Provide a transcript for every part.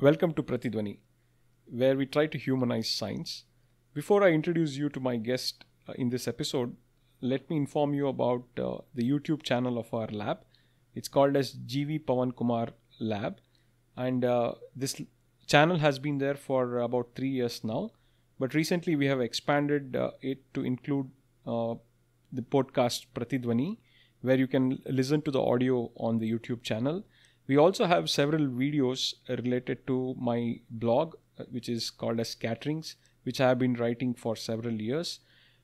Welcome to Pratidhwani, where we try to humanize science. Before I introduce you to my guest in this episode, let me inform you about the YouTube channel of our lab. It's called as GV Pawan Kumar Lab, and this channel has been there for about 3 years now. But recently we have expanded it to include the podcast Pratidhwani, where you can listen to the audio on the YouTube channel. We also have several videos related to my blog, which is called as Scatterings, which I have been writing for several years.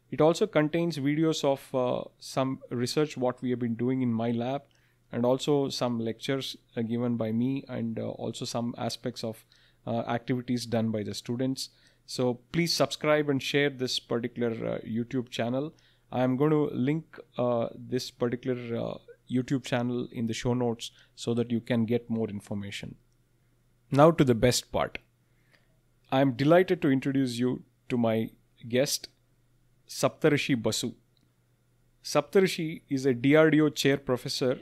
It also contains videos of some research what we have been doing in my lab, and also some lectures given by me, and also some aspects of activities done by the students. So please subscribe and share this particular YouTube channel. I am going to link this particular YouTube channel in the show notes so that you can get more information. Now to the best part. I am delighted to introduce you to my guest, Saptarshi Basu. Saptarshi is a DRDO chair professor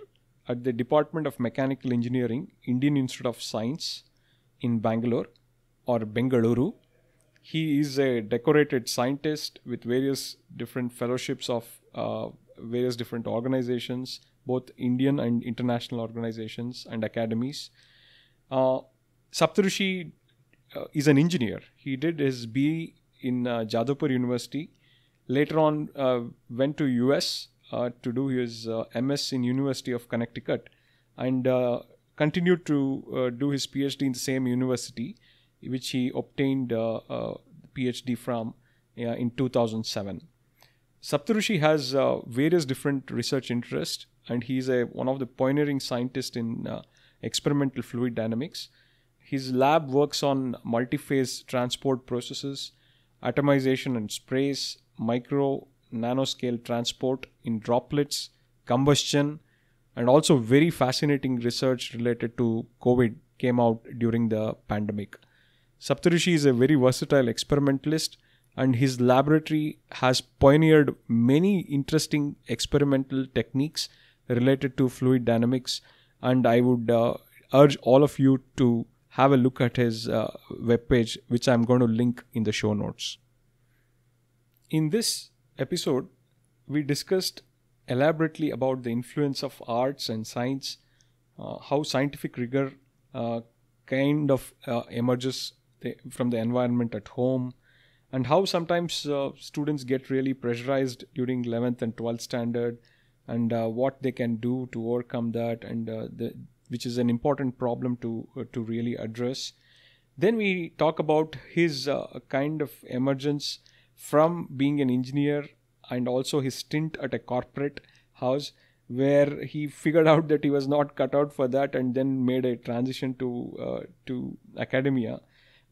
at the Department of Mechanical Engineering, Indian Institute of Science in Bangalore or Bengaluru. He is a decorated scientist with various different fellowships of various different organizations, both Indian and international organizations and academies. Saptarshi is an engineer. He did his BE in Jadavpur University. Later on, went to US to do his MS in University of Connecticut, and continued to do his PhD in the same university, which he obtained PhD from in 2007. Saptarshi has various different research interests, and he is one of the pioneering scientists in experimental fluid dynamics. His lab works on multiphase transport processes, atomization and sprays, micro-nanoscale transport in droplets, combustion, and also very fascinating research related to COVID came out during the pandemic. Saptarshi is a very versatile experimentalist, and his laboratory has pioneered many interesting experimental techniques related to fluid dynamics, and I would urge all of you to have a look at his webpage, which I'm going to link in the show notes. In this episode, we discussed elaborately about the influence of arts and science, how scientific rigor kind of emerges from the environment at home, and how sometimes students get really pressurized during 11th and 12th standard, and what they can do to overcome that, and which is an important problem to really address. Then we talk about his kind of emergence from being an engineer, and also his stint at a corporate house where he figured out that he was not cut out for that, and then made a transition to academia.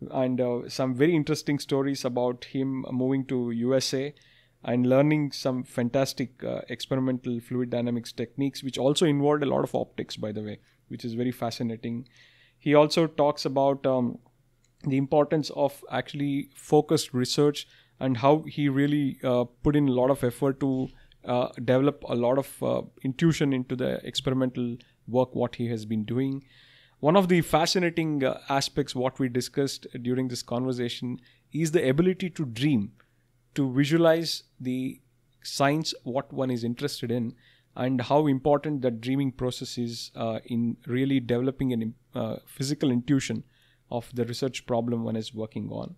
And some very interesting stories about him moving to USA and learning some fantastic experimental fluid dynamics techniques, which also involved a lot of optics, by the way, which is very fascinating. He also talks about the importance of actually focused research, and how he really put in a lot of effort to develop a lot of intuition into the experimental work what he has been doing. One of the fascinating aspects what we discussed during this conversation is the ability to dream, to visualize the science what one is interested in, and how important that dreaming process is in really developing a physical intuition of the research problem one is working on.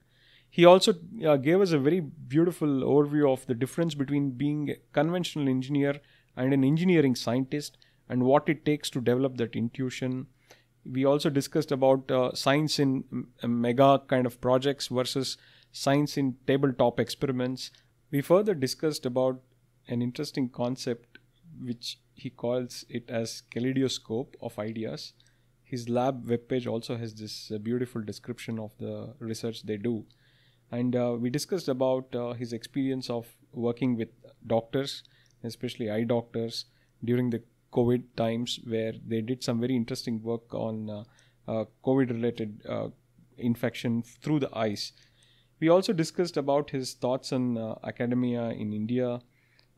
He also gave us a very beautiful overview of the difference between being a conventional engineer and an engineering scientist, and what it takes to develop that intuition. We also discussed about science in mega kind of projects versus science in tabletop experiments. We further discussed about an interesting concept which he calls it as kaleidoscope of ideas. His lab webpage also has this beautiful description of the research they do. And we discussed about his experience of working with doctors, especially eye doctors, during the COVID times, where they did some very interesting work on COVID-related infection through the eyes. We also discussed about his thoughts on academia in India,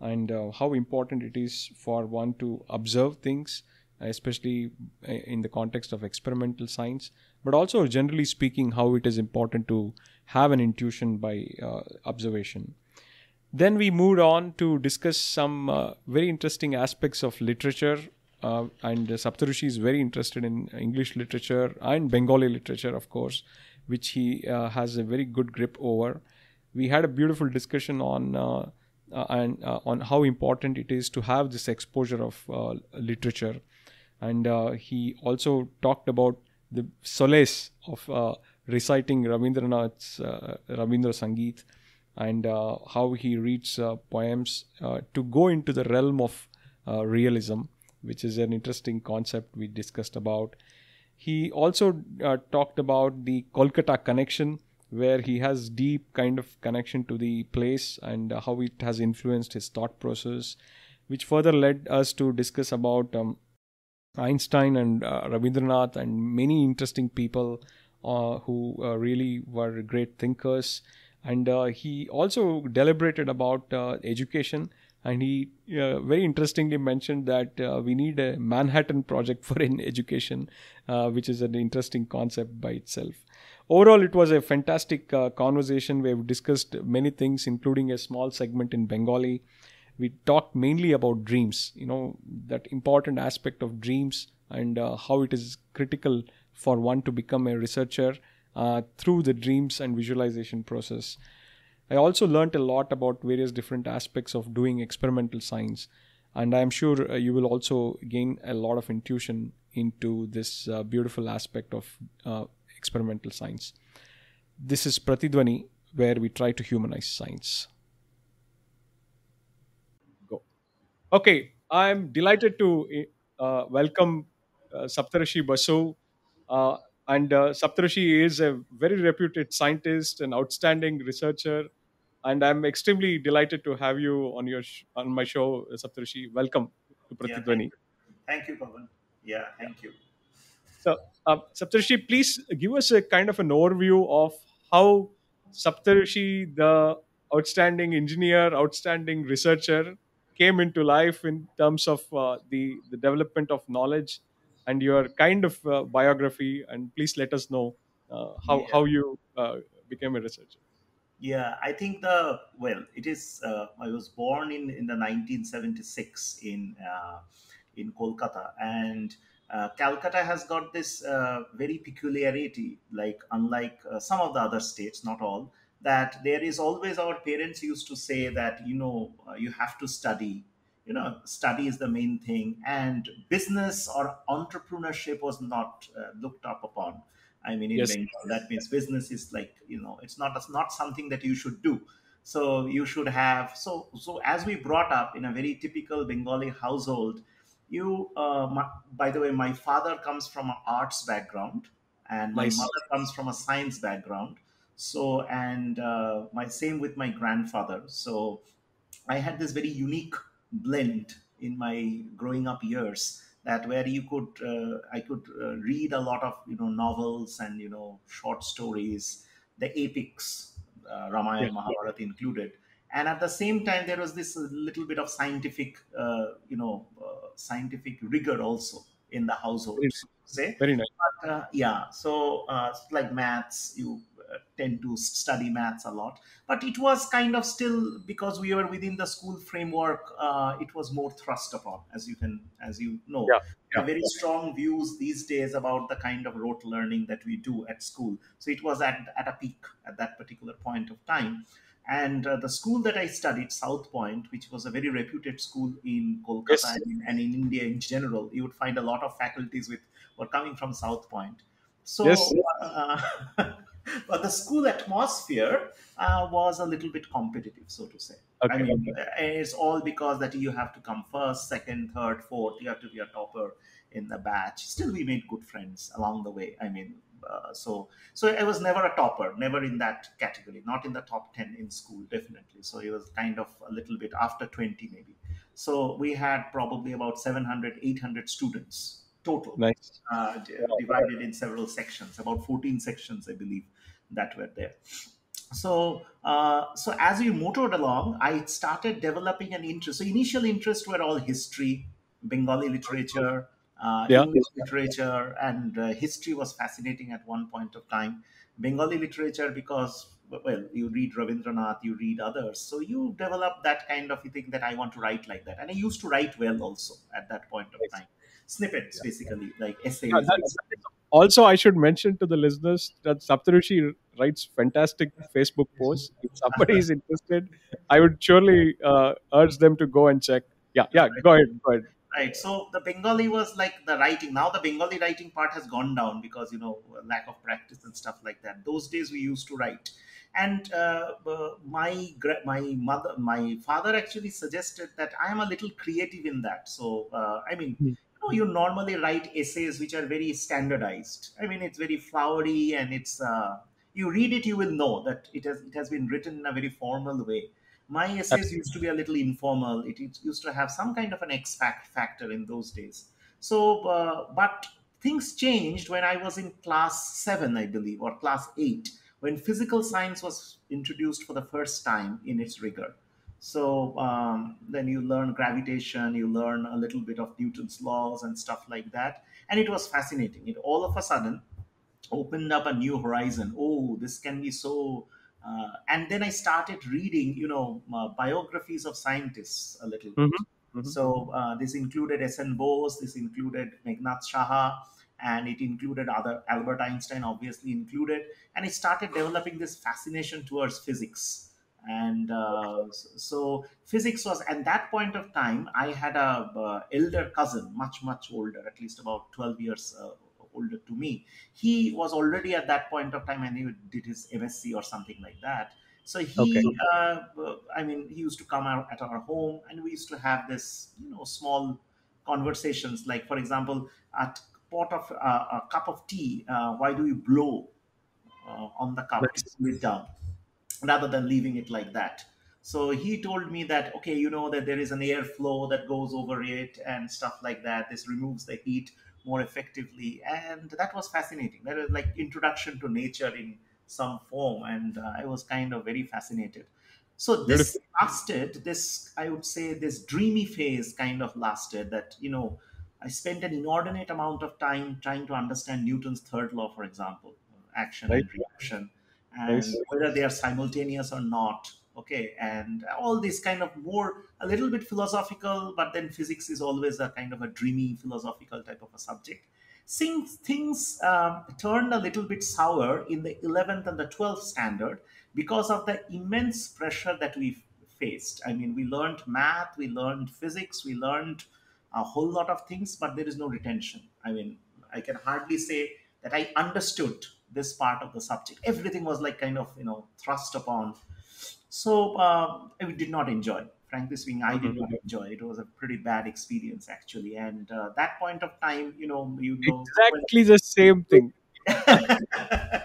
and how important it is for one to observe things especially in the context of experimental science, but also generally speaking, how it is important to have an intuition by observation. Then we moved on to discuss some very interesting aspects of literature. And Saptarshi is very interested in English literature and Bengali literature, of course, which he has a very good grip over. We had a beautiful discussion on how important it is to have this exposure of literature, and he also talked about the solace of reciting Rabindranath's Rabindra Sangeet, and how he reads poems to go into the realm of realism, which is an interesting concept we discussed about. He also talked about the Kolkata connection, where he has deep kind of connection to the place, and how it has influenced his thought process, which further led us to discuss about Einstein and Rabindranath and many interesting people who really were great thinkers. And he also deliberated about education, and he very interestingly mentioned that we need a Manhattan Project for in education, which is an interesting concept by itself. Overall, it was a fantastic conversation. We have discussed many things, including a small segment in Bengali. We talked mainly about dreams, that important aspect of dreams, and how it is critical for one to become a researcher through the dreams and visualization process. I also learned a lot about various different aspects of doing experimental science, and I am sure you will also gain a lot of intuition into this beautiful aspect of experimental science. This is Pratidwani, where we try to humanize science. Go. Okay, I'm delighted to welcome Saptarshi Basu. Uh, and Saptarshi is a very reputed scientist, an outstanding researcher, and I'm extremely delighted to have you on on my show, Saptarshi. Welcome to Yeah, thank Pratidwani. you. Thank you, Pavan. Yeah, Yeah. thank you. So, Saptarshi, please give us a kind of an overview of how Saptarshi, the outstanding engineer, outstanding researcher, came into life in terms of the development of knowledge and your kind of biography. And please let us know Yeah. how you became a researcher. Yeah, I think it is. I was born in the 1976 in Kolkata, and Calcutta has got this very peculiarity, like unlike some of the other states, not all, that there is always, our parents used to say that you have to study. Study is the main thing, and business or entrepreneurship was not looked up upon. I mean, in Yes. Bengal, that means business is like, it's not something that you should do. So you should have, so as we brought up in a very typical Bengali household, by the way, my father comes from an arts background, and my Nice. mother comes from a science background. So, and my same with my grandfather. So I had this very unique blend in my growing up years, that where I could read a lot of novels and short stories, the epics, Yeah. Ramayana, Mahabharata included, and at the same time there was this little bit of scientific rigor also in the Very household, so to nice. say. Very nice. But yeah, so like maths, you tend to study maths a lot, but it was kind of still, because we were within the school framework, it was more thrust upon, as you know. Yeah. We Yeah. have very strong views these days about the kind of rote learning that we do at school. So it was at a peak at that particular point of time. And the school that I studied, South Point, which was a very reputed school in Kolkata Yes. and in India in general, you would find a lot of faculties with were coming from South Point. So, Yes. but the school atmosphere was a little bit competitive, so to say. I Okay. mean, it's all because that you have to come first, second, third, fourth. You have to be a topper in the batch. Still, we made good friends along the way. I mean, so I was never a topper, never in that category, not in the top 10 in school, definitely. So it was kind of a little bit after 20 maybe. So we had probably about 700, 800 students total, Nice. divided in several sections, about 14 sections, I believe, that were there. So as we motored along, I started developing an interest. So initial interests were all history, Bengali literature, Yeah. English literature and history was fascinating at one point of time. Bengali literature, because, well, you read Rabindranath, you read others, so you develop that kind of thing that I want to write like that. And I used to write well also at that point of Nice. time. Snippets, basically, like Yeah, essays. also, I should mention to the listeners that Saptarshi writes fantastic Facebook posts. If somebody is interested, I would surely urge them to go and check. Yeah, yeah, go ahead, go ahead. Right. So the Bengali was like the writing. Now the Bengali writing part has gone down because, lack of practice and stuff like that. Those days we used to write, and my father actually suggested that I am a little creative in that. So I mean, Hmm. you normally write essays which are very standardized. I mean, it's very flowery, and it's you read it, you will know that it has been written in a very formal way. My essays used to be a little informal. It used to have some kind of an factor in those days. So, but things changed when I was in class 7, I believe, or class 8, when physical science was introduced for the first time in its rigor. So then you learn gravitation, you learn a little bit of Newton's laws and stuff like that. And it was fascinating. It all of a sudden opened up a new horizon. Oh, this can be so. And then I started reading, biographies of scientists a little bit. Hmm. Hmm. So this included S.N. Bose, this included Meghnad Shaha, and it included other Albert Einstein, obviously included. And I started developing this fascination towards physics. And so physics was, at that point of time, I had a elder cousin, much older, at least about 12 years older to me. He was already at that point of time, and he did his MSc or something like that. So Okay. I mean, he used to come out at our home, and we used to have this, small conversations. Like, for example, at pot of a cup of tea, why do you blow on the cup to Nice. cool it down, rather than leaving it like that? So he told me that, okay, you know that there is an airflow that goes over it and stuff like that. This removes the heat more effectively, and that was fascinating. That was like introduction to nature in some form, and I was kind of very fascinated. So this Beautiful. lasted, this, I would say, this dreamy phase kind of lasted, that, I spent an inordinate amount of time trying to understand Newton's third law, for example, action Right. and reaction, and Nice. whether they are simultaneous or not. Okay, and all this kind of more a little bit philosophical, but then physics is always a kind of a dreamy philosophical type of a subject. Since things turned a little bit sour in the 11th and the 12th standard because of the immense pressure that we faced. I mean, we learned math, we learned physics, we learned a whole lot of things, but there is no retention. I mean, I can hardly say that I understood this part of the subject. Everything was like kind of, thrust upon. So I did not enjoy. Frankly speaking, I did not Mhm. enjoy. It was a pretty bad experience, actually. And that point of time, when Exactly the same thing. I,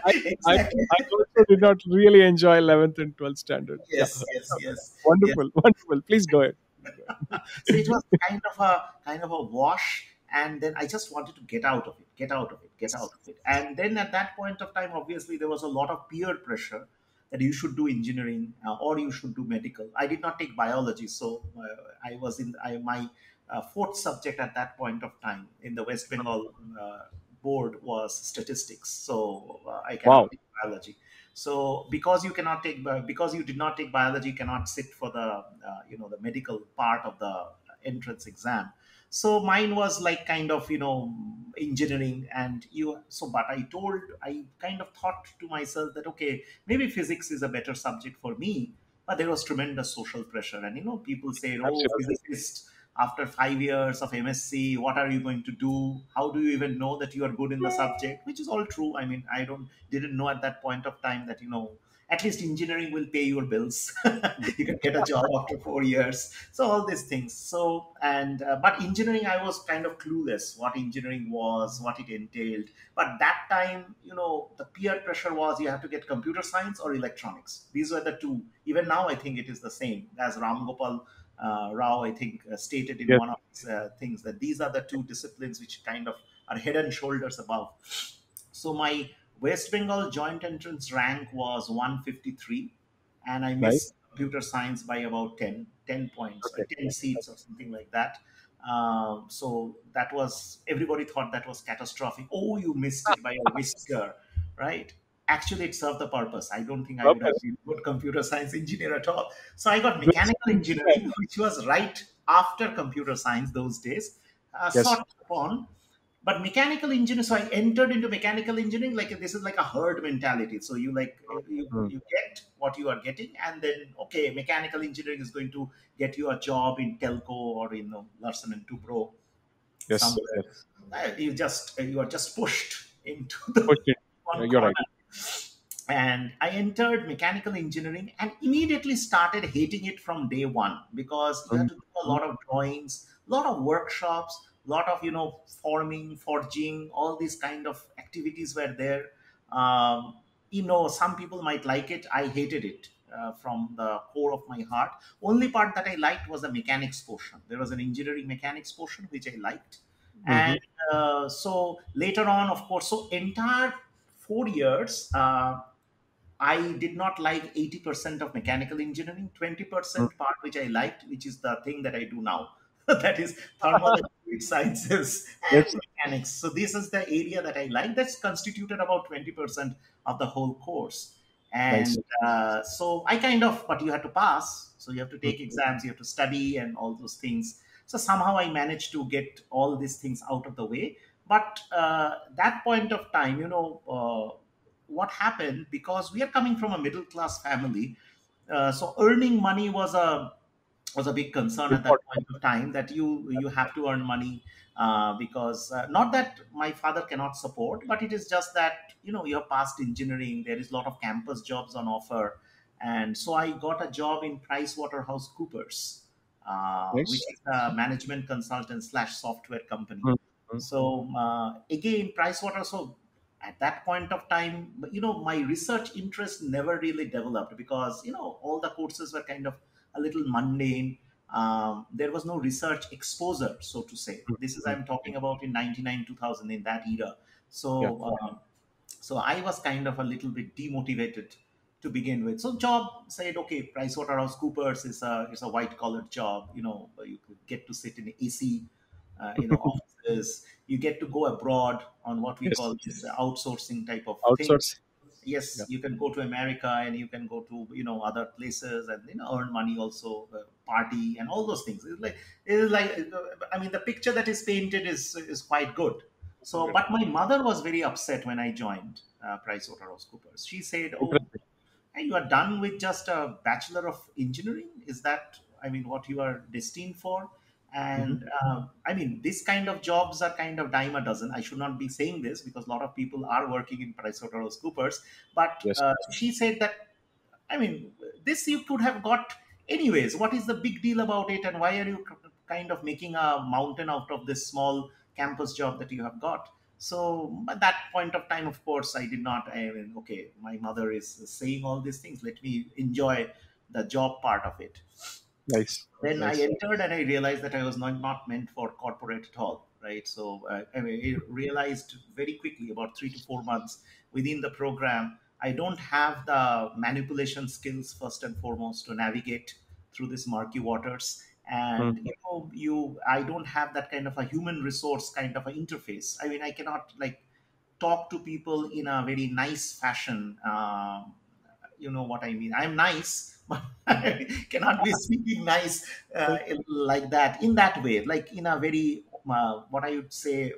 I, exactly. I also did not really enjoy 11th and 12th standard. Yeah. Yes, yes, yes, yes. Wonderful. Wonderful. Please go ahead. Please go ahead. So it was kind of a wash, and then I just wanted to get out of it, get out of it, get out of it. And then at that point of time, obviously there was a lot of peer pressure that you should do engineering, or you should do medical. I did not take biology, so I was in my fourth subject at that point of time in the West Bengal board was statistics. So I cannot Wow. take biology. So because you cannot take because you did not take biology, you cannot sit for the the medical part of the entrance exam. So mine was like kind of engineering. And but I kind of thought to myself that, okay, maybe physics is a better subject for me. But there was tremendous social pressure, and people say, oh, Absolutely. physicist, after 5 years of MSc, what are you going to do? How do you even know that you are good in the subject? Which is all true. I mean, I didn't know at that point of time that, at least engineering will pay your bills. You can get a job after 4 years. So all these things. So, and but engineering, I was kind of clueless what engineering was, what it entailed. But that time, the peer pressure was you have to get computer science or electronics. These were the two. Even now, I think it is the same as Ram Gopal Rao, I think, stated in Yes. one of his things, that these are the two disciplines which kind of are head and shoulders above. So my West Bengal joint entrance rank was 153, and I Nice. missed computer science by about 10 points, Okay. 10 seats or something like that. So that was, everybody thought that was catastrophic. Oh, you missed it by a whisker, right? Actually, it served the purpose. I don't think I would have Purpose. been a good computer science engineer at all. So I got Which, mechanical engineering, which was right after computer science those days, sort yes. of upon. But mechanical engineering, so I entered into mechanical engineering like this is like a herd mentality. So you like Mm. you get what you are getting, and then okay, mechanical engineering is going to get you a job in telco or in Larsen and Toubro Yes. somewhere. Yes. You are just pushed into the Question. one You're right. corner. And I entered mechanical engineering and immediately started hating it from day one, because you have Mm. to do a Mm. lot of drawings, a lot of workshops, a lot of forming, forging, all these kind of activities were there. Some people might like it. I hated it from the core of my heart. Only part that I liked was the mechanics portion. There was an engineering mechanics portion which I liked. Mm-hmm. And so later on, of course, so entire 4 years, I did not like 80% of mechanical engineering, Mm. 20% part which I liked, which is the thing that I do now. That is thermal and fluid sciences and Yes. mechanics. So this is the area that I like. That's constituted about 20% of the whole course. Nice. And so I kind of, but you have to pass. So you have to Mm. take exams, you have to study and all those things. So somehow I managed to get all these things out of the way. But that point of time, what happened, because we are coming from a middle class family, so earning money was a big concern at that Important. point of time, that you have to earn money, because not that my father cannot support, but it is just that you have passed engineering, there is a lot of campus jobs on offer. And so I got a job in PricewaterhouseCoopers, which Nice. is a management consultant slash software company. Mm. Mm. So again, Pricewater. So at that point of time, my research interest never really developed, because all the courses were kind of a little mundane. There was no research exposure, so to say. Mm. This is, Mm. I'm talking about in 99 2000, in that era. Yeah. So I was kind of a little bit demotivated to begin with. So job said, okay, PricewaterhouseCoopers is a white collar job. You could get to sit in AC, offices. You get to go abroad on what we Yes. call this outsourcing type of thing. Outsource. Yeah. Yes, you can go to America, and you can go to other places, and earn money also, party and all those things. It's like I mean, the picture that is painted is quite good. So, Good. but my mother was very upset when I joined PricewaterhouseCoopers. She said, "Oh, Interesting. and you are done with just a bachelor of engineering? Is that, I mean, what you are destined for?" Mm-hmm. And I mean, this kind of jobs are kind of dime a dozen. I should not be saying this, because a lot of people are working in PricewaterhouseCoopers. But Yes. she said that, I mean, this you could have got anyways. What is the big deal about it? And why are you kind of making a mountain out of this small campus job that you have got? So at that point of time, of course, I did not. I mean, okay, my mother is saying all these things. Let me enjoy the job part of it. Nice. Then I Nice. entered, and I realized that I was not meant for corporate at all, right? So I mean, I realized very quickly, about 3 to 4 months within the program, I don't have the manipulation skills first and foremost to navigate through these murky waters. Mm. And I don't have that kind of a human resource kind of an interface. I mean, I cannot like talk to people in a very nice fashion. You know what I mean? I'm nice, but I cannot be speaking nice like that, in that way, like in a very what I would say.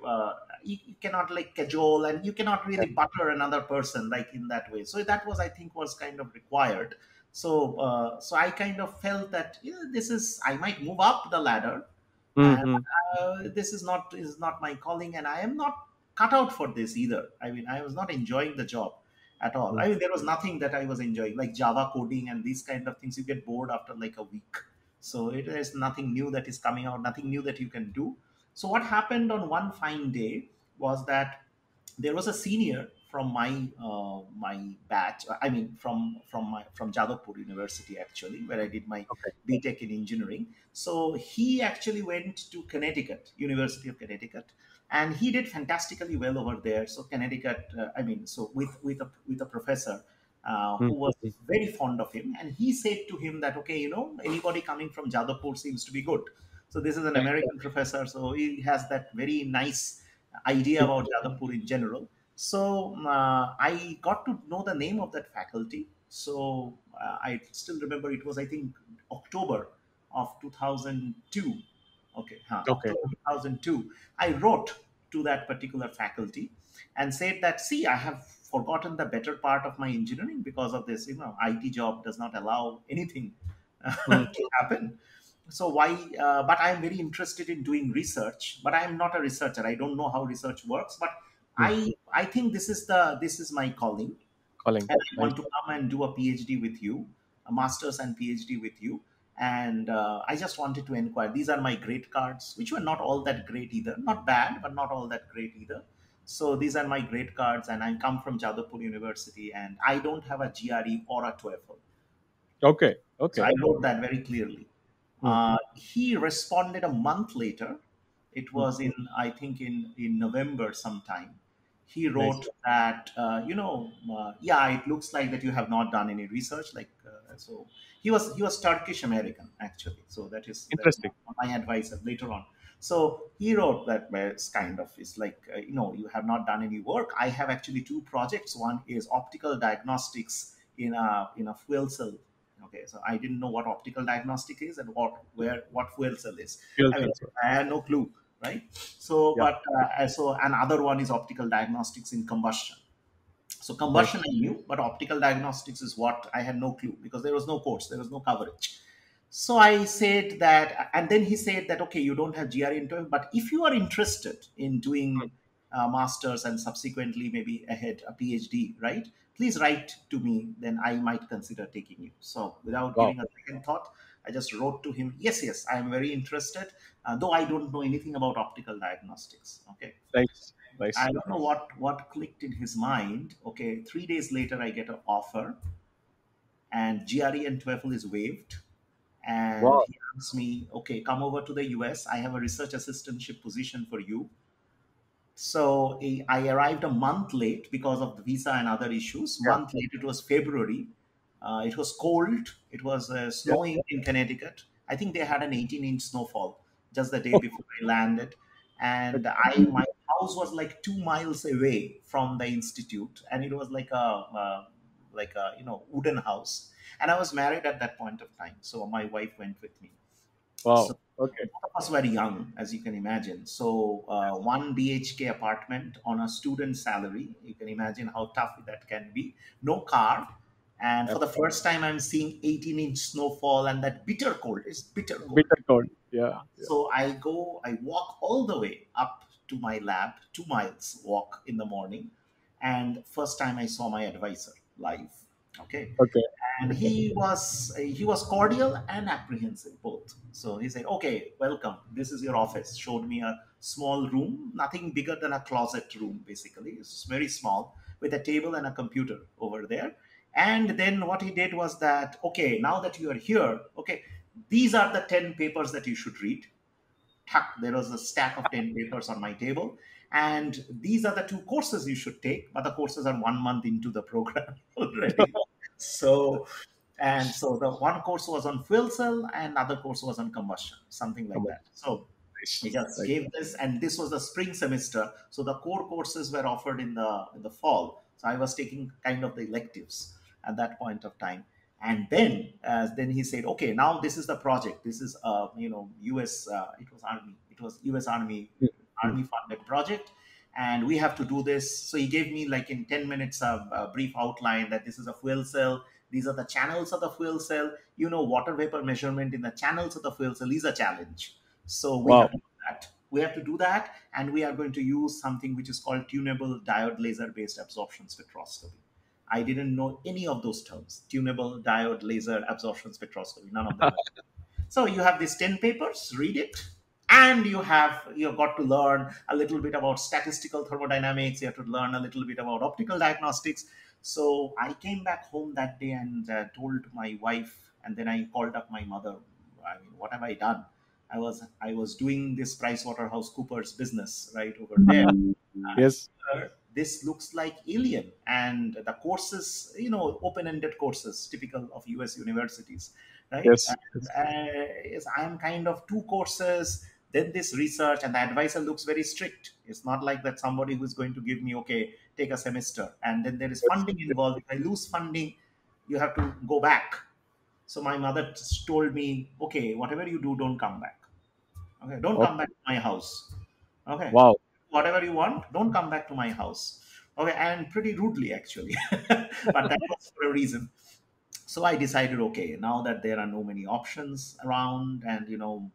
You cannot like cajole, and you cannot really butter another person like in that way. So that was, I think, was kind of required. So I kind of felt that this is, I might move up the ladder, and Mm-hmm. this is not my calling, and I am not cut out for this either. I mean, I was not enjoying the job at all. Mm. I mean, there was nothing that I was enjoying, like Java coding and these kind of things. You get bored after like a week. So it is nothing new that is coming out, nothing new that you can do. So what happened on one fine day was that there was a senior from my batch. I mean, from Jadavpur University, actually, where I did my Okay. BTech in engineering. So he actually went to Connecticut, University of Connecticut, and he did fantastically well over there. So Connecticut, I mean, so with a professor who was Mm-hmm. very fond of him, and he said to him that, okay, anybody coming from Jadavpur seems to be good. So this is an American professor, so he has that very nice idea about Jadavpur in general. So I got to know the name of that faculty. So I still remember it was, I think, October of 2002. Okay, huh, Okay. October 2002. I wrote to that particular faculty and said that, see, I have forgotten the better part of my engineering because of this. IT job does not allow anything Mm, to happen. So why? But I am very interested in doing research. But I am not a researcher. I don't know how research works. But mm. I think this is my calling, Calling. and I Nice. want to come and do a PhD with you, a master's and PhD with you. And I just wanted to inquire. These are my grade cards, which were not all that great either. Not bad, but not all that great either. So these are my grade cards, and I come from Jadavpur University, and I don't have a GRE or a TOEFL. Okay. So Okay. I wrote that very clearly. Mm, He responded a month later. It mm. was in, I think, in November sometime. He Nice. wrote that, yeah, it looks like that you have not done any research. So he was Turkish American actually. So that is Interesting. my advisor later on. So he wrote that, where it's kind of, it's like, you have not done any work. I have actually two projects. One is optical diagnostics in a fuel cell. Okay, so I didn't know what optical diagnostic is and what fuel cell is. Fuel I mean, cells. I had no clue, right? So, Yeah. so another one is optical diagnostics in combustion. So Nice. combustion I knew, but optical diagnostics is what I had no clue, because there was no course, there was no coverage. So I said that, and then he said that, okay, you don't have GRE into it, but if you are interested in Mm. doing masters and subsequently maybe ahead a PhD, right? Please write to me, then I might consider taking you. So without Wow. giving a second thought, I just wrote to him, yes, yes, I am very interested, though I don't know anything about optical diagnostics. Okay. Nice. I Nice. don't know what clicked in his mind. Okay, 3 days later, I get an offer, and GRE and TOEFL is waived. And Wow. he asks me, okay, come over to the US. I have a research assistantship position for you. So I arrived a month late because of the visa and other issues. Yeah. Month late, it was February. It was cold. It was Yeah. snowing in Connecticut. I think they had an 18-inch snowfall just the day before I landed. And my house was like 2 miles away from the institute, and it was like a wooden house. And I was married at that point of time, so my wife went with me. So Wow. Okay. both of us were young, as you can imagine. So one BHK apartment on a student salary. You can imagine how tough that can be. No car. And for the Absolutely. first time, I'm seeing 18-inch snowfall and that bitter cold. It's bitter cold. Bitter cold. Yeah. Yeah. So I walk all the way up to my lab, 2 miles walk in the morning. And first time I saw my advisor live. Okay. Okay. And Okay. he was cordial and apprehensive both. So he said, okay, welcome, this is your office. Showed me a small room, nothing bigger than a closet room. Basically, it's very small, with a table and a computer over there. And then what he did was that, okay, now that you are here, okay, these are the 10 papers that you should read. Tuck, there was a stack of 10 papers on my table, and these are the two courses you should take, but the courses are 1 month into the program already. So, and so the one course was on fuel cell and other course was on combustion, something like Come on. that. So Nice. we just Nice. gave this, and this was the spring semester, so the core courses were offered in the fall. So I was taking kind of the electives at that point of time. And then he said, okay, now this is the project. This is US, it was army, it was US army, Mm, mm. army funded project, and we have to do this. So he gave me, like, in 10 minutes, a brief outline that this is a fuel cell. These are the channels of the fuel cell. Water vapor measurement in the channels of the fuel cell is a challenge. So we have Wow. to do that. We have to do that, and we are going to use something which is called tunable diode laser based absorption spectroscopy. I didn't know any of those terms. Tunable diode laser absorption spectroscopy. None of them. So you have these 10 papers, read it, and you've got to learn a little bit about statistical thermodynamics. You have to learn a little bit about optical diagnostics. So I came back home that day and told my wife, and then I called up my mother. I mean, what have I done? I was doing this PricewaterhouseCoopers business right over there. Yes. this looks like alien. And the courses, open-ended courses typical of US universities, right? Yes. And yes, I'm kind of two courses, then this research, and the advisor looks very strict. It's not like that somebody who's going to give me, okay, take a semester, and then there is Yes. funding involved. If I lose funding, you have to go back. So my mother told me, okay, whatever you do, don't come back. Okay, don't come Okay. back to my house. Okay, Wow. whatever you want, don't come back to my house. Okay, and pretty rudely actually, but that was for a reason. So I decided, okay, now that there are no many options around, and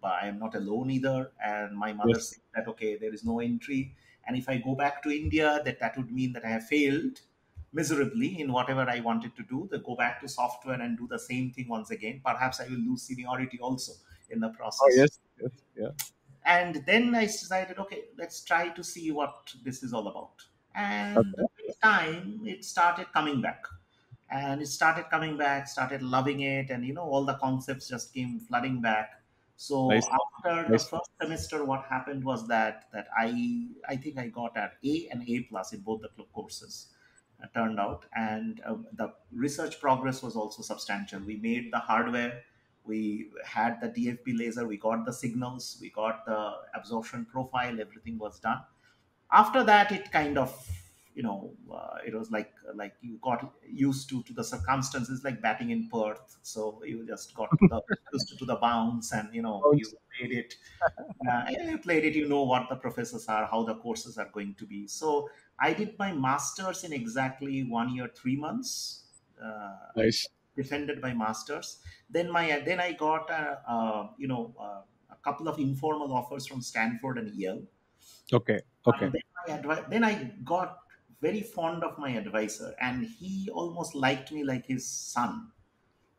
but I am not alone either, and my mother Yes. said that, okay, there is no entry, and if I go back to India, that would mean that I have failed miserably in whatever I wanted to do. To go back to software and do the same thing once again, perhaps I will lose seniority also in the Oh, process. yes. Yes. Yeah. And then I decided, okay, let's try to see what this is all about. And Okay. with time, it started coming back. And it started coming back, started loving it, and all the concepts just came flooding back. So Nice. after the Nice. first semester, what happened was that I think I got an A and A plus in both the courses. Turned out, and the research progress was also substantial. We made the hardware, we had the DFB laser, we got the signals, we got the absorption profile, everything was done. After that, it kind of, it was like you got used to the circumstances, like batting in Perth. So you just got to the used to the bounce, and you Sounds played it. You played it, you know what the professors are, how the courses are going to be. So I did my master's in exactly 1 year 3 months. I nice. defended my master's. Then I got a couple of informal offers from Stanford and Yale. Okay. Okay. And then I got very fond of my advisor, and he almost liked me like his son,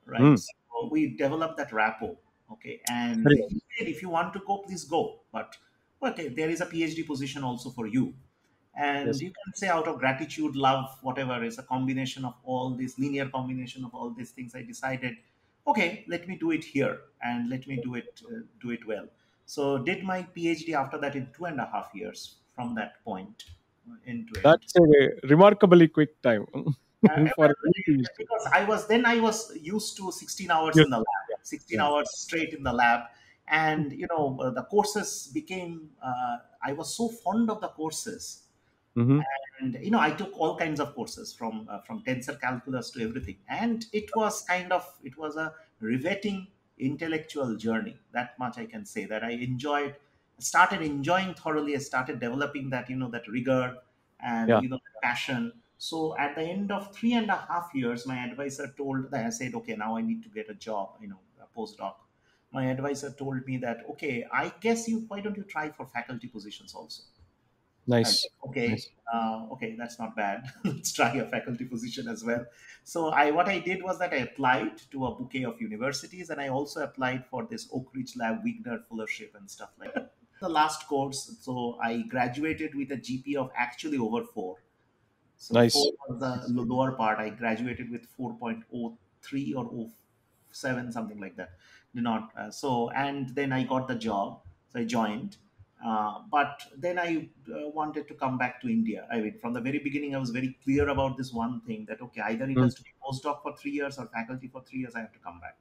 right? Mm. So we developed that rapport. Okay, and Very he nice. said, if you want to go, please go. But okay, there is a PhD position also for you. And Yes. you can say, out of gratitude, love, whatever, is a combination of all this, linear combination of all these things. I decided, okay, let me do it here, and let me do it well. So did my PhD after that in 2.5 years from that point, end to end. That's a remarkably quick time for Well, any PhD. because I was used to 16 hours Yes. in the lab, Yeah. 16 Yeah. hours straight in the lab. And the courses became, I was so fond of the courses. Mm-hmm. And I took all kinds of courses, from tensor calculus to everything, and it was a riveting intellectual journey. That much I can say, that I started enjoying thoroughly. I started developing that rigor, and Yeah. that passion. So at the end of 3.5 years, my advisor told that, I said, okay, now I need to get a job, a postdoc. My advisor told me that, okay, I guess why don't you try for faculty positions also? Nice. Okay, Nice. okay, that's not bad. Let's try a faculty position as well. So what I did was that I applied to a bouquet of universities, and I also applied for this Oak Ridge Lab Wigner Fellowship and stuff like that. The last course, so I graduated with a GPA of actually over 4. So Nice. 4 was the lower part. I graduated with 4.03 or 07, something like that. Did not and then I got the job. So I joined. But then I wanted to come back to India. I mean, from the very beginning, I was very clear about this one thing, that okay, either it Mm. has to be postdoc for 3 years or faculty for 3 years. I have to come back.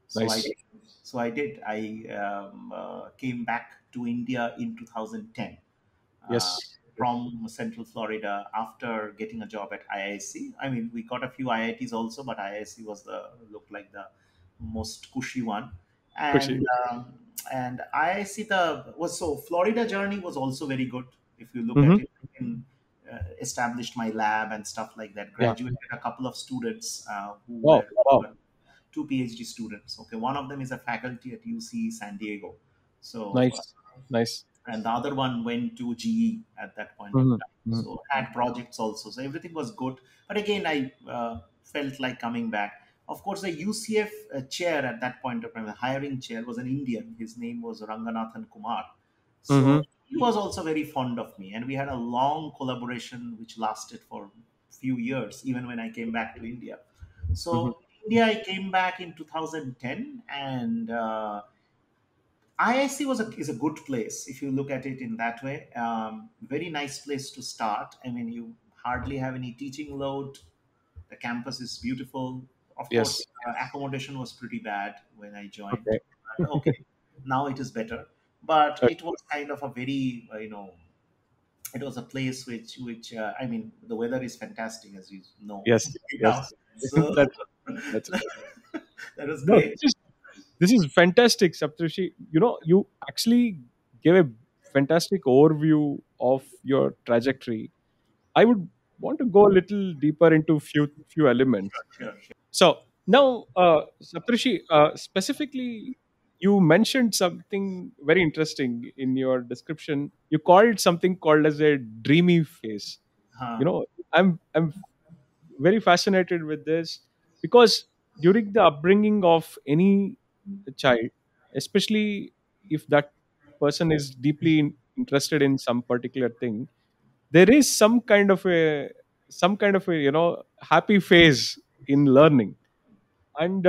So I Nice. did. So I did. I came back to India in 2010, uh, Yes. Yes. from Central Florida, after getting a job at IIC. I mean, we got a few IITs also, but IIC was looked like the most cushy one. Kushi. And IIC Florida journey was also very good. If you look Mm-hmm. at it, established my lab and stuff like that. Yeah. Graduated a couple of students Wow. Wow. were two PhD students. Okay, one of them is a faculty at UC San Diego. So Nice. Nice. and the other one went to GE at that point of Mm-hmm. time. Mm-hmm. So had projects also. So everything was good. But again, I felt like coming back. Of course, the UCF chair at that point of time, the hiring chair, was an Indian. His name was Ranganathan Kumar. Mm-hmm. So he was also very fond of me, and we had a long collaboration which lasted for a few years, even when I came back to India. Mm-hmm. So India, I came back in 2010, and IIC is a good place if you look at it in that way. Very nice place to start. I mean, you hardly have any teaching load. The campus is beautiful. Of course, Yes. accommodation was pretty bad when I joined. Okay. But okay, now it is better. But Okay. it was kind of a very, it was a place which I mean, the weather is fantastic, as you know. Yes. Now, Yes. so That's that was no. great. This is fantastic, Saptarshi. You actually gave a fantastic overview of your trajectory. I would want to go a little deeper into few elements. Sure, sure. So now, Saptarshi, specifically, you mentioned something very interesting in your description. You called something called as a dreamy phase. Huh, You know, I'm very fascinated with this because during the upbringing of any child, especially if that person is deeply interested in some particular thing, there is some kind of a happy phase in learning. And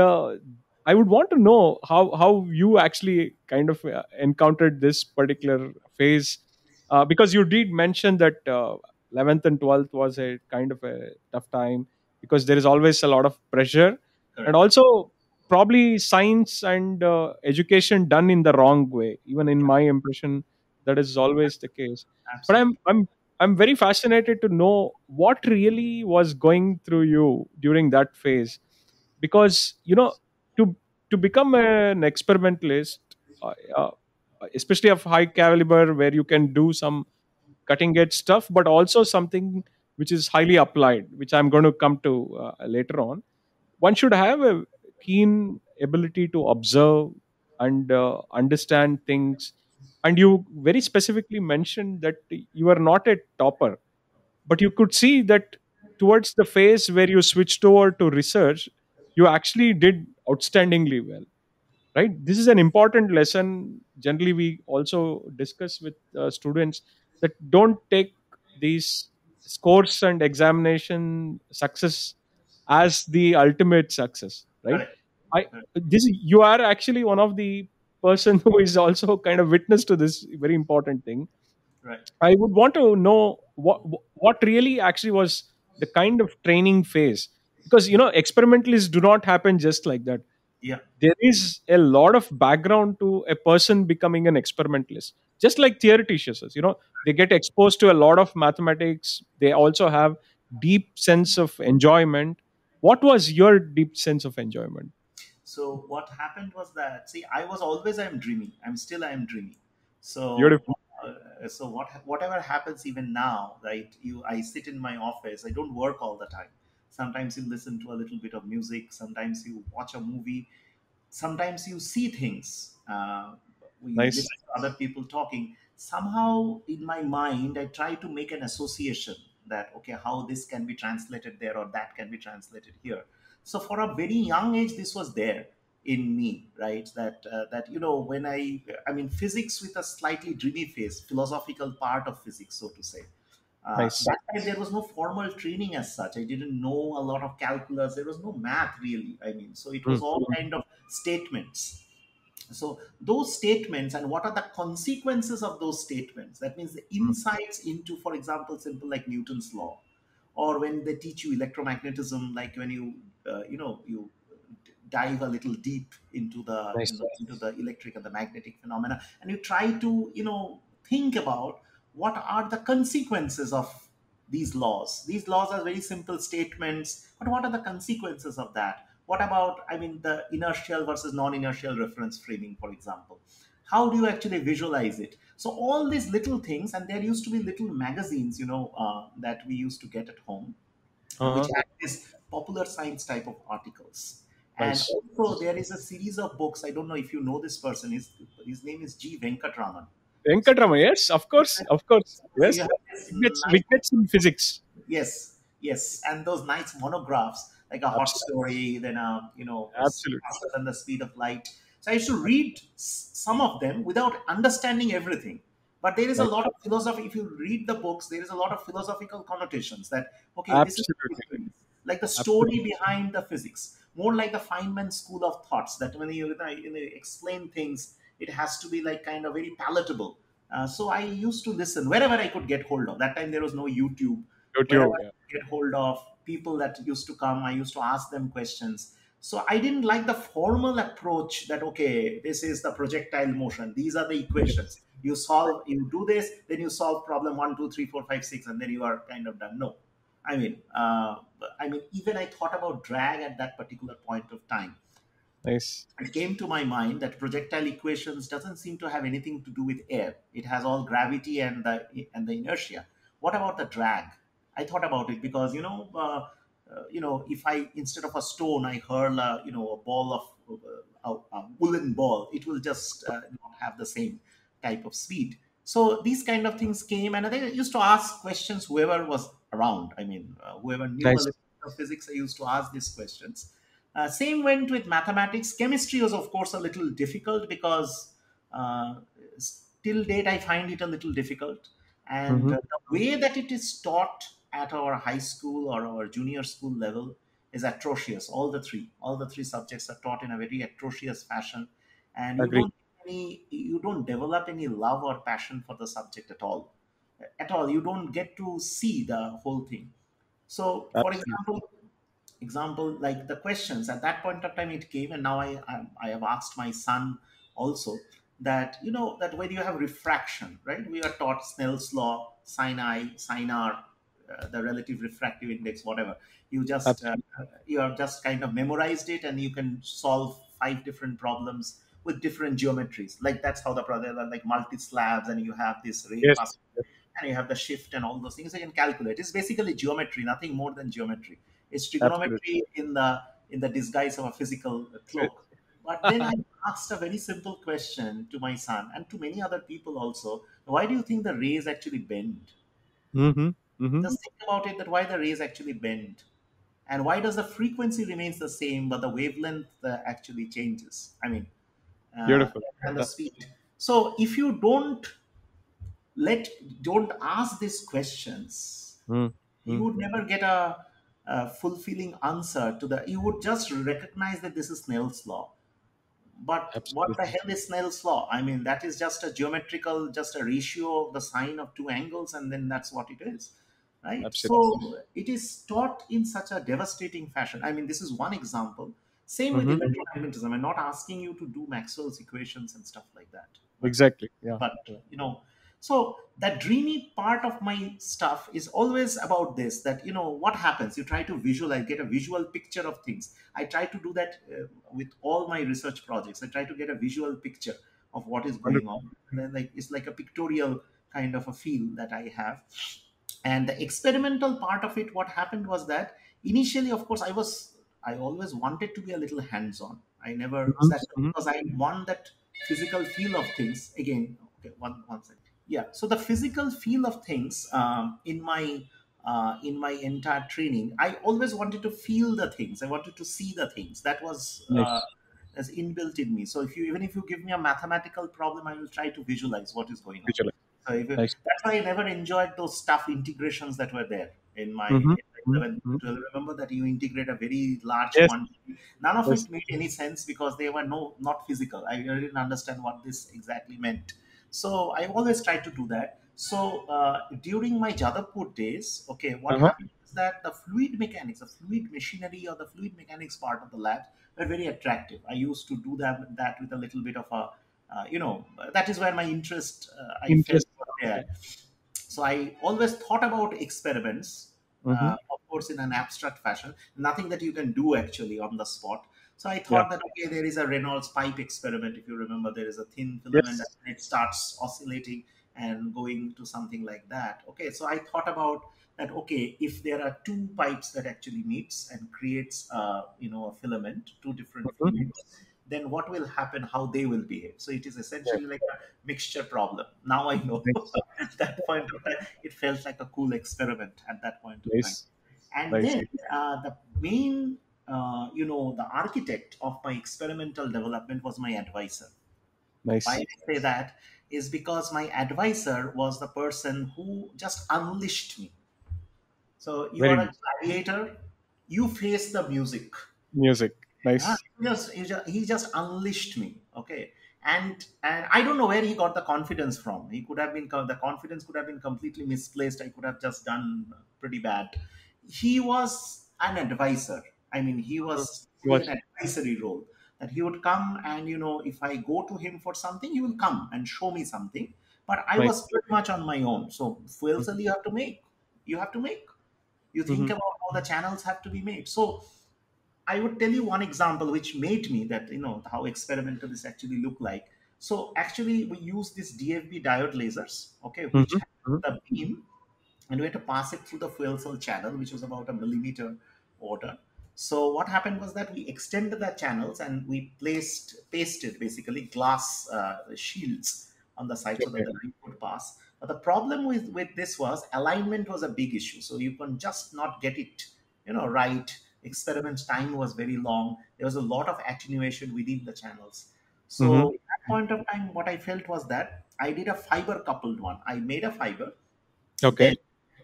I would want to know how you actually kind of encountered this particular phase, because you did mention that 11th and 12th was a kind of a tough time because there is always a lot of pressure, and correct. also probably science and education done in the wrong way. Even in my impression, that is always the case. But Absolutely. I'm very fascinated to know what really was going through you during that phase, because to to become an experimentalist, uh, uh, especially of high caliber, where you can do some cutting edge stuff but also something which is highly applied, which I'm going to come to later on. One should have a keen ability to observe and understand things. And you very specifically mentioned that you are not a topper, but you could see that towards the phase where you switched over to research, you actually did outstandingly well, right? This is an important lesson. Generally, we also discuss with students that don't take these scores and examination success as the ultimate success, right? Correct. I Correct. this You are actually one of the person who is also kind of witness to this very important thing. Right. I would want to know what really actually was the kind of training phase, because experimentalists do not happen just like that. Yeah. There is a lot of background to a person becoming an experimentalist. Just like theoreticians, they get exposed to a lot of mathematics. They also have deep sense of enjoyment. What was your deep sense of enjoyment? So what happened was that, see, I was always I'm dreaming. I'm dreaming. So Beautiful. whatever happens even now, right? I sit in my office. I don't work all the time. Sometimes you listen to a little bit of music. Sometimes you watch a movie. Sometimes you see things. You Nice. listen to other people talking. Somehow in my mind, I try to make an association that, okay, how this can be translated there or that can be translated here. So for a very young age, this was there in me, right? That when I mean, physics with a slightly dreamy face, philosophical part of physics, so to say. Nice. That time there was no formal training as such. I didn't know a lot of calculus. There was no math really. I mean, so it was Mm. all kind of statements. So those statements and what are the consequences of those statements, that means the Mm. insights into, for example, simple like Newton's law, or when they teach you electromagnetism, like when you dive a little deep into the Nice. into the electric and the magnetic phenomena, and you try to think about what are the consequences of these laws are very simple statements, but what are the consequences of that? What about, I mean, the inertial versus non-inertial reference framing, for example? How do you actually visualize it? So all these little things, and there used to be little magazines, that we used to get at home, which Uh-huh. had this popular science type of articles. And Nice. also there is a series of books. I don't know if you know this person. His name is G. Venkatraman. So, Venkatrama, yes, of course, of course. so Yes. you have this nice, Vignettes in physics. yes, yes, and those nice monographs, like a hot Absolutely. story, then Absolutely. faster than the speed of light. So I used to read some of them without understanding everything. But there is a Nice. lot of philosophy. If you read the books, there is a lot of philosophical connotations that, okay, this is what Absolutely. it means. Like the story Absolutely. behind the physics, more like the Feynman school of thoughts. That when you explain things it has to be like kind of very palatable. So I used to listen wherever I could get hold of. That time there was no YouTube. Wherever YouTube. I Yeah. could get hold of people that used to come, I used to ask them questions. So I didn't like the formal approach that, okay, this is the projectile motion, these are the equations. You solve, you do this, then you solve problem 1, 2, 3, 4, 5, 6, and then you are kind of done. No, even I thought about drag at that particular point of time. Nice. It came to my mind that projectile equations doesn't seem to have anything to do with air. It has all gravity and the inertia. What about the drag? I thought about it because if I, instead of a stone, I hurl a ball of a woolen ball, it will just not have the same type of speed. So these kind of things came, and I used to ask questions whoever was around. Whoever knew a Nice. little bit of physics, I used to ask these questions. Same went with mathematics. Chemistry was, of course, a little difficult because uh, till date I find it a little difficult. And Mm-hmm. the way that it is taught at our high school or our junior school level is atrocious. All the three subjects are taught in a very atrocious fashion, and Agree. you don't develop any love or passion for the subject at all. At all, you don't get to see the whole thing. So, for Absolutely. example like the questions at that point of time it came, and now I have asked my son also that, that when you have refraction, right, we are taught Snell's law, sin I, sin R, the relative refractive index, whatever. Absolutely. You have just kind of memorized it, and you can solve five different problems with different geometries. Like that's how the problem, like multi slabs, and you have this ray Yes. pass, Yes. and you have the shift and all those things you can calculate. It's basically geometry, nothing more than geometry. It's Absolutely. trigonometry in the disguise of a physical cloak. But then I asked a very simple question to my son and to many other people also. Why do you think the rays actually bend? Mm-hmm. Mm-hmm. Just think about it, that why the rays actually bend. And why does the frequency remains the same, but the wavelength actually changes? Uh, Beautiful. and the Yeah. speed. So if you let don't ask these questions, you Mm-hmm. would never get a fulfilling answer to the. You would just recognize that this is Snell's law. But what the Absolutely. hell is Snell's law? That is just a geometrical, just a ratio of the sine of two angles, and then that's what it is, right? Absolutely. So it is taught in such a devastating fashion. This is one example. Same with Mm-hmm. electromagnetism. I'm not asking you to do Maxwell's equations and stuff like that, but Exactly. Yeah. but Yeah. so that dreamy part of my stuff is always about this, that what happens, you try to visualize, get a visual picture of things. I try to do that with all my research projects. I try to get a visual picture of what is going Wonderful. on, and then like it's like a pictorial kind of a feel that I have. And the experimental part of it, what happened was that initially, of course, I always wanted to be a little hands on. I never, Mm-hmm. that's Mm-hmm. because I want that physical feel of things. Again, okay, one second. Yeah, so the physical feel of things, in my entire training, I always wanted to feel the things. I wanted to see the things. That was Nice. as inbuilt in me. So if you give me a mathematical problem, I will try to visualize what is going on. Visualize. So Nice. that's why I never enjoyed those tough integrations that were there Mm-hmm. in my 11th Mm-hmm. 12. Remember that you integrate a very large Yes. quantity. None of Yes. it made any sense because they were not physical. I didn't understand what this exactly meant. So I always tried to do that. So during my Jadavpur days, okay, what Uh-huh. happened is that the fluid mechanics, the fluid machinery or the fluid mechanics part of the lab were very attractive. I used to do that with a little bit of a, that is where my interest I felt Interest. was Okay. there. So I always thought about experiments, Mm-hmm. of course, in an abstract fashion, nothing that you can do actually on the spot. So I Yeah. thought that, okay, there is a Reynolds pipe experiment. If you remember, there is a thin filament Yes. and it starts oscillating and going to something like that. Okay, so I thought about that. Okay, if there are two pipes that actually meets and creates, a filament, two different Mm-hmm. filaments, then what will happen? How they will behave? So it is Yeah. essentially like a mixture problem. Now I know. Nice. At that point of time, it felt like a cool experiment at that point of time. Nice. And Nice. then the main, the architect of my experimental development was my advisor. Why Nice. I say that is because my advisor was the person who just unleashed me. So you Very are a nice. gladiator, you face the music. Music. Nice. He just unleashed me. Okay. And I don't know where he got the confidence from. He could have been the confidence could have been completely misplaced. I could have just done pretty bad. He was an advisor. I mean, he Mhm. was He with was an advisory role, that he would come and, if I go to him for something, he will come and show me something. But I nice. was pretty much on my own. So fuel cell you have to make. You have to make. You think Mm-hmm. about how the channels have to be made. So I would tell you one example which made me that, how experimental this actually look like. So actually we use this DFB diode lasers, okay, which have Mm-hmm. the beam, and we had to pass it through the fuel cell channel, which was about a millimeter order. So what happened was that we extended the channels and we pasted basically glass shields on the side so that Okay. the light would pass. But the problem with this was alignment was a big issue. So you can just not get it, right. Experiment time was very long. There was a lot of attenuation within the channels. Mm-hmm. So at that point of time, what I felt was that I did a fiber coupled one. I made a fiber, Okay. then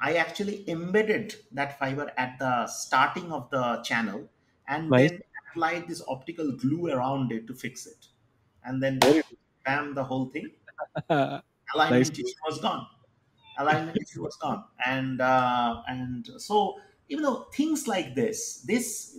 I actually embedded that fiber at the starting of the channel and Nice. then applied this optical glue around it to fix it. And then Very bam, the whole thing, nice. alignment issue was gone. Alignment issue was gone. And so, even though things like this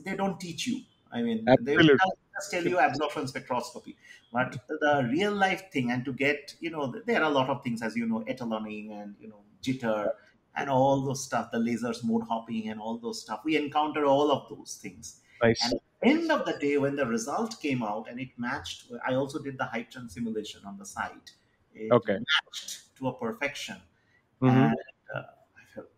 they don't teach you. I mean, they will Absolutely. just tell you absorption spectroscopy, but the real life thing, and to get, there are a lot of things, as you know, etaloning and, jitter and all those stuff, the lasers, mode hopping and all those stuff. We encounter all of those things. And Nice. at the end of the day, when the result came out and it matched, I also did the height trend simulation on the site. It Okay. matched to a perfection. Mm-hmm. And I felt,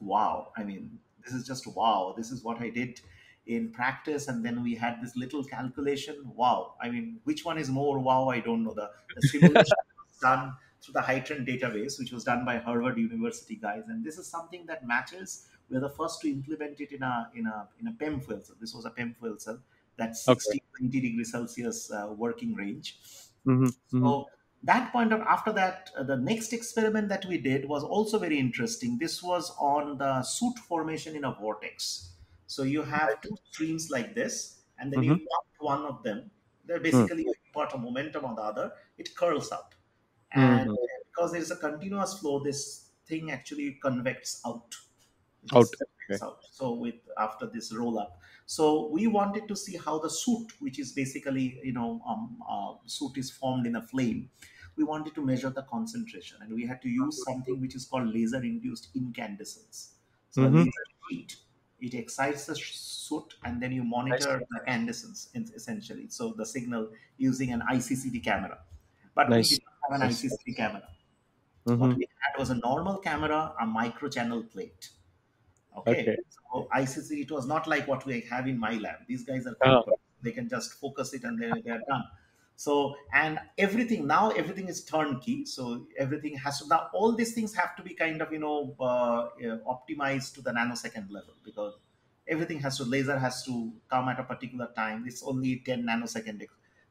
wow. I mean, this is just wow. This is what I did in practice. And then we had this little calculation. Wow. I mean, which one is more wow? I don't know. The simulation was done through the Hytran database, which was done by Harvard University guys. And this is something that matches. We're the first to implement it in a PEM fuel cell. This was a PEM fuel cell that's Okay. 60, 20 degrees Celsius working range. Mm-hmm. Mm-hmm. So that point of after that, the next experiment that we did was also very interesting. This was on the soot formation in a vortex. So you have two streams like this, and then you Mm-hmm. pump one of them. They're basically, you impart a momentum on the other, it curls up. And Mm-hmm. because there is a continuous flow, this thing actually convects out. It Out. just Okay. convects out. So with after this roll up, so we wanted to see how the soot, which is basically, soot is formed in a flame. We wanted to measure the concentration, and we had to use something which is called laser induced incandescence. So a Mm-hmm. laser sheet, it excites the soot, and then you Nice. monitor the incandescence essentially. So the signal using an ICCD camera, but we Nice. did not have an Nice. ICCD camera. Mm-hmm. What we had was a normal camera, a micro channel plate. Okay. Okay, so ICC, it was not like what we have in my lab. These guys are Ah, campers. They can just focus it and they are done. So, and everything, now everything is turnkey. So everything has to, now all these things have to be kind of, optimized to the nanosecond level, because everything has to, laser has to come at a particular time. It's only 10 nanosecond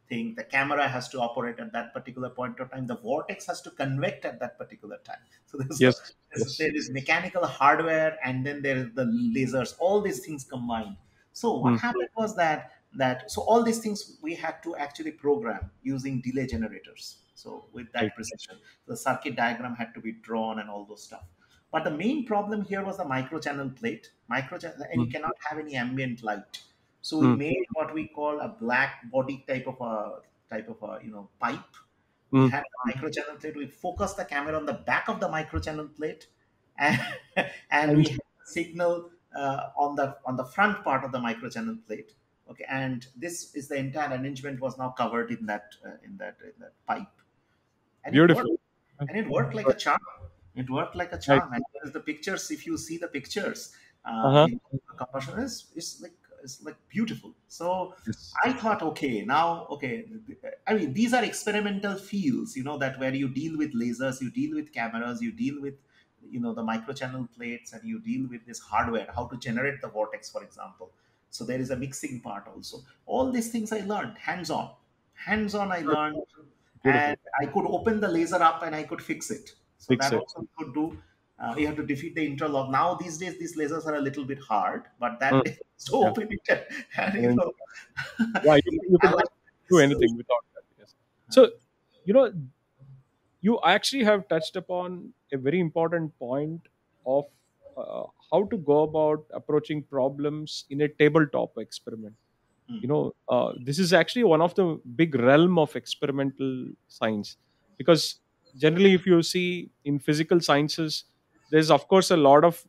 thing. The camera has to operate at that particular point of time. The vortex has to convect at that particular time. So yes. Yes. there is mechanical hardware, and then there is the lasers, all these things combined. So what Mm. happened was that so all these things we had to actually program using delay generators, so with Right. that precision the circuit diagram had to be drawn and all those stuff. But the main problem here was the microchannel plate, and you Mm. cannot have any ambient light. So we Mm. made what we call a black body type of a pipe. We Mm. had the microchannel plate. We focused the camera on the back of the microchannel plate, and and we And had a signal on the front part of the microchannel plate. Okay, and this is the entire arrangement was now covered in that pipe, and it worked. beautiful. And it worked like a charm. It worked like a Right. charm. And the pictures, if you see the pictures, Uh-huh. combustion is like beautiful. So Yes. I thought, okay, now, okay, I mean, these are experimental fields, that where you deal with lasers, you deal with cameras, you deal with, the microchannel plates, and you deal with this hardware, how to generate the vortex, for example. So there is a mixing part also. All these things I learned hands-on. Hands-on I learned, Beautiful. and I could open the laser up and I could fix it. So Fix that it. also we could do. You have to defeat the interlock. Now these days, these lasers are a little bit hard, but that Mm. day to Yeah. open it and And then, you know, yeah, you could align. not do So, anything without that. Yes. So you know, you actually have touched upon a very important point of how to go about approaching problems in a tabletop experiment. Mm, This is actually one of the big realm of experimental science, because generally if you see in physical sciences, there's of course a lot of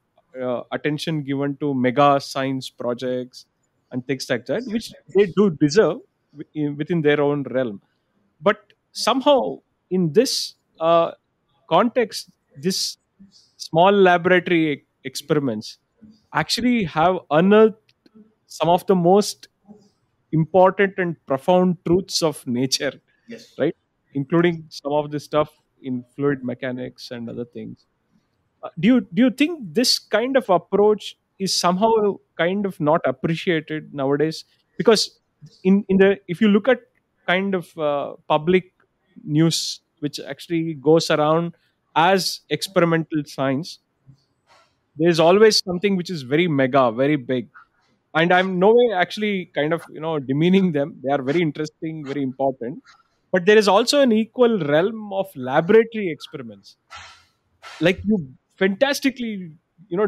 attention given to mega science projects and things like that, which they do deserve within their own realm. But somehow in this context, this small laboratory experiments actually have unearthed some of the most important and profound truths of nature, yes. right? Including some of the stuff in fluid mechanics and other things. Do you think this kind of approach is somehow kind of not appreciated nowadays? Because in the if you look at kind of public news which actually goes around as experimental science, there's always something which is very mega, very big, and I'm no way actually kind of demeaning them. They are very interesting, very important, but there is also an equal realm of laboratory experiments, like you fantastically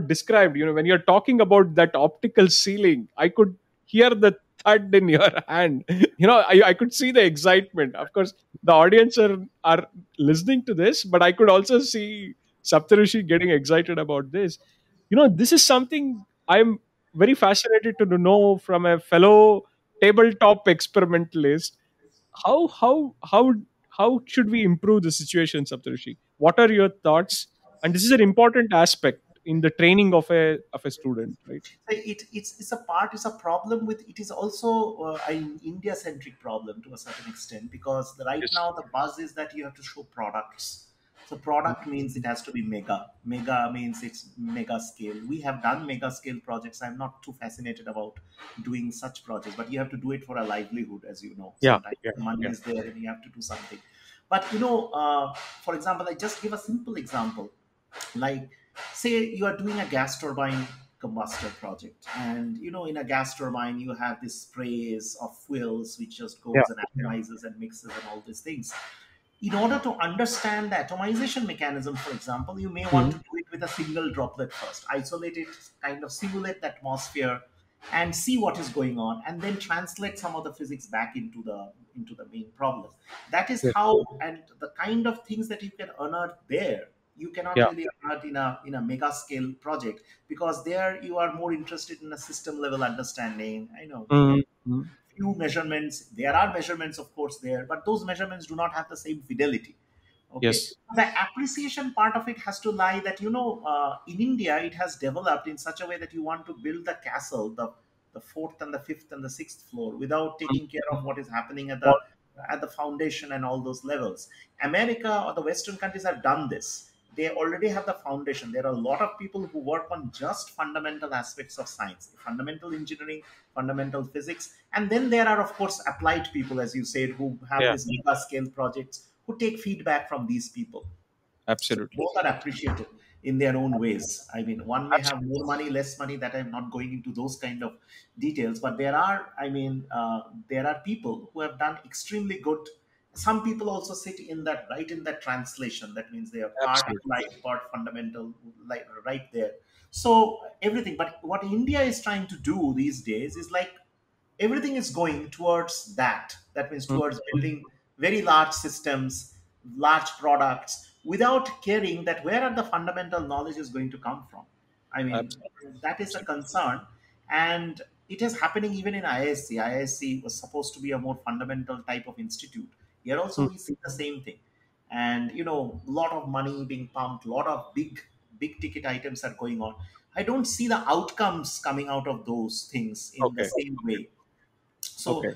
described. When you're talking about that optical ceiling, I could hear the thud in your hand. I could see the excitement. Of course the audience are listening to this, but I could also see Saptarshi getting excited about this. This is something I'm very fascinated to know from a fellow tabletop experimentalist. How how how how should we improve the situation, Saptarshi? What are your thoughts? And this is an important aspect in the training of a student, right? It's a part, it's a problem with it, is also an India centric problem to a certain extent, because right Yes. now the buzz is that you have to show products. So product means it has to be mega means it's mega scale. We have done mega scale projects. I'm not too fascinated about doing such projects, but you have to do it for a livelihood, as you know. Yeah, Sometimes yeah, money yeah. is there and you have to do something. But for example, I just give a simple example. Like, say you are doing a gas turbine combustor project, and in a gas turbine you have this sprays of fuels which just Yeah, goes and atomizes and mixes and all these things. In order to understand the atomization mechanism, for example, you may want to Mhm. do it with a single droplet first, isolate it, kind of simulate the atmosphere and see what is going on, and then translate some of the physics back into the main problem. That is Yes. how, and the kind of things that you can unearth there, you cannot Yeah. really unearth in a mega scale project, because there you are more interested in a system level understanding. I know you get Mhm. few measurements. There are measurements, of course, there, but those measurements do not have the same fidelity. Okay, Yes. the appreciation part of it has to lie that in India it has developed in such a way that you want to build the castle, the fourth and the fifth and the sixth floor, without taking care of what is happening at the foundation and all those levels. America or the Western countries have done this. They already have the foundation. There are a lot of people who work on just fundamental aspects of science, fundamental engineering, fundamental physics, and then there are, of course, applied people, as you said, who have Yeah. these mega scale projects, who take feedback from these people. So Absolutely. both are appreciated in their own ways. I mean, one may have Absolutely. more money, less money. That I'm not going into those kind of details. But there are, there are people who have done extremely good. Some people also sit in that, right in that translation. That means they are part Absolutely. applied, part fundamental, like right there. So everything. But what India is trying to do these days is like everything is going towards that. That means Mhm. towards building very large systems, large products, without caring that where are the fundamental knowledge is going to come from. I mean, Absolutely. that is a Absolutely. concern. And it is happening even in ISC. ISC was supposed to be a more fundamental type of institute. Here also Mhm. we see the same thing. And a lot of money being pumped, a lot of big ticket items are going on. I don't see the outcomes coming out of those things in the Okay. same way. So, Okay.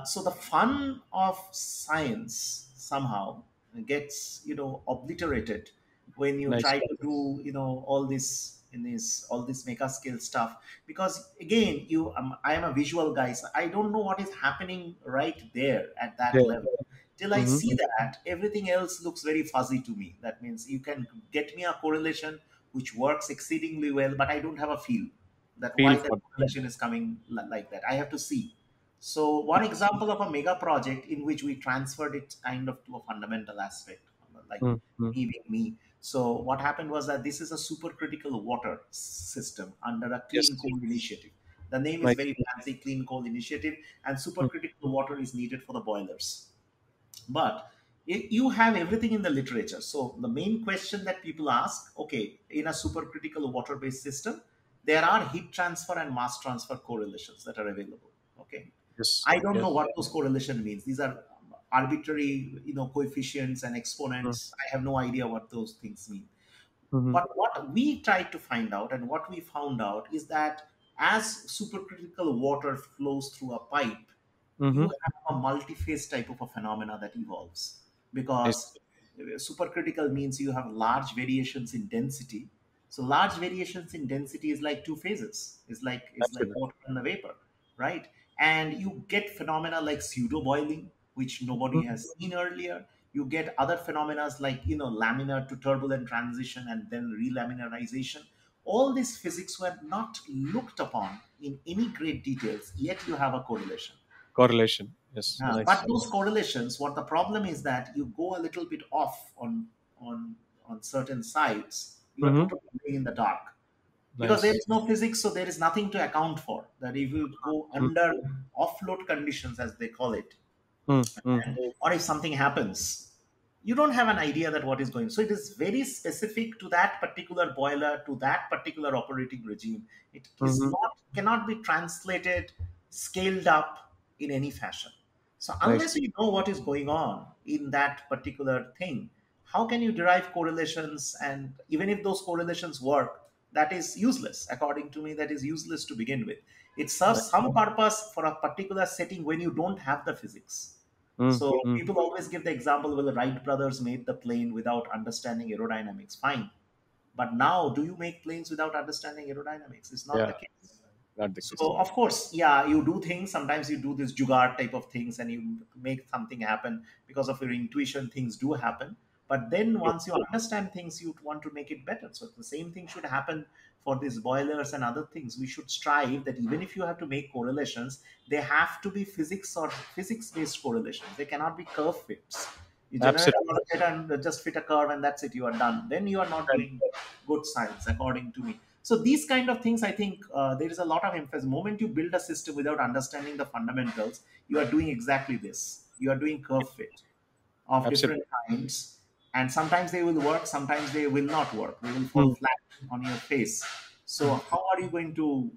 so the fun of science somehow gets obliterated when you Nice. try to do all this mega scale stuff, because again I am a visual guy, so I don't know what is happening right there at that Yeah. level. Till I Hmm. see that, everything else looks very fuzzy to me. That means you can get me a correlation which works exceedingly well, but I don't have a feel that Feel why that for. correlation is coming like that. I have to see. So one example of a mega project in which we transferred it kind of to a fundamental aspect, like mm, mm. me being me. So what happened was that this is a supercritical water system under a clean Yes. coal initiative. The name is Nice. very fancy, clean coal initiative, and Mm, supercritical water is needed for the boilers. But you have everything in the literature. So the main question that people ask, okay, in a supercritical water based system, there are heat transfer and mass transfer correlations that are available. Okay, yes. I don't Yes. know what those correlation means. These are arbitrary, coefficients and Mm, exponents. I have no idea what those things mean. mhm, But what we tried to find out and what we found out is that as supercritical water flows through a pipe, you mhm. have a multi-phase type of a phenomena that evolves, Yes. because supercritical means you have large variations in density. So large variations in density is like two phases. It's like Absolutely. water and the vapor, right? And you get phenomena like pseudo boiling, which nobody Mm, has seen earlier. You get other phenomena like laminar to turbulent transition and then relaminarization. All these physics were not looked upon in any great details, yet you have a correlation. correlation. Yes. But Nice. those correlations, what the problem is that you go a little bit off on on certain sides, you are Hmm. totally going in the dark, because there Nice. is no physics, so there is nothing to account for. That if you go Mm, under offload conditions, as they call it, mm, mm, or if something happens, you don't have an idea that what is going. So it is very specific to that particular boiler, to that particular operating regime. It is mhm. not cannot be translated, scaled up in any fashion. So Nice. unless you know what is going on in that particular thing, how can you derive correlations? And even if those correlations work, that is useless. According to me, that is useless to begin with. It serves Nice. some purpose for a particular setting when you don't have the physics. Mm, So mm. people always give the example, well, the Wright brothers made the plane without understanding aerodynamics. Fine. But now, do you make planes without understanding aerodynamics? It's not Yeah. the case. Not the case. So of course, yeah, you do things. Sometimes you do this jugaad type of things, and you make something happen because of your intuition. Things do happen, but then True. once you understand things, you want to make it better. So the same thing should happen for these boilers and other things. We should strive that even if you have to make correlations, they have to be physics or physics-based correlations. They cannot be curve fits. You generate a Absolutely. lot of data and just fit a curve, and that's it. You are done. Then you are not And doing good science, according to me. So these kind of things, I think there is a lot of emphasis. The moment you build a system without understanding the fundamentals, you are doing exactly this. You are doing curve fit of absolutely. different kinds, and sometimes they will work, sometimes they will not work. They will fall Mm, flat on your face. So mm, how are you going to,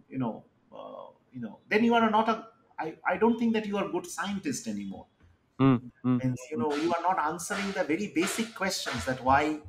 then you are not a. I don't think that you are a good scientist anymore. mm, mm, Means mm. you are not answering the very basic questions that why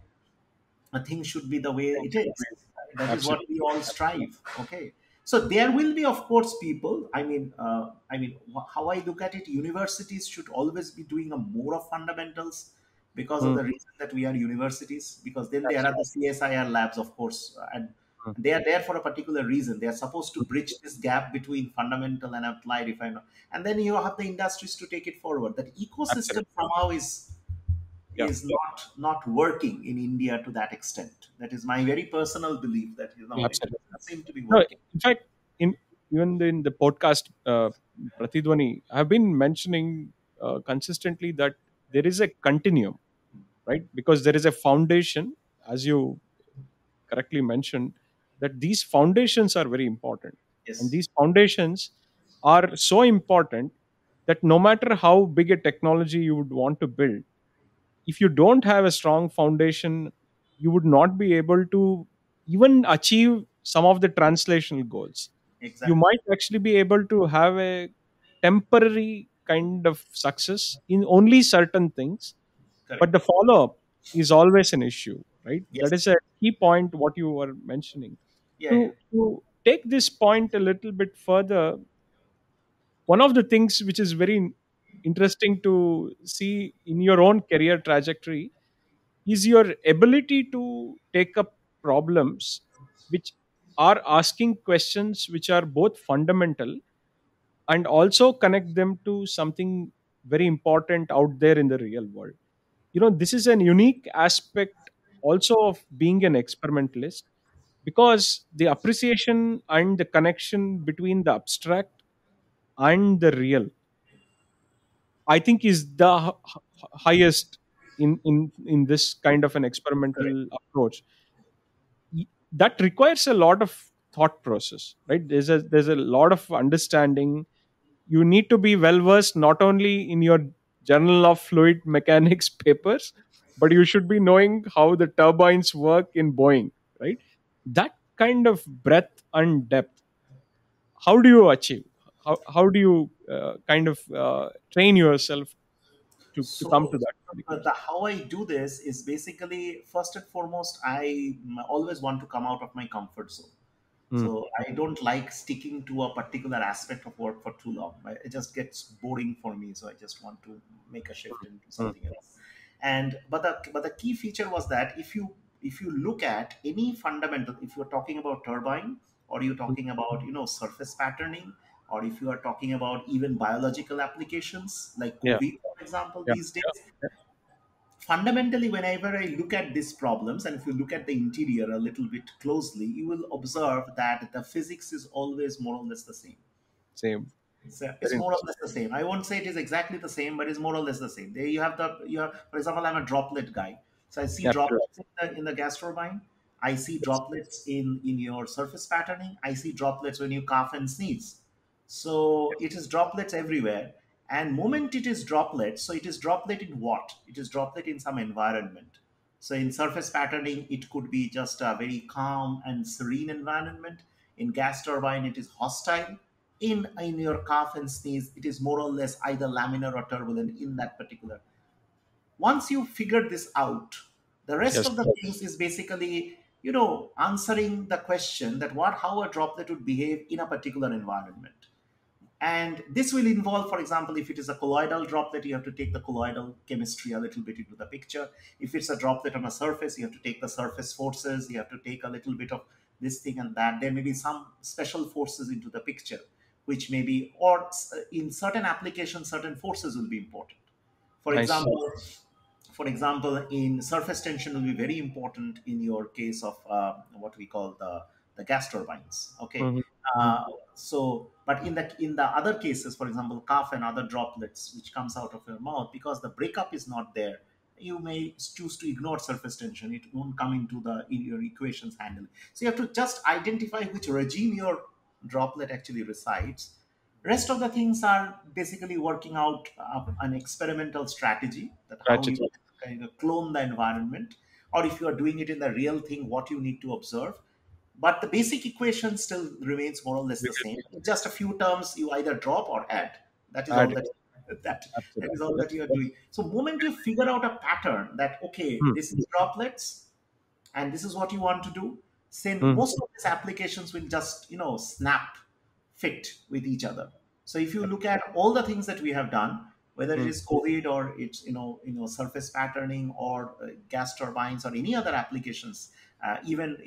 a thing should be the way Things it should is. be- That is what Absolutely. we all strive. Okay, so there will be, of course, people. How I look at it, universities should always be doing a more of fundamentals, because of Mm, the reason that we are universities. Because then there are absolutely. the CSIR labs, of course, and Mm, they are there for a particular reason. They are supposed to bridge this gap between fundamental and applied. If I know, and then you have the industries to take it forward. That ecosystem absolutely. somehow Yeah. is not working in India to that extent. That is my very personal belief that it Absolutely. doesn't seem to be No, working. in fact, in even in the podcast, Pratidwani, I've been mentioning consistently that there is a continuum, right? Because there is a foundation, as you correctly mentioned, that these foundations are very important, and Yes, these foundations are so important that no matter how big a technology you would want to build, if you don't have a strong foundation, you would not be able to even achieve some of the translational goals. You exactly. might actually be able to have a temporary kind of success in only certain things, but Correct. the follow up is always an issue, right? That is Yes. a key point what you were mentioning. Yeah, yeah. To take this point a little bit further, one of the things which is very interesting to see in your own career trajectory is your ability to take up problems which are asking questions which are both fundamental and also connect them to something very important out there in the real world. This is an unique aspect also of being an experimentalist, because the appreciation and the connection between the abstract and the real, I think, is the highest in this kind of an Correct. experimental approach. That requires a lot of thought process, right? There's a lot of understanding. You need to be well versed not only in your Journal of Fluid Mechanics papers, but you should be knowing how the turbines work in Boeing, right? That kind of breadth and depth, how do you achieve? How do you kind of train yourself to come to So, that particular? the how I do this is basically first and foremost, I always want to come out of my comfort zone. Mm, So I don't like sticking to a particular aspect of work for too long. It just gets boring for me. So I just want to make a shift into mm, something else. And but the key feature was that if you look at any fundamental, if you're talking about turbine, or you're mm. talking about surface patterning, or if you are talking about even biological applications like Yeah, COVID, for example, yeah, these yeah. days, fundamentally, whenever I look at these problems, and if you look at the interior a little bit closely, you will observe that the physics is always more or less the same. Same. So it's Very more or interesting. less the same. I won't say it is exactly the same, but it's more or less the same. There for example, I'm a droplet guy. So I see Absolutely. droplets in the gas turbine. I see droplets in your surface patterning. I see droplets when you cough and sneeze. So it is droplets everywhere. And moment it is droplets, so it is droplet in what? It is droplet in some environment. So in surface patterning, it could be just a very calm and serene environment. In gas turbine, it is hostile. In your cough and sneeze, it is more or less either laminar or turbulent in that particular. Once you figure this out, the rest Yes. of the things is basically answering the question that what how a droplet would behave in a particular environment. And this will involve, for example, if it is a colloidal droplet, you have to take the colloidal chemistry a little bit into the picture. If it's a droplet on a surface, you have to take the surface forces, you have to take a little bit of this thing and that. There may be some special forces into the picture, which may be, or in certain applications, certain forces will be important. For Nice. example, in surface tension will be very important in your case of what we call the gas turbines. Okay, Mhm, mhm. uh, so but in the other cases, for example, cough and other droplets which comes out of your mouth, because the breakup is not there, you may choose to ignore surface tension. It won't come into the in your equations handle. So you have to just identify which regime your droplet actually resides. Rest of the things are basically working out an experimental strategy, that how you Tragedy. kind of clone the environment, or if you are doing it in the real thing, what you need to observe. But the basic equation still remains more or less the same. Just a few terms you either drop or add. That is all Add it. that that is Absolutely. all that you are doing. So moment you figure out a pattern that okay, Mm, this is droplets, and this is what you want to do, then mm. most of these applications will just snap fit with each other. So if you look at all the things that we have done, whether it Mm. is COVID, or it's surface patterning, or gas turbines, or any other applications, even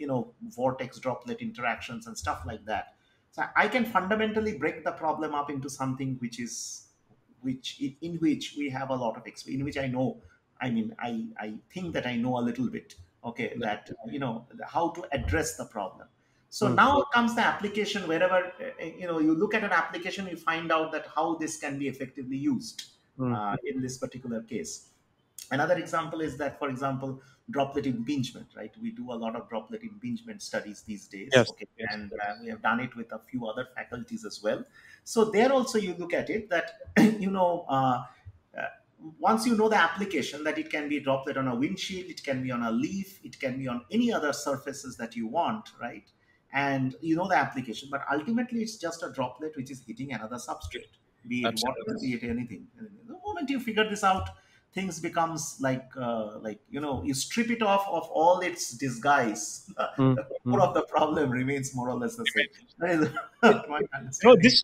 vortex droplet interactions and stuff like that. So I can fundamentally break the problem up into something in which we have a lot of experience, in which I know, I think that I know a little bit, okay, that how to address the problem. So Mm, now comes the application. Wherever you look at an application, you find out that how this can be effectively used mm. in this particular case. Another example is that, for example, droplet impingement, right? We do a lot of droplet impingement studies these days, Yes. okay, Yes. and Yes. we have done it with a few other faculties as well. So there also you look at it that uh, once you know the application, that it can be a droplet on a windshield, it can be on a leaf, it can be on any other surfaces that you want, right? And you know the application, but ultimately it's just a droplet which is hitting another substrate, be it Absolutely. water, be it anything. The moment you figure this out, things becomes like you strip it off of all its disguise. Mm, The core mm. of the problem remains more or less the same. That is It, my no, understanding. this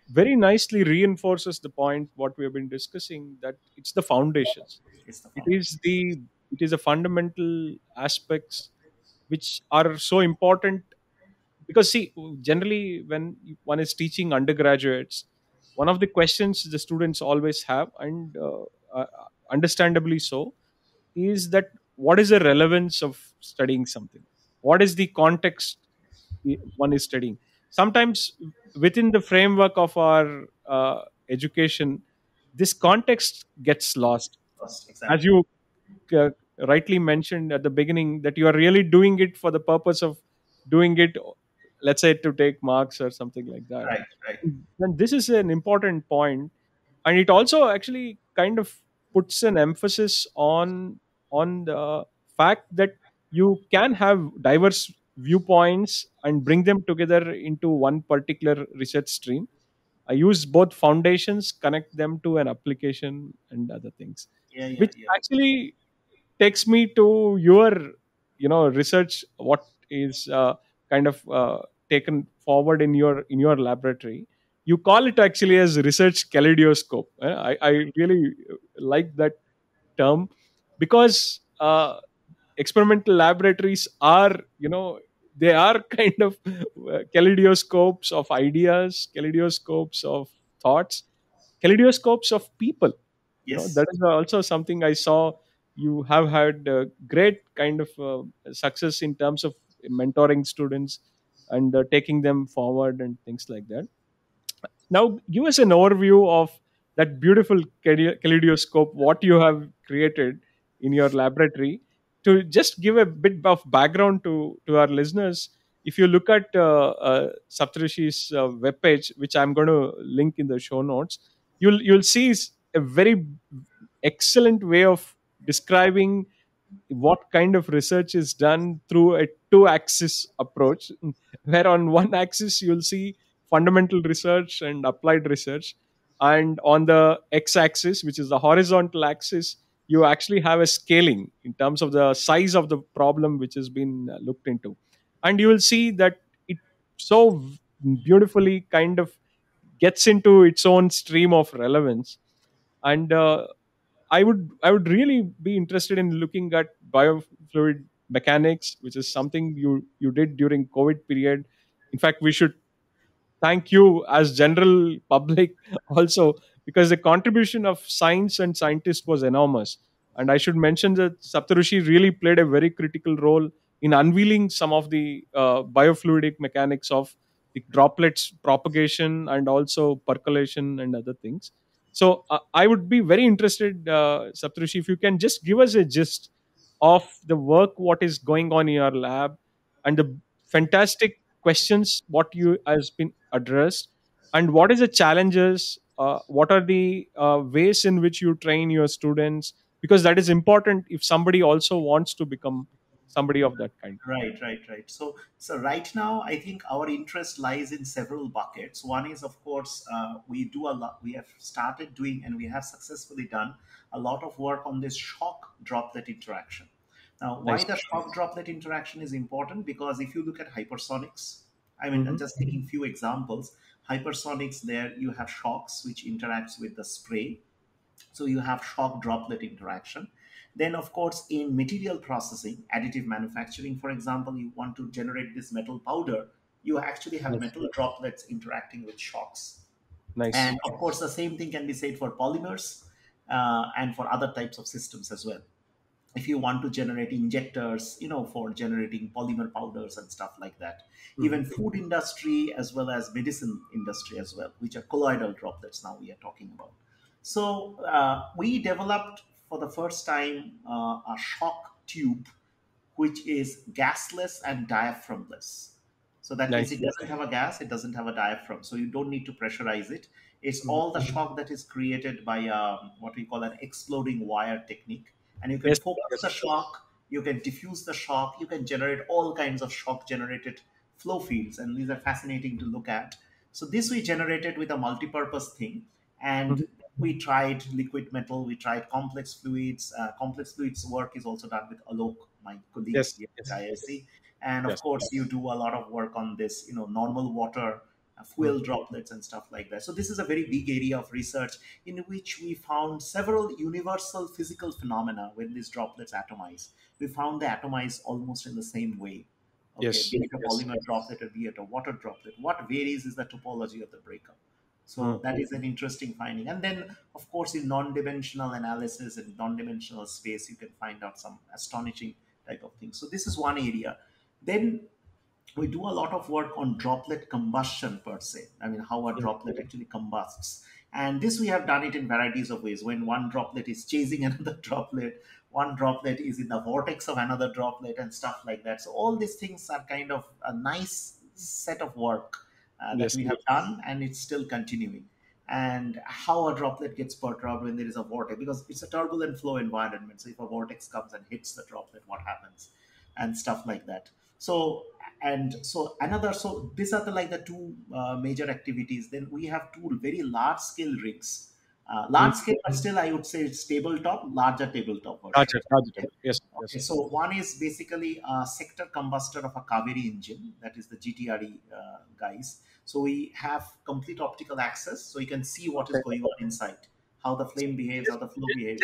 very nicely reinforces the point what we have been discussing, that it's the foundations. It's the It foundation. is the it is a fundamental aspects which are so important. Because see, generally when one is teaching undergraduates, one of the questions the students always have, and understandably so, is that what is the relevance of studying something, what is the context one is studying. Sometimes within the framework of our education, this context gets lost. First, As exactly. you uh, rightly mentioned at the beginning, that you are really doing it for the purpose of doing it, let's say to take marks or something like that. Right, right. And this is an important point, and it also actually kind of puts an emphasis on the fact that you can have diverse viewpoints and bring them together into one particular research stream. I use both foundations, connect them to an application and other things, Yeah, yeah, which yeah. actually takes me to your research. What is kind of taken forward in your laboratory? You call it actually as research kaleidoscope. I really like that term, because experimental laboratories are, they are kind of kaleidoscopes of ideas, kaleidoscopes of thoughts, kaleidoscopes of people. That Yes. is also something I saw. You have had great kind of success in terms of mentoring students and taking them forward and things like that. Now, give us an overview of that beautiful kaleidoscope, what you have created in your laboratory. To just give a bit of background to our listeners, if you look at Saptarshi's webpage, which I'm going to link in the show notes, you'll see a very excellent way of describing what kind of research is done through a two axis approach, where on one axis you'll see fundamental research and applied research, and on the x axis, which is the horizontal axis, you actually have a scaling in terms of the size of the problem which has been looked into. And you will see that it so beautifully kind of gets into its own stream of relevance. And I would really be interested in looking at biofluid mechanics, which is something you did during COVID period. In fact, we should thank you as general public also, because the contribution of science and scientists was enormous. And I should mention that Saptarushi really played a very critical role in unveiling some of the biofluidic mechanics of the droplets propagation and also percolation and other things. So I would be very interested, Saptarushi, if you can just give us a gist of the work, what is going on in your lab, and the fantastic questions what you has been addressed, and what is the challenges, what are the ways in which you train your students, because that is important if somebody also wants to become somebody of that kind. Right, right, right. So right now, I think our interest lies in several buckets. One is, of course, we do a lot. We have started doing, and we have successfully done a lot of work on this shock droplet interaction. Now, why Nice. the shock droplet interaction is important? Because if you look at hypersonics, I mean, Hmm. just taking few examples, hypersonics, there you have shocks which interacts with the spray, so you have shock droplet interaction. Then, of course, in material processing, additive manufacturing, for example, you want to generate this metal powder, you actually have Nice. metal droplets interacting with shocks. Nice. And of course, the same thing can be said for polymers and for other types of systems as well. If you want to generate injectors, for generating polymer powders and stuff like that. Hmm. Even food industry as well as medicine industry as well, which are colloidal droplets now we are talking about. So we developed for the first time a shock tube which is gasless and diaphragmless. So that means Nice. it doesn't have a gas, it doesn't have a diaphragm. So you don't need to pressurize it. It's Mhm. all the shock that is created by what we call an exploding wire technique. And you can Yes. focus Yes. the shock, you can diffuse the shock, you can generate all kinds of shock generated flow fields. And these are fascinating to look at. So this we generated with a multi-purpose thing. And Mhm. we tried liquid metal, we tried complex fluids. Complex fluids work is also done with Alok, my colleague Yes. here at Yes. IISc. And of Yes. course, you do a lot of work on this, normal water, Mm. fuel droplets and stuff like that. So this is a very big area of research in which we found several universal physical phenomena when these droplets atomize. We found they atomize almost in the same way. Okay, Yes. be it a Yes. polymer droplet or be it a water droplet. What varies is the topology of the breakup. So Mm. that is an interesting finding. And then, of course, in non-dimensional analysis and non-dimensional space, you can find out some astonishing type of things. So this is one area. Then we do a lot of work on droplet combustion per se. I mean, how a Mm. droplet actually combusts. And this we have done it in varieties of ways. When one droplet is chasing another droplet, one droplet is in the vortex of another droplet, and stuff like that. So all these things are kind of a nice set of work that Yes. we have done, and it's still continuing. And how a droplet gets perturbed when there is a vortex, because it's a turbulent flow environment. So if a vortex comes and hits the droplet, what happens, and stuff like that. So so these are the like the two major activities. Then we have two very large scale rigs, Mm. large scale, but still I would say it's tabletop, larger tabletop version. Targeted. Yes. Okay, Yes. so one is basically a sector combustor of a Kaveri engine, that is the GTRE guys. So we have complete optical access, so you can see what is Okay. going on inside, how the flame behaves, how Just, the flow behaves.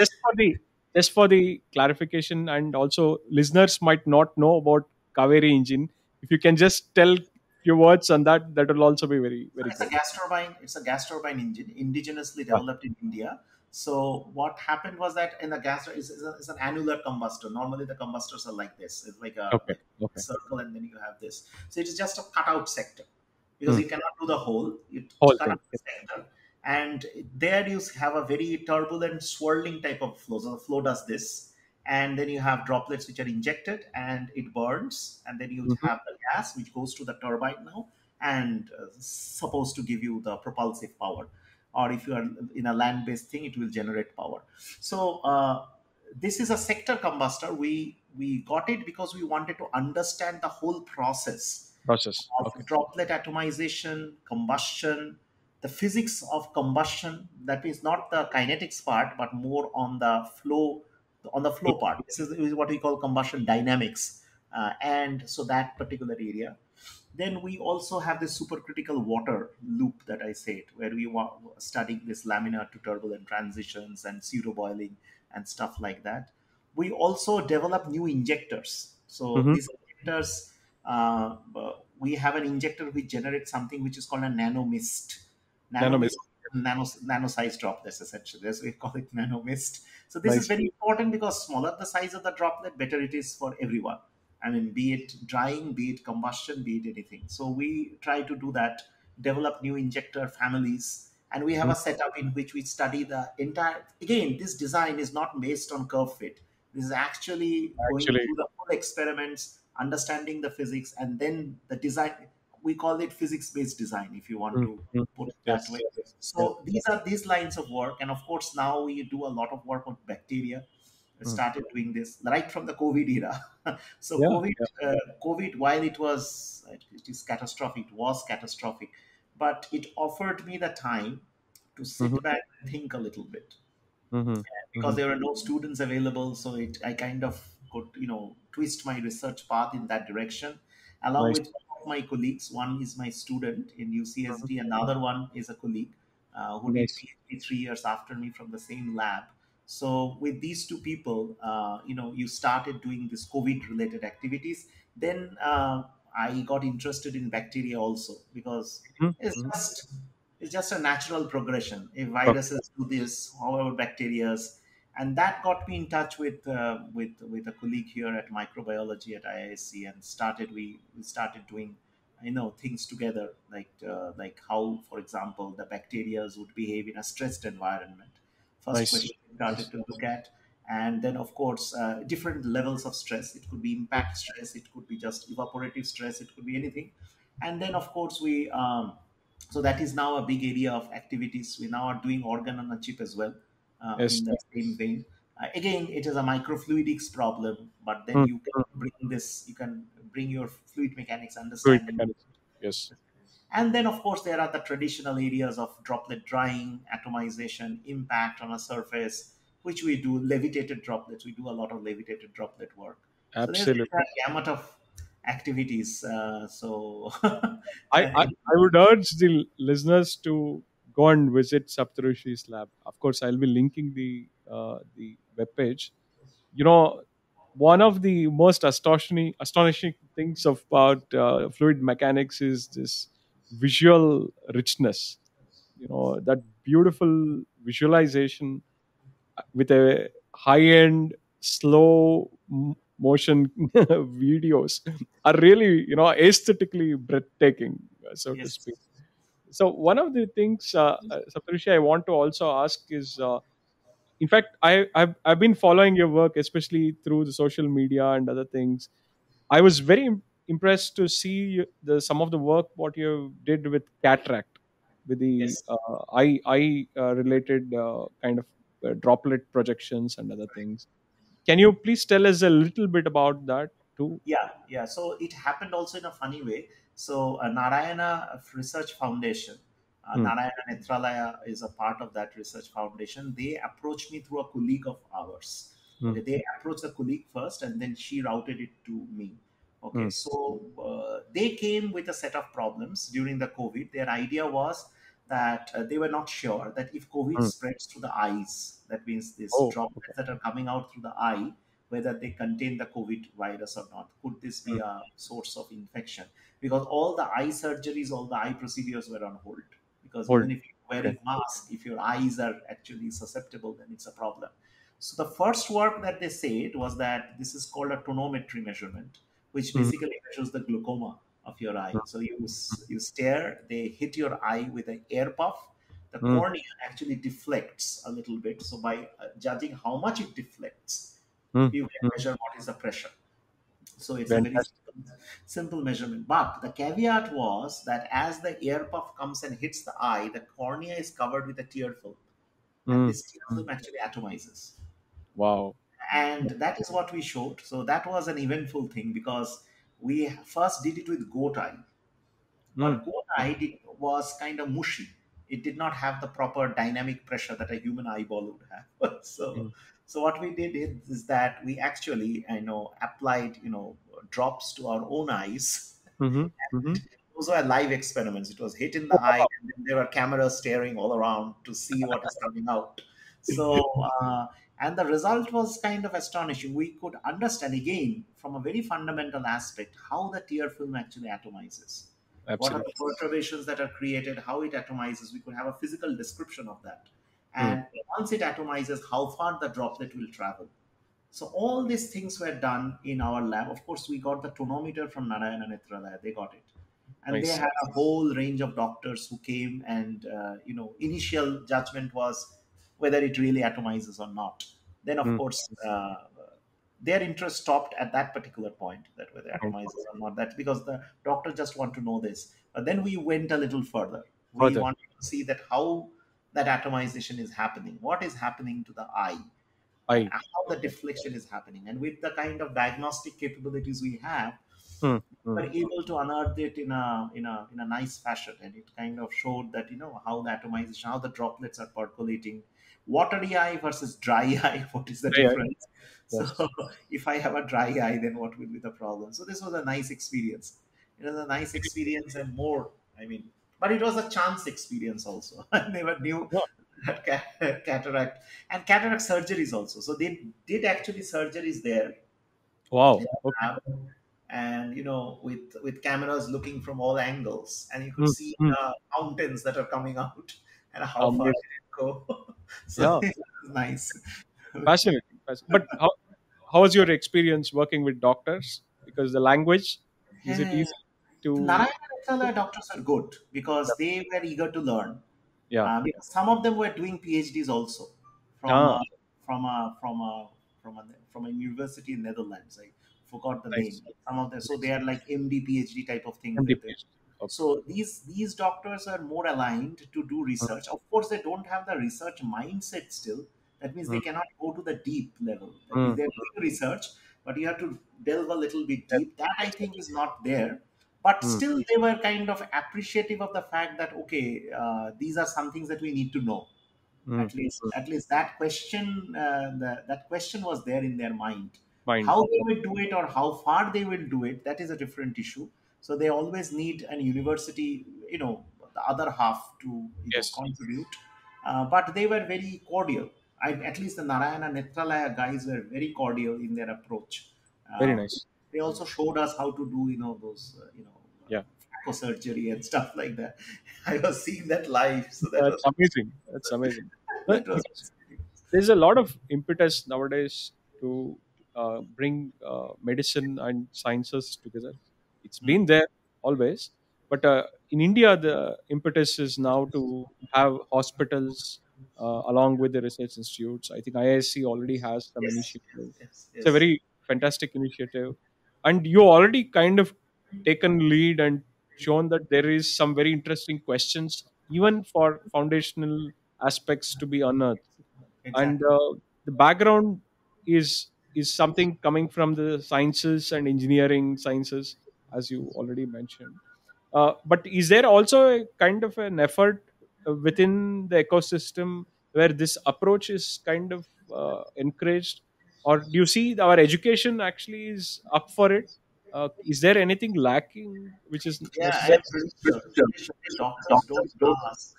just for the clarification, and also listeners might not know about Kaveri engine. If you can just tell few words on that, that will also be very So very it's a good. gas turbine. It's a gas turbine engine, indigenously Yeah. developed in India. So what happened was that in the gas is an annular combustor. Normally the combustors are like this. It's Okay. like a Okay. circle, and then you have this. So it is just a cutout sector, because Hmm. you cannot do the whole. You Whole cut thing. out the sector, and there you have a very turbulent swirling type of flow. So the flow does this, and then you have droplets which are injected, and it burns, and then you Mm-hmm. have the gas which goes to the turbine now, and supposed to give you the propulsive power. Or if you are in a land-based thing, it will generate power. So this is a sector combustor. We got it because we wanted to understand the whole process Process. Okay. of droplet atomization, combustion, the physics of combustion. That is not the kinetics part, but more on the flow part. This is what we call combustion dynamics, and so that particular area. Then we also have this supercritical water loop that I said, where we were studying this laminar to turbulent transitions and pseudo boiling and stuff like that. We also develop new injectors. So Mm-hmm. these injectors, we have an injector which generates something which is called a nanomist. Nanomist, Nanomist. nano size droplets essentially. That's we call it nanomist. So this is Nice. very important, because smaller the size of the droplet, better it is for everyone. I mean, be it drying, be it combustion, be it anything. So we try to do that, develop new injector families, and we have Mm. a setup in which we study the entire. Again, this design is not based on curve fit. This is actually going Actually. through the full experiments, understanding the physics, and then the design. We call it physics-based design, if you want Mm. to Mm. put it that Yes. way. Yeah. So these are these lines of work, and of course now we do a lot of work on bacteria. We Mm. started doing this right from the COVID era. So Yeah. Yeah. COVID, while it is catastrophic, it was catastrophic, but it offered me the time to Mm-hmm. sit back and think a little bit, Mm-hmm. because Mm-hmm. there were no students available. So I kind of could, twist my research path in that direction, along Nice. with two of my colleagues. One is my student in Mhm. UCSD, another one is a colleague who did Nice. PhD 3 years after me from the same lab. So with these two people, you started doing this COVID related activities. Then I got interested in bacteria also, because Mhm. it's Mhm. just it's just a natural progression. If Okay. viruses do this, however, bacterias, and that got me in touch with a colleague here at microbiology at IISc, and we started doing things together, like how, for example, the bacteria would behave in a stressed environment. First Nice. question we started Nice. to look at, and then of course different levels of stress. It could be impact stress, it could be just evaporative stress, it could be anything. And then of course we so that is now a big area of activities. We now are doing organ on a chip as well, Yes. in the same vein. Again, it is a microfluidics problem, but then Mm. you can Mm. you can bring your fluid mechanics Fluid understanding. mechanics. Yes. And then, of course, there are the traditional areas of droplet drying, atomization, impact on a surface, which we do. Levitated droplets, we do a lot of levitated droplet work. So there's Absolutely. a gamut of activities. I would urge the listeners to go and visit Saptarshi's lab. Of course, I'll be linking the webpage. You know, one of the most astonishing things about fluid mechanics is this visual richness. You know, that beautiful visualization with a high end, slow motion videos are really, aesthetically breathtaking, so to Yes. speak. So one of the things, Saptarshi, I want to also ask is, in fact, I've been following your work, especially through the social media and other things. I was very impressed to see the some of the work what you did with cataract, with the Yes. eye related kind of droplet projections and other things. Can you please tell us a little bit about that too? Yeah, yeah. So it happened also in a funny way. So Narayana Research Foundation, Hmm, Narayana Netralaya is a part of that research foundation. They approached me through a colleague of ours. hmm, Okay, they approached the colleague first, and then she routed it to me. Okay, hmm, so they came with a set of problems during the COVID. Their idea was that they were not sure that if COVID hmm. spreads to the eyes, that means these Oh, okay. droplets that are coming out through the eye, whether they contain the COVID virus or not. Could this be Hmm. a source of infection? Because all the eye surgeries, all the eye procedures were on hold. Because Hold. even if you're Okay. wearing mask, if your eyes are actually susceptible, then it's a problem. So the first work that they said was that this is called a tonometry measurement, which Hmm, basically measures the glaucoma of your eye. hmm, So you stare, they hit your eye with an air puff. The hmm, cornea actually deflects a little bit. So by judging how much it deflects, hmm, you can hmm. measure what is the pressure. So it's a very Fantastic. simple measurement. But the caveat was that as the air puff comes and hits the eye, the cornea is covered with a tear film, and Hmm, this tear hmm. film actually atomizes. Wow. And that is what we showed. So that was an eventful thing because we first did it with goat eye, Hmm, but goat eye was kind of mushy. It did not have the proper dynamic pressure that a human eyeball would have. hmm, So what we did is that we actually, applied, drops to our own eyes. hmm, hmm. Those were live experiments. It was hit in the eye, and then there were cameras staring all around to see what is coming out. So, and the result was kind of astonishing. We could understand again from a very fundamental aspect how the tear film actually atomizes. What are the Absolutely. perturbations that are created, how it atomizes. We could have a physical description of that. Hmm, And once it atomizes, how far the droplet will travel. So all these things were done in our lab. Of course, we got the tonometer from Narayana Netralaya. They got it, and they nice. had a whole range of doctors who came. And initial judgment was whether it really atomizes or not. Then, of Hmm, course, their interest stopped at that particular point, that whether hmm. atomizes or not. That's because the doctor just want to know this. But then we went a little further. We Further. wanted to see that how that atomization is happening, what is happening to the eye, and I. how the Okay. deflection is happening. And with the kind of diagnostic capabilities we have, Hmm, hmm. we were able to unearth it in a nice fashion. And it kind of showed that how the atomization, how the droplets are percolating, watery eye versus dry eye, what is the Yeah, yeah. difference. So Yes. if I have a dry eye, then what will be the problem? So this was a nice experience. It was a nice experience, and more, I mean, but it was a chance experience also. I never knew Yeah. that cataract and cataract surgeries also. So they did actually surgeries there in Wow. the Okay. lab, and with cameras looking from all angles, and you could Hmm, see hmm. the mountains that are coming out and how far Amazing. did it go. So Yeah. it was nice. Fascinating. But how was your experience working with doctors? Because the language, is it Yeah. easy The to? Narayana Hrithala doctors are good because they were eager to learn. Yeah. Because some of them were doing PhDs also from Ah, a, from a, from a, from a university in Netherlands. I forgot the name. nice. Some of them, so they Nice. are like MD, PhD type of things MD that they. PhD. Okay. So these doctors are more aligned to do Mm, research. Of course, they don't have the research mindset still. That means they mm, cannot go to the deep level. That means mm. they're doing research, but you have to delve a little bit Yes. deep. That I Yes. think is not there. But Mm, still, they were kind of appreciative of the fact that okay, these are some things that we need to know. mm, At least mm. that question, that question was there in their mind. Fine. How they will do it or how far they will do it, that is a different issue. So they always need an university, the other half to Yes. contribute. But they were very cordial. At least the Narayana Netralaya guys were very cordial in their approach. Very uh, nice. they also showed us how to do those Yeah. surgery and stuff like that. I was seeing that live, so that That's was amazing. That's amazing. that was Because there's a lot of impetus nowadays to bring medicine and sciences together. It's Mm. been there always, but in India, the impetus is now to have hospitals along with the research institutes. I think IISc already has some Yes, initiative. yes, It's a yes, very fantastic initiative, and you already kind of taken lead and shown that there is some very interesting questions even for foundational aspects to be unearthed. And exactly. the background is something coming from the sciences and engineering sciences, as you already mentioned. But is there also a kind of an effort within the ecosystem where this approach is kind of encouraged, or do you see our education actually is up for it? Is there anything lacking which is Yeah, I necessary? am pretty sure. Today, doctors don't ask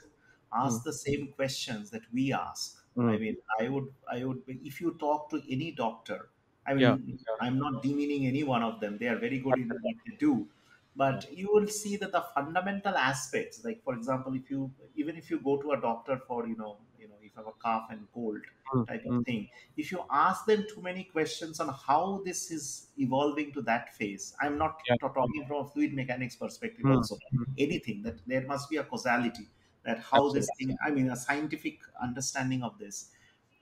Mm, ask the same questions that we ask. I mm, mean, I would, if you talk to any doctor, I yeah, mean, I'm not demeaning any one of them. They are very good in absolutely. what they do, Yeah. but you will see that the fundamental aspects, like for example, if you even if you go to a doctor for if you have a cough and cold Mm, type of mm, thing, if you ask them too many questions on how this is evolving to that phase, I'm not yeah. talking from a fluid mechanics perspective Mm, also, mm, anything, that there must be a causality, that how this absolutely. thing, I mean, a scientific understanding of this,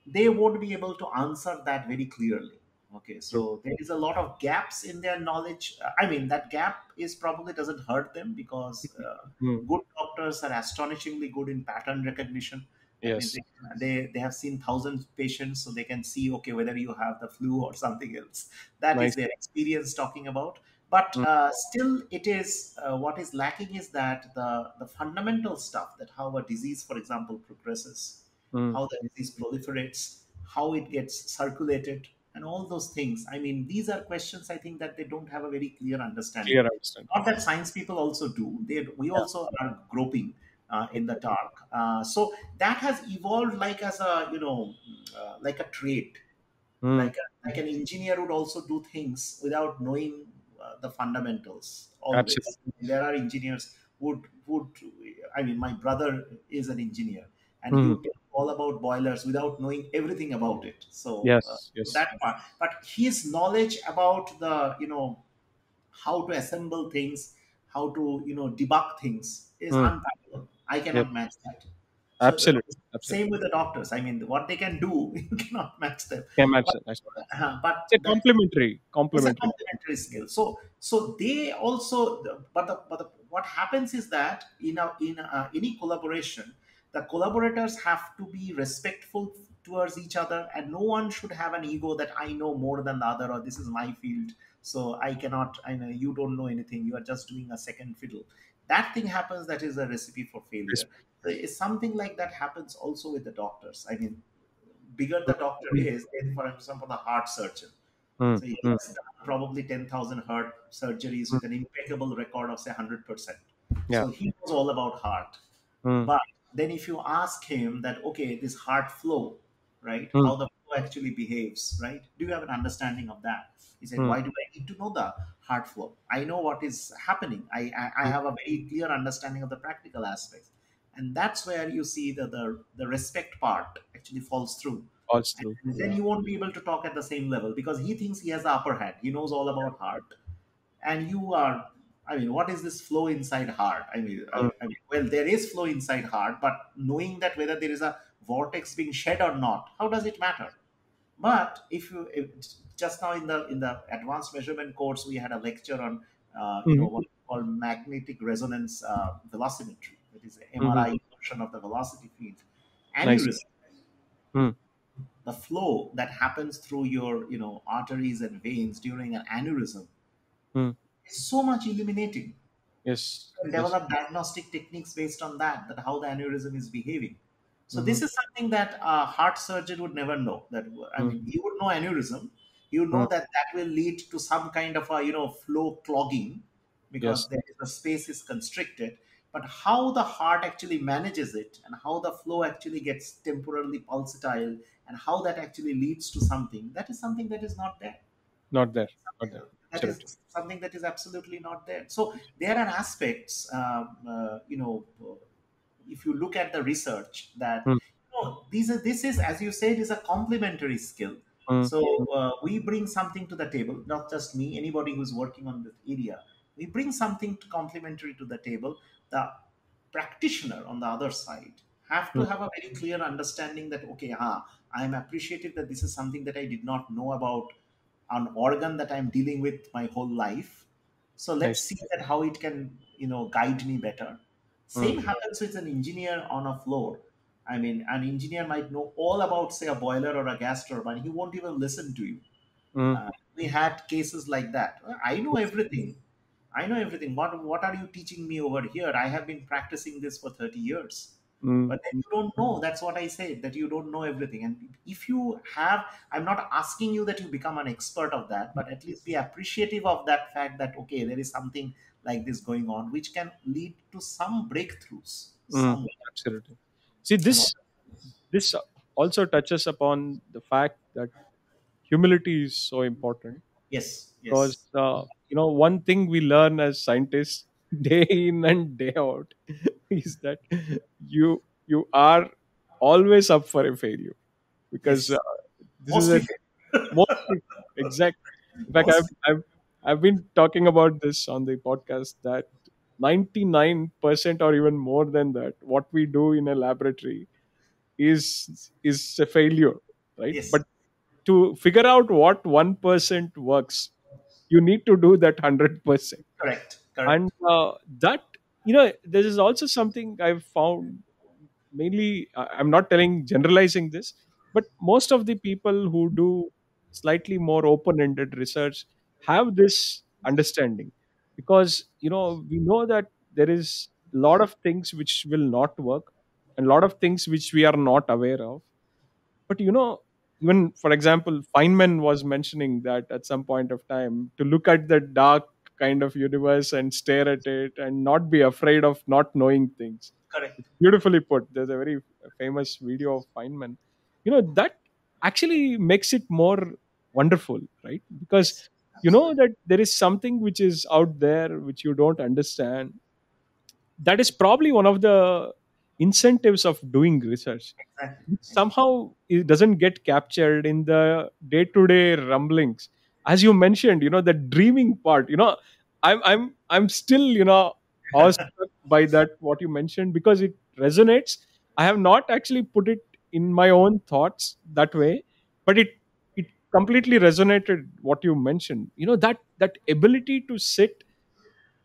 they won't be able to answer that very clearly. Okay, True. so there is a lot of gaps in their knowledge. I mean, that gap is probably doesn't hurt them, because Mm, good doctors are astonishingly good in pattern recognition. That means yes. they have seen thousands of patients, so they can see, okay, whether you have the flu or something else. That is Nice. their experience talking about. But Mm, still, it is what is lacking is that the fundamental stuff, that how a disease, for example, progresses, mm. how the disease proliferates, how it gets circulated, and all those things. I mean, these are questions, I think, that they don't have a very clear understanding. Clear understanding. Not that science people also do. We Yeah. also are groping in the Exactly. dark. So that has evolved like as a, like a trait, Mm, like an engineer would also do things without knowing the fundamentals absolutely. always. There are engineers would I mean, my brother is an engineer, and he Mm, would tell all about boilers without knowing everything about it. So yes. Yes. that part, but his knowledge about the, how to assemble things, how to, debug things is Mm, unparalleled. I yes. cannot match that. So Absolutely. Absolutely. same with the doctors. I mean, what they can do, you cannot match them. Can match But, that. but It's a that complementary. it's a Complementary. complementary skill. So they also, what happens is that in any collaboration, the collaborators have to be respectful towards each other, and no one should have an ego that I know more than the other, or this is my field, so I cannot. I know you don't know anything. You are just doing a second fiddle. That thing happens. That is a recipe for failure. Respect. So it's something like that happens also with the doctors. I mean, bigger the doctor Mm, is, then for example, the heart surgeon. mm, So he mm. has done probably 10,000 heart surgeries Mm. with an impeccable record of say 100%. Yeah. So he knows all about heart. Mm, But then if you ask him that, okay, this heart flow, right? mm, How the flow actually behaves, right? Do you have an understanding of that? He said, mm, why do I need to know the heart flow? I know what is happening. I mm. have a very clear understanding of the practical aspects. And that's where you see that the respect part actually falls through. Falls through. And then Yeah. you won't be able to talk at the same level, because he thinks he has the upper hand. He knows all about heart, and you are. I mean, what is this flow inside heart? Mm, Well, there is flow inside heart, but knowing that whether there is a vortex being shed or not, how does it matter? But if just now in the advanced measurement course, we had a lecture on mhm, what we call magnetic resonance velocimetry. That is the mhm. MRI version of the velocity field. Nice. Aneurysm, Mm, the flow that happens through your arteries and veins during an aneurysm mm. is so much illuminating. Yes. And Yes. develop diagnostic techniques based on that how the aneurysm is behaving. So Mhm, this is something that a heart surgeon would never know. That, I mm, mean, he would know aneurysm. You mm. know that will lead to some kind of a flow clogging, Yes. because the space is constricted. But how the heart actually manages it, and how the flow actually gets temporarily pulsatile, and how that actually leads to something, that is something that is not there. Not there. Not there. That Absolutely. is something that is absolutely not there. So there are aspects, if you look at the research, that Mm, this is, as you said, is a complementary skill. mm, So we bring something to the table, not just me, anybody who's working on this area. We bring something complementary to the table. The practitioner on the other side have to mm, have a very clear understanding that, okay, I am appreciative that this is something that I did not know about, an organ that I'm dealing with my whole life. So let's nice. see that how it can, guide me better. Mm, Same happens with an engineer on a floor. I mean, an engineer might know all about, say, a boiler or a gas turbine. He won't even listen to you. mm, We had cases like that. I know everything. I know everything. What are you teaching me over here? I have been practicing this for 30 years. mm, But then you don't know. That's what I said, that you don't know everything. And if you have, I'm not asking you that you become an expert of that, but at least be appreciative of that fact that, okay, there is something like this going on, which can lead to some breakthroughs mm, somewhere. absolutely. See, And all. this also touches upon the fact that humility is so important, Yes, because yes, one thing we learn as scientists day in and day out is that you are always up for a failure, because yes. this is a Mostly, mostly exact. In fact, mostly I've been talking about this on the podcast that 99% or even more than that, what we do in a laboratory is a failure, right? yes. But to figure out what 1% works, you need to do that 100%. Correct, And correct, that, there is also something I've found, mainly, I'm not telling generalizing this, but most of the people who do slightly more open-ended research have this understanding, because we know that there is a lot of things which will not work, and a lot of things which we are not aware of. But even for example, Feynman was mentioning that at some point of time, to look at the dark kind of universe and stare at it and not be afraid of not knowing things. correct. It's beautifully put. There's a very famous video of Feynman. That actually makes it more wonderful, right? Because Yes, you know absolutely. that there is something which is out there which you don't understand. That is probably one of the incentives of doing research, Exactly, which exactly. somehow it doesn't get captured in the day-to-day rumblings. As you mentioned, the dreaming part, I'm still, awestruck by that, what you mentioned, because it resonates. I have not actually put it in my own thoughts that way, but it completely resonated what you mentioned. That ability to sit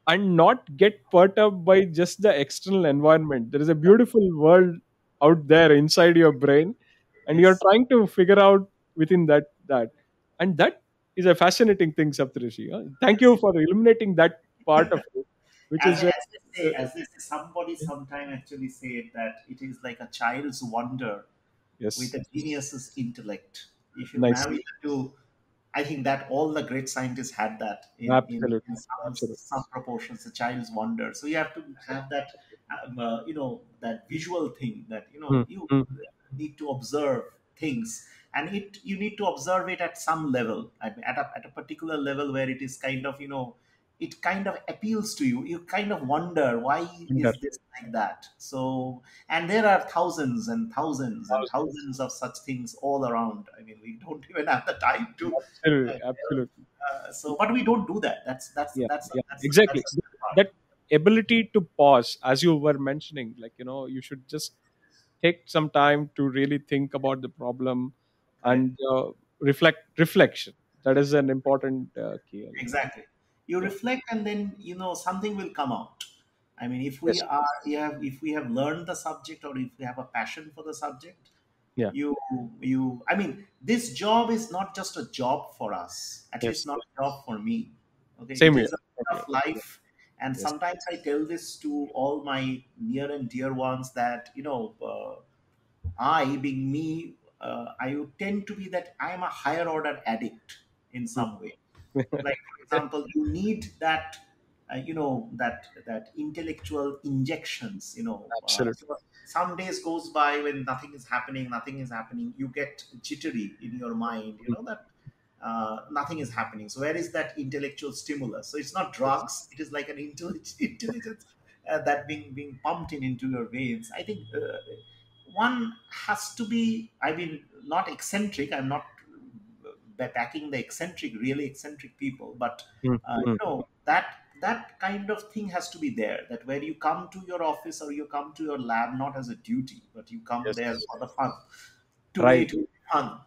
and not get perturbed by just the external environment. There is a beautiful world out there inside your brain, and you're Yes. trying to figure out within that. And that is a fascinating thing, Saptarshi. Thank you Yes. for illuminating that part of it, which is As they say, somebody sometime actually said that it is like a child's wonder with yes, a genius's intellect. If you nice, marry the two, I think that all the great scientists had that in absolutely, absolutely. some proportions, a child's wonder. So you have to have that, that visual thing that, Hmm, you hmm. need to observe things, and you need to observe it at some level, at a particular level where it is kind of, it kind of appeals to you. You kind of wonder why Wonder. is this like that. So, and there are thousands and thousands and Thousands. thousands of such things all around. I mean, we don't even have the time to. Absolutely, absolutely. So, but we don't do that. Yeah, That's yeah, that's exactly. a good part. That ability to pause, as you were mentioning, like, you should just take some time to really think about the problem, Correct. and reflection. That is an important key element. Exactly. You Yeah. reflect, and then something will come out. I mean, Yes. if we have learned the subject, or if we have a passion for the subject, Yeah. you I mean, this job is not just a job for us. At least Yes. not a job for me. Okay, Same it here. is a Same part here. of life. And Yes. sometimes I tell this to all my near and dear ones that, I, being me, I would tend to be that I am a higher order addict in Mm. some way. Like, for example, you need that, that intellectual injections. Absolutely. So some days goes by when nothing is happening. You get jittery in your mind. Mm. That nothing is happening. So where is that intellectual stimulus? So it's not Yes. drugs. It is like an intelligence that being pumped into your veins. I think one has to be, I mean, not eccentric. I'm not backing the eccentric, really eccentric people. But mm, mm. that kind of thing has to be there. That where you come to your office or you come to your lab not as a duty, but you come there Yes. for the fun. Today Right. it will be fun.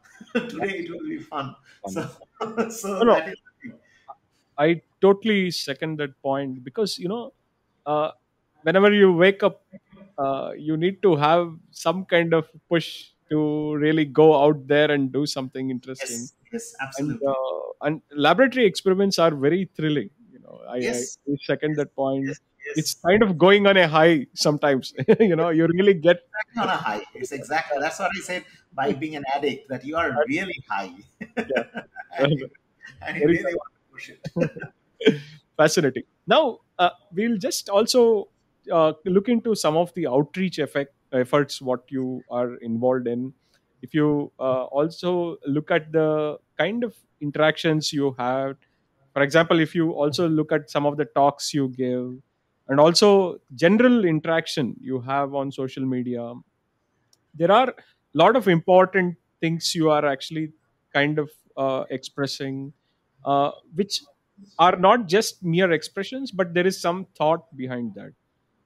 Today it Absolutely. will be fun. Fun. So No, so no, that is the thing. I totally second that point because uh, whenever you wake up, you need to have some kind of push to really go out there and do something interesting. Yes, yes, And absolutely. laboratory experiments are very thrilling. Yes, I second that point. yes, It's yes. kind of going on a high sometimes. You really get Exactly on a high. It's exactly that's what I said by being an addict, that you are really high. yeah, and you and you very really want to push it. fascinating. Now, we'll just also look into some of the outreach efforts what you are involved in. If you also look at the kind of interactions you have, for example, if you also look at some of the talks you give, and also general interaction you have on social media, there are a lot of important things you are actually kind of expressing, which are not just mere expressions, but there is some thought behind that.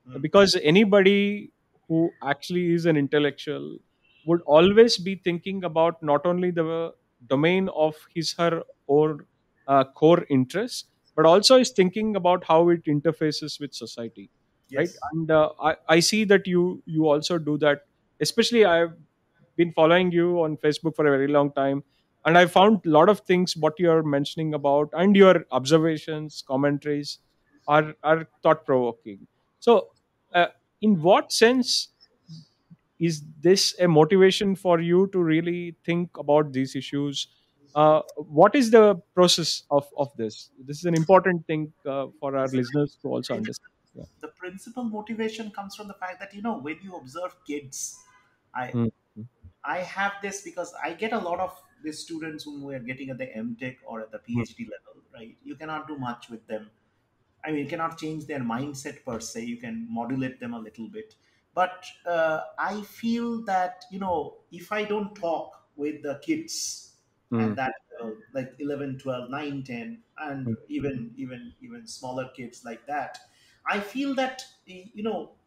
Mm. Because anybody who actually is an intellectual would always be thinking about not only the domain of his her or core interests, but also is thinking about how it interfaces with society, right? Yes. And I see that you also do that. Especially, I've been following you on Facebook for a very long time, and I found a lot of things what you're mentioning about, and your observations, commentaries are thought provoking. So, uh, in what sense is this a motivation for you to really think about these issues? What is the process of this? This is an important thing for our listeners to also I think understand. Yeah. the principal motivation comes from the fact that when you observe kids, I Mm, mm, I have this because I get a lot of these students whom we are getting at the MTech or at the mm, PhD level, right? You cannot do much with them. I mean, you cannot change their mindset per se. You can modulate them a little bit. But I feel that, if I don't talk with the kids mm, at that level, like 11, 12, 9, 10, and mm. even smaller kids like that, I feel that,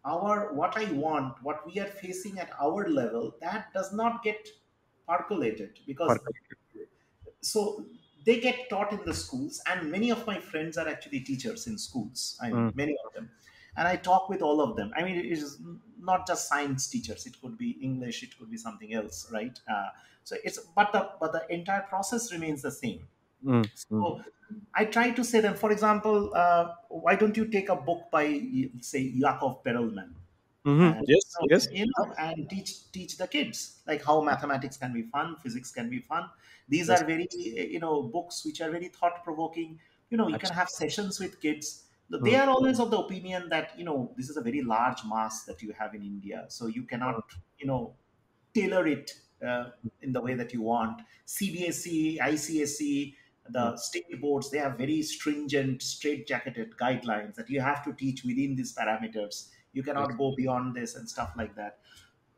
our what I want, what we are facing at our level, that does not get percolated because Perfect. so they get taught in the schools, and many of my friends are actually teachers in schools. I mean, Mm, many of them, and I talk with all of them. I mean, it is not just science teachers, it could be English, it could be something else, right? So it's but the entire process remains the same. mm, mm. So I try to say them, for example, why don't you take a book by, say, Yakov Perelman, Mhm. and Yes, yes. and teach the kids like how mathematics can be fun, physics can be fun. These Yes, are very, books which are very thought provoking. You can have absolutely. sessions with kids. They Mm, are always of the opinion that this is a very large mass that you have in India, so you mm, cannot tailor it in the way that you want. CBSE, ICSE, mm. the state boards, they have very stringent, straight-jacketed guidelines that you have to teach within these parameters. You Yes. cannot go beyond this and stuff like that.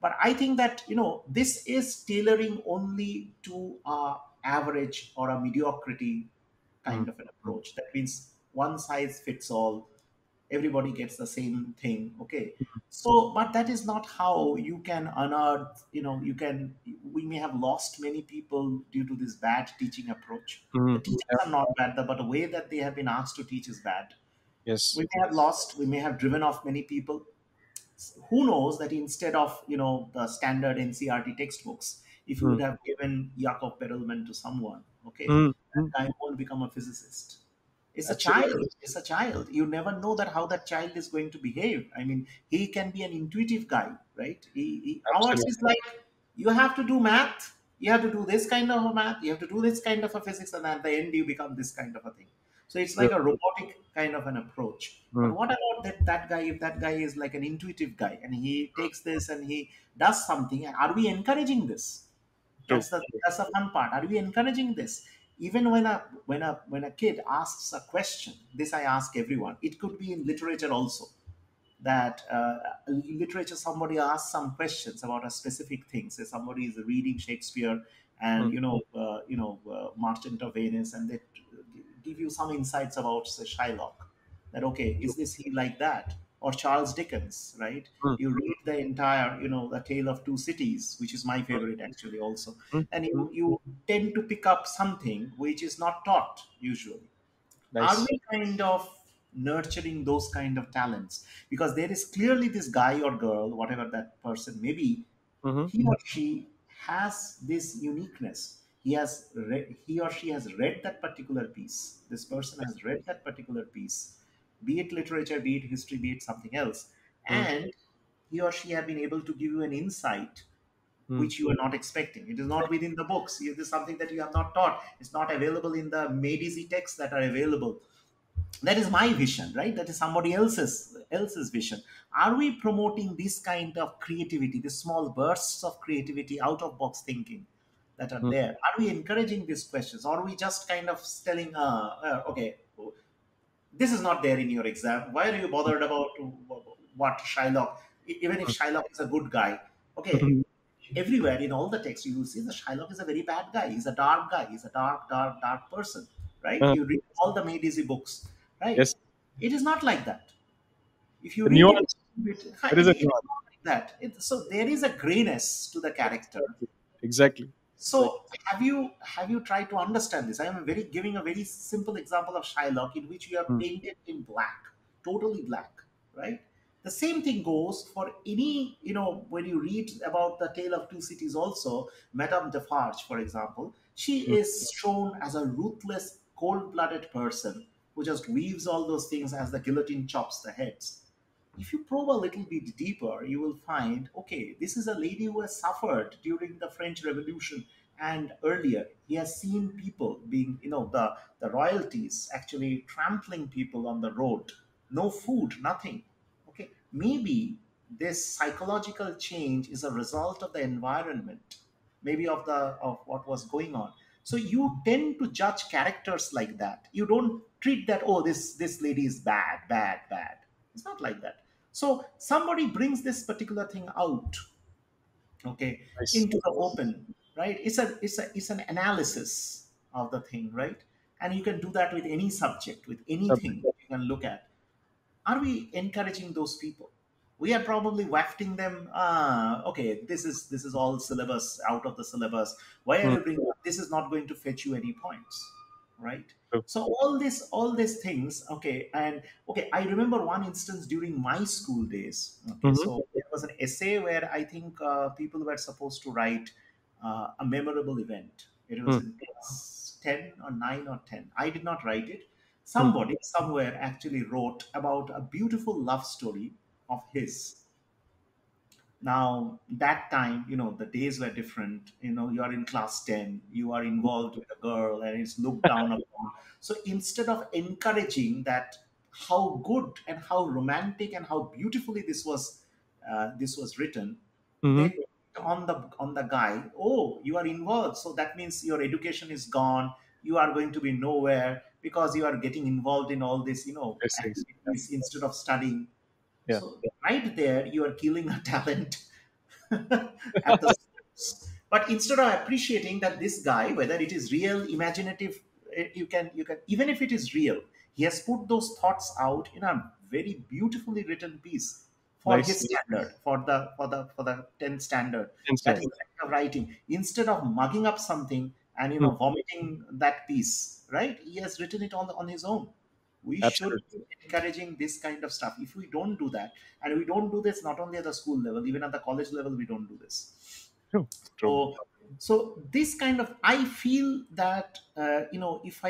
But I think that this is tailoring only to a average or a mediocrity Mm, kind of an mm, approach. That means one size fits all, everybody gets the same thing, okay? So but that is not how you can unearth, we may have lost many people due to this bad teaching approach. The mm. teachers Yeah. are not bad, but the way that they have been asked to teach is bad. Yes. We may have driven off many people. Who knows that instead of the standard NCRT textbooks, if you Mm, would have given Jakob Perelman to someone, okay, mm, that mm. guy won't become a physicist. It's a child. Absolutely. It's a child. You never know that how that child is going to behave. I mean, he can be an intuitive guy, right? Ours Absolutely. is like, you have to do math, you have to do this kind of a math, you have to do this kind of a physics, and at the end you become this kind of a thing. So it's Mm, like a robotic kind of an approach. But mm, what about that guy? If that guy is like an intuitive guy and he takes this and he does something, and are we encouraging this? true. That's the fun part. Are we encouraging this? Even when a kid asks a question, this I ask everyone. It could be in literature also. that in literature somebody asks some questions about a specific thing. Say somebody is reading Shakespeare and Mm. Merchant of Venice, and they give you some insights about, say, Shylock. That okay, is True. this he like that? Or Charles Dickens, right? Mm. You read the entire, the Tale of Two Cities, which is my favorite actually also, Mm. and Mm. you tend to pick up something which is not taught usually. Are Nice. we kind of nurturing those kind of talents? Because there is clearly this guy or girl, whatever that person may be, Mm-hmm. he or she has this uniqueness. He or she has read that particular piece. This person has read that particular piece, be it literature, be it history, be it something else, Mm. and he or she have been able to give you an insight Mm. which you are not expecting. It is not within the books. It is something that you have not taught. It's not available in the made easy texts that are available. That is my vision, right? That is somebody else's vision. Are we promoting this kind of creativity, these small bursts of creativity, out of box thinking that are Mm. there? Are we encouraging these questions, or are we just kind of telling okay, this is not there in your exam, why are you bothered about what Shylock, even if Shylock is a good guy? Okay, Mm. everywhere in all the text you will see that Shylock is a very bad guy. He's a dark guy. He's a dark person, right? Uh, You read all the made easy books, right? yes. It is not like that. If you The read it, nuance. There is a it is nuance. not like that. So there is a grayness to the character. Exactly. Exactly. Exactly. So have you tried to understand this? I am very giving a very simple example of Shylock in which you are Mm. painted in black, totally black, right? The same thing goes for any, when you read about the Tale of Two Cities also, Madame Defarge, for example, she Mm. is shown as a ruthless, cold-blooded person who just weaves all those things as the guillotine chops the heads. If you probe a little bit deeper, you will find, okay, this is a lady who has suffered during the French Revolution and earlier. He has seen people being, the royalties actually trampling people on the road. No food, nothing. Okay, maybe this psychological change is a result of the environment, maybe of what was going on. So you tend to judge characters like that. You don't treat that, oh, this lady is bad, bad, bad. It's not like that. So somebody brings this particular thing out, okay, Nice. into the open, right? It's an analysis of the thing, right? And you can do that with any subject, with Subject. anything you can look at. Are we encouraging those people? We are probably wafting them, okay, this is all syllabus, out of the syllabus. Why are Mm. you bringing up, this is not going to fetch you any points, right? True. So all these things, okay. And okay, I remember one instance during my school days. Okay, Mm-hmm. so there was an essay where I think people were supposed to write a memorable event. It was Mm. in class 10 or 9 or 10. I did not write it. Mm. Somebody somewhere actually wrote about a beautiful love story of his. Now, that time, the days were different. You are in class 10, you are involved with a girl, and it's looked down upon. So instead of encouraging that, how good and how romantic and how beautifully this was written, they Mm-hmm. put on the guy, oh, you are involved. So that means your education is gone. You are going to be nowhere because you are getting involved in all this, Yes. Yes. Yeah. activities instead of studying. Yeah. So right there, you are killing a talent at the source. But instead of appreciating that this guy, whether it is real, imaginative, you can even if it is real, he has put those thoughts out in a very beautifully written piece for Nice. his standard, for the 10th standard. That is Instant. the kind of writing. Instead of mugging up something and Mm. vomiting that piece, right? He has written it on his own. We should Absolutely. be encouraging this kind of stuff. If we don't do that, and we don't do this not only at the school level, even at the college level, we don't do this. True. True. So this kind of, I feel that if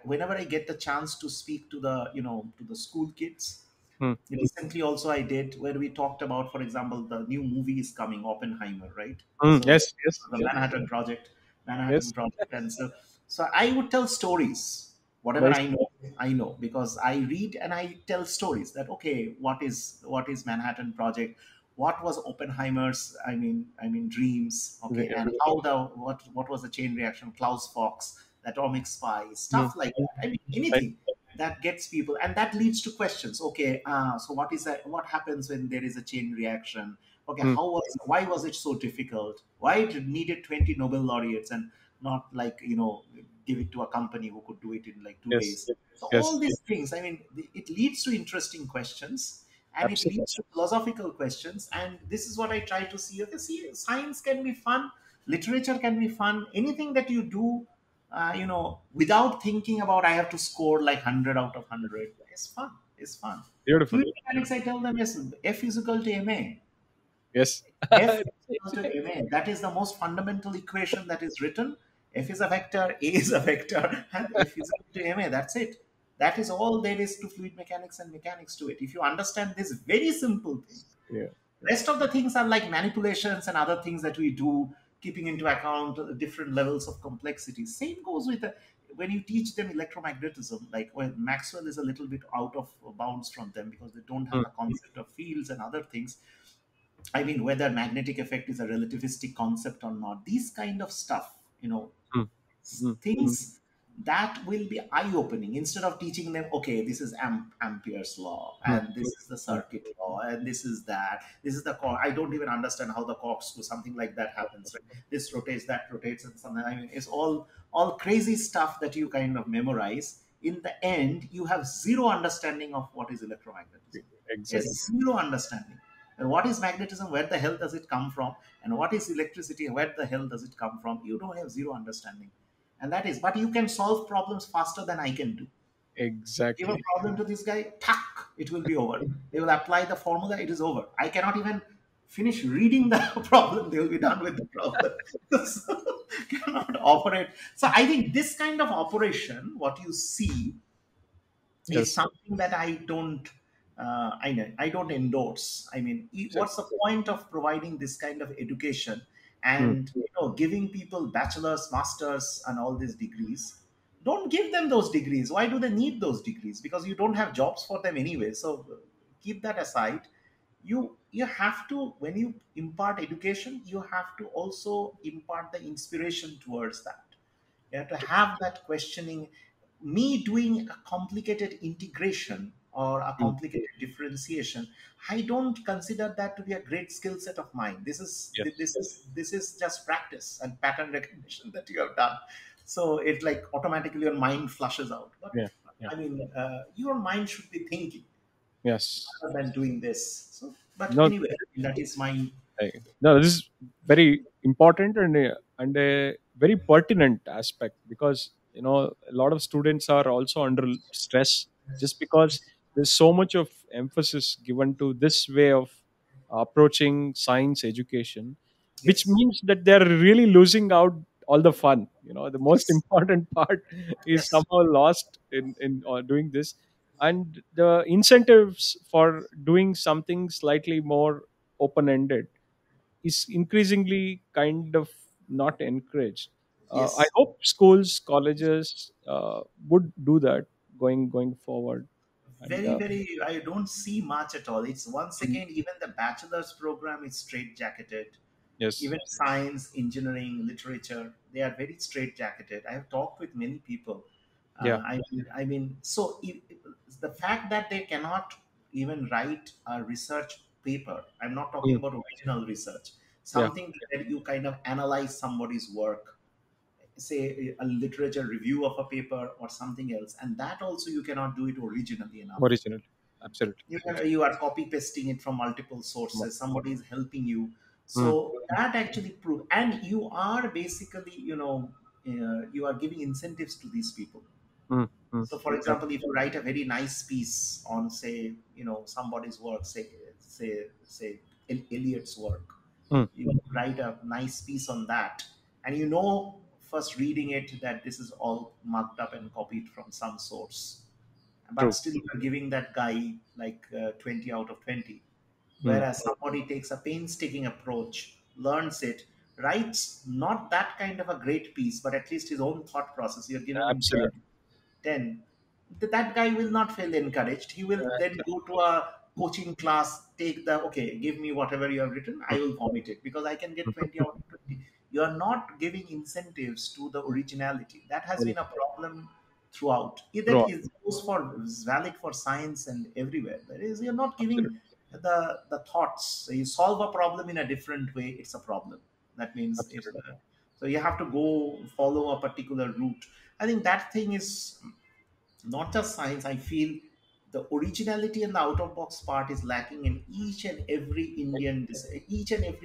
whenever I get the chance to speak to the school kids. Mm. Recently also I did, where we talked about, for example, the new movie is coming, Oppenheimer, right? Mm. So Yes. Yes. the Yes. Manhattan Yes. Project, and so I would tell stories, whatever Nice. I know, because I read and I tell stories that, okay, what is Manhattan Project, what was Oppenheimer's, I mean dreams, okay, Yeah. and how the what was the chain reaction, Klaus Fox, the atomic spy, Mm. stuff like that. I mean Nice. anything. that gets people, and that leads to questions. Okay, so what is that, what happens when there is a chain reaction? Okay, mm, why was it so difficult? Why it needed 20 Nobel laureates and not, like, give it to a company who could do it in like 2 days? yes, So all yes, these things, I mean, it leads to interesting questions, and it absolutely. leads to philosophical questions. And this is what I try to see. Okay, see, science can be fun, literature can be fun, anything that you do, without thinking about I have to score like 100 out of 100, is fun. Is fun. Beautiful. Fluid mechanics, I tell them, is F is equal to ma. Yes. F is equal to ma. That is the most fundamental equation that is written. F is a vector, A is a vector, and F is equal to ma. That's it. That is all there is to fluid mechanics and mechanics to it. If you understand this very simple thing, Yeah. Yeah. rest of the things are like manipulations and other things that we do, keeping into account different levels of complexity. Same goes with when you teach them electromagnetism. Like, when Maxwell is a little bit out of bounds from them because they don't have Mm, the concept of fields and other things. I mean, whether magnetic effect is a relativistic concept or not, these kind of stuff, mm, mm, mm, things that will be eye opening. Instead of teaching them, okay, this is Ampere's law, mm, and this is the mm. circuit law, and this is that, this is the core. I don't even understand how the corkscrew, something like that happens, right? This rotates, that rotates, and something. I mean, it's all crazy stuff that you kind of memorize. In the end, you have zero understanding of what is electromagnetism. Exactly. Yes, zero understanding. And what is magnetism? Where the hell does it come from? And what is electricity? Where the hell does it come from? You don't have zero understanding. And that is, but you can solve problems faster than I can do. Give a Exactly. problem to this guy, tuck, it will be over. They will apply the formula, it is over. I cannot even finish reading the problem, they will be done with the problem. So, cannot operate. So I think this kind of operation, what you see, is Yes. something that I don't endorse. I mean, what's Exactly. the point of providing this kind of education Mm, and giving people bachelor's, masters, and all these degrees? Don't give them those degrees. Why do they need those degrees? Because you don't have jobs for them anyway. So keep that aside. You have to, when you impart education, you have to also impart the inspiration towards that. You have to have that questioning. Me doing a complicated integration or a mm. complicated differentiation, I don't consider that to be a great skill set of mine. This is Yes. this is just practice and pattern recognition that you have done. So it, like, automatically your mind flushes out. But Yeah. Yeah. I mean, your mind should be thinking Yes. rather than doing this. So, but No. anyway, that is my No, this is very important and a very pertinent aspect because a lot of students are also under stress just because there's so much of emphasis given to this way of approaching science education, which yes, means that they're really losing out all the fun. The most yes, important part is yes, somehow lost in doing this, and the incentives for doing something slightly more open ended is increasingly kind of not encouraged. I yes. hope schools, colleges would do that going forward. And Very, very, I don't see much at all. It's once mm, again, even the bachelor's program is straight jacketed. yes, Even science, engineering, literature, they are very straight jacketed. I have talked with many people. yeah, So the fact that they cannot even write a research paper, I'm not talking mm, about original research, yeah, something where you kind of analyze somebody's work, say a literature review of a paper or something else, and that also you cannot do it originally enough. original, absolutely, You are copy pasting it from multiple sources, somebody is helping you. mm, So that actually prove, and you are basically, you are giving incentives to these people. mm, mm, So, for yeah, example, if you write a very nice piece on, say, somebody's work, say Eliot's work, mm, you write a nice piece on that, and first reading it, that this is all mugged up and copied from some source, but true, still you're giving that guy like 20 out of 20. mm, Whereas somebody takes a painstaking approach, learns it, writes not that kind of a great piece, but at least his own thought process, you're giving him absolutely, 10. That guy will not feel encouraged. He will then go to a coaching class, take the, okay, give me whatever you have written, I will vomit it because I can get 20 out of 20. You are not giving incentives to the originality. That has been a problem throughout. That Throughout. is goes for is valid for science and everywhere. That is, you're not giving Absolutely. the thoughts. So you solve a problem in a different way, it's a problem. That means it's Absolutely. so you have to go follow a particular route. I think that thing is not just science. I feel the originality and the out of box part is lacking in each and every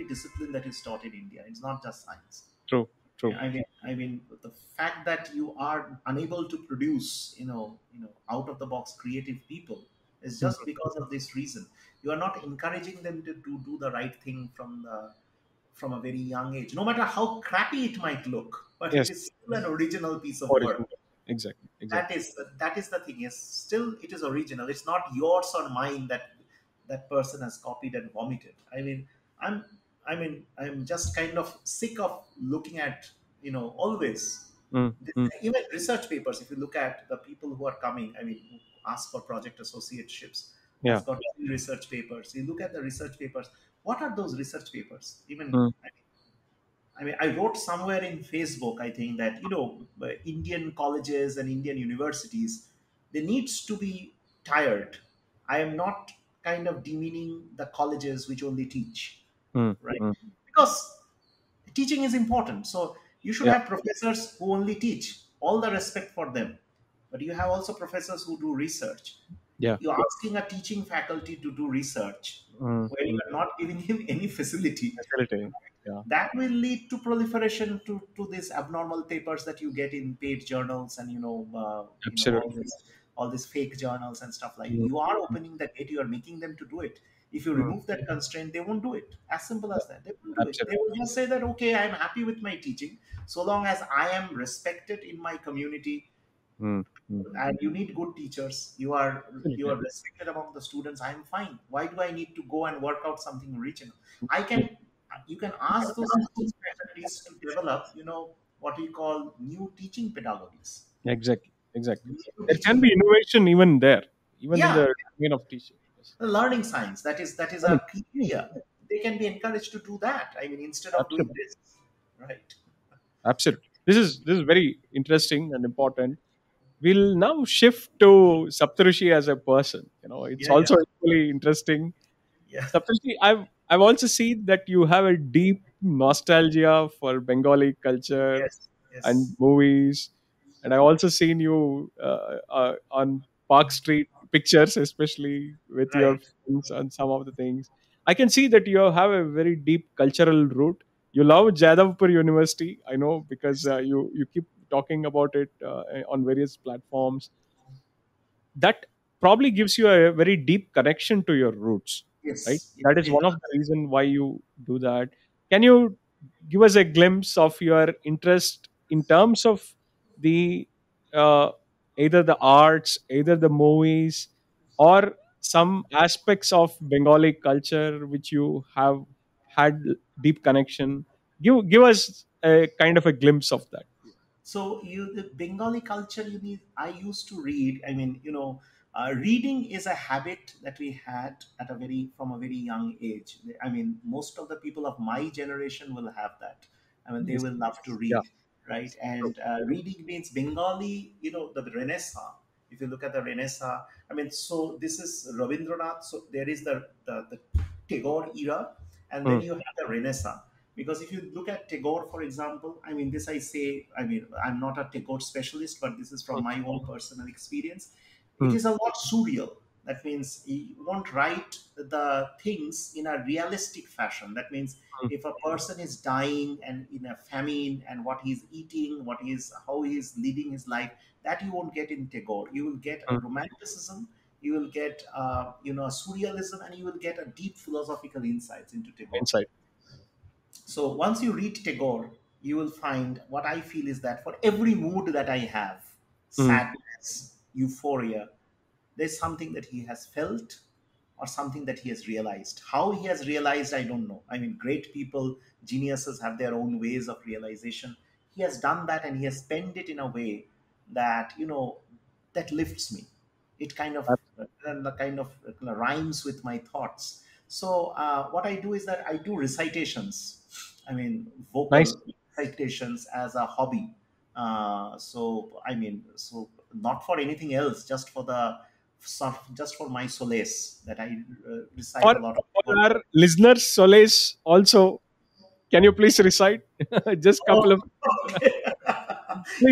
discipline that is taught in India. It's not just science. True. True. I mean, the fact that you are unable to produce, out of the box creative people is Mm. just because of this reason. You are not encouraging them to do the right thing from a very young age, no matter how crappy it might look, but it Yes. is still an original piece of work. Original. Exactly. that Exactly. is that is the thing. Yes, still it is original. It's not yours or mine that person has copied and vomited. I'm I'm just kind of sick of looking at, always Mm. this, Mm. even research papers. If you look at the people who are coming, who ask for project associateships, has Yeah. got research papers. You look at the research papers. What are those research papers even? Mm. I wrote somewhere in Facebook, I think that, Indian colleges and Indian universities, they needs to be tired. I am not kind of demeaning the colleges which only teach, Mm. right? Mm. Because teaching is important. So you should Yeah. have professors who only teach. All the respect for them. But you have also professors who do research. Yeah. You're asking a teaching faculty to do research Mm. where you Mm. are not giving him any facility. Facilitating. Yeah. That will lead to proliferation to these abnormal papers that you get in paid journals, and Absolutely. all these fake journals and stuff. Like, Mm. you are opening the gate, you are making them to do it. If you Mm. remove that constraint, they won't do it. As simple Yeah. as that. They won't do it. They Absolutely. will just say that, okay, I'm happy with my teaching so long as I am respected in my community. Mm. Mm. And you need good teachers. You are Absolutely. respected among the students. I'm fine. Why do I need to go and work out something original? I can You can ask those teaching faculties to develop, what we call new teaching pedagogies, Exactly. Exactly. new There can teaching. be innovation even there, even in Yeah, the domain of teaching. Yes. the learning science, that is I mean, a key area. They can be encouraged to do that. Instead of doing absolutely. this, right? Absolutely. This is very interesting and important. We'll now shift to Saptarshi as a person. It's Yeah, yeah, also equally interesting. yeah. Saptarshi, I've also seen that you have a deep nostalgia for Bengali culture Yes, and yes, movies, and I also seen you on Park Street pictures, especially with your right. friends and some of the things. I can see that you have a very deep cultural root. You love Jadavpur University, I know, because you keep talking about it on various platforms. That probably gives you a very deep connection to your roots, right? Yes, That is it one of the does. reason why you do that. Can you give us a glimpse of your interest in terms of the uh, either the arts, either the movies, or some aspects of Bengali culture which you have had deep connection? Give us a kind of a glimpse of that. So the Bengali culture, I used to read. Reading is a habit that we had from a very young age. Most of the people of my generation will have that. They Yes. will love to Yeah. read, right? True. And reading means Bengali. The Renaissance. If you look at the Renaissance, so this is Rabindranath. So there is the Tagore era, and then Mm. you have the Renaissance. Because if you look at Tagore, for example, this I say, I'm not a Tagore specialist, but this is from my own personal experience. It Mm. is a lot surreal. That means he won't write the things in a realistic fashion. That means Mm. if a person is dying and in a famine, and what he's eating, how he's leading his life, that you won't get in Tagore. You will get a Mm. romanticism, you will get a surrealism, and you will get a deep philosophical insights into Tagore. Insight. So once you read Tagore, you will find, what I feel is that for every mood that I have, Mm. sadness, euphoria, there's something that he has felt or something that he has realized. How he has realized, I don't know. Great people, geniuses have their own ways of realization. He has done that, and he has penned it in a way that, that lifts me. It kind of rhymes with my thoughts. So what I do is that I do recitations. Nice. Vocal recitations as a hobby. So not for anything else, just for just for my solace, that I recite For, a lot of for poetry. our listeners, Solace also, can you please recite just Oh, couple of, okay.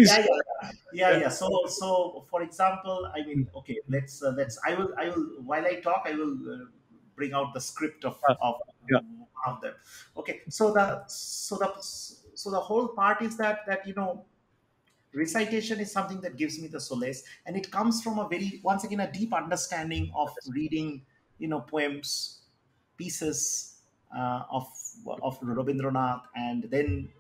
Yeah, please? yeah, yeah, Yeah. yeah. So for example, I mean, okay, let's. I will while I talk, I will bring out the script Uh, of yeah. one of them. Okay, so the whole part is that recitation is something that gives me the solace, and it comes from a very, once again, a deep understanding of reading poems, pieces of Rabindranath, and then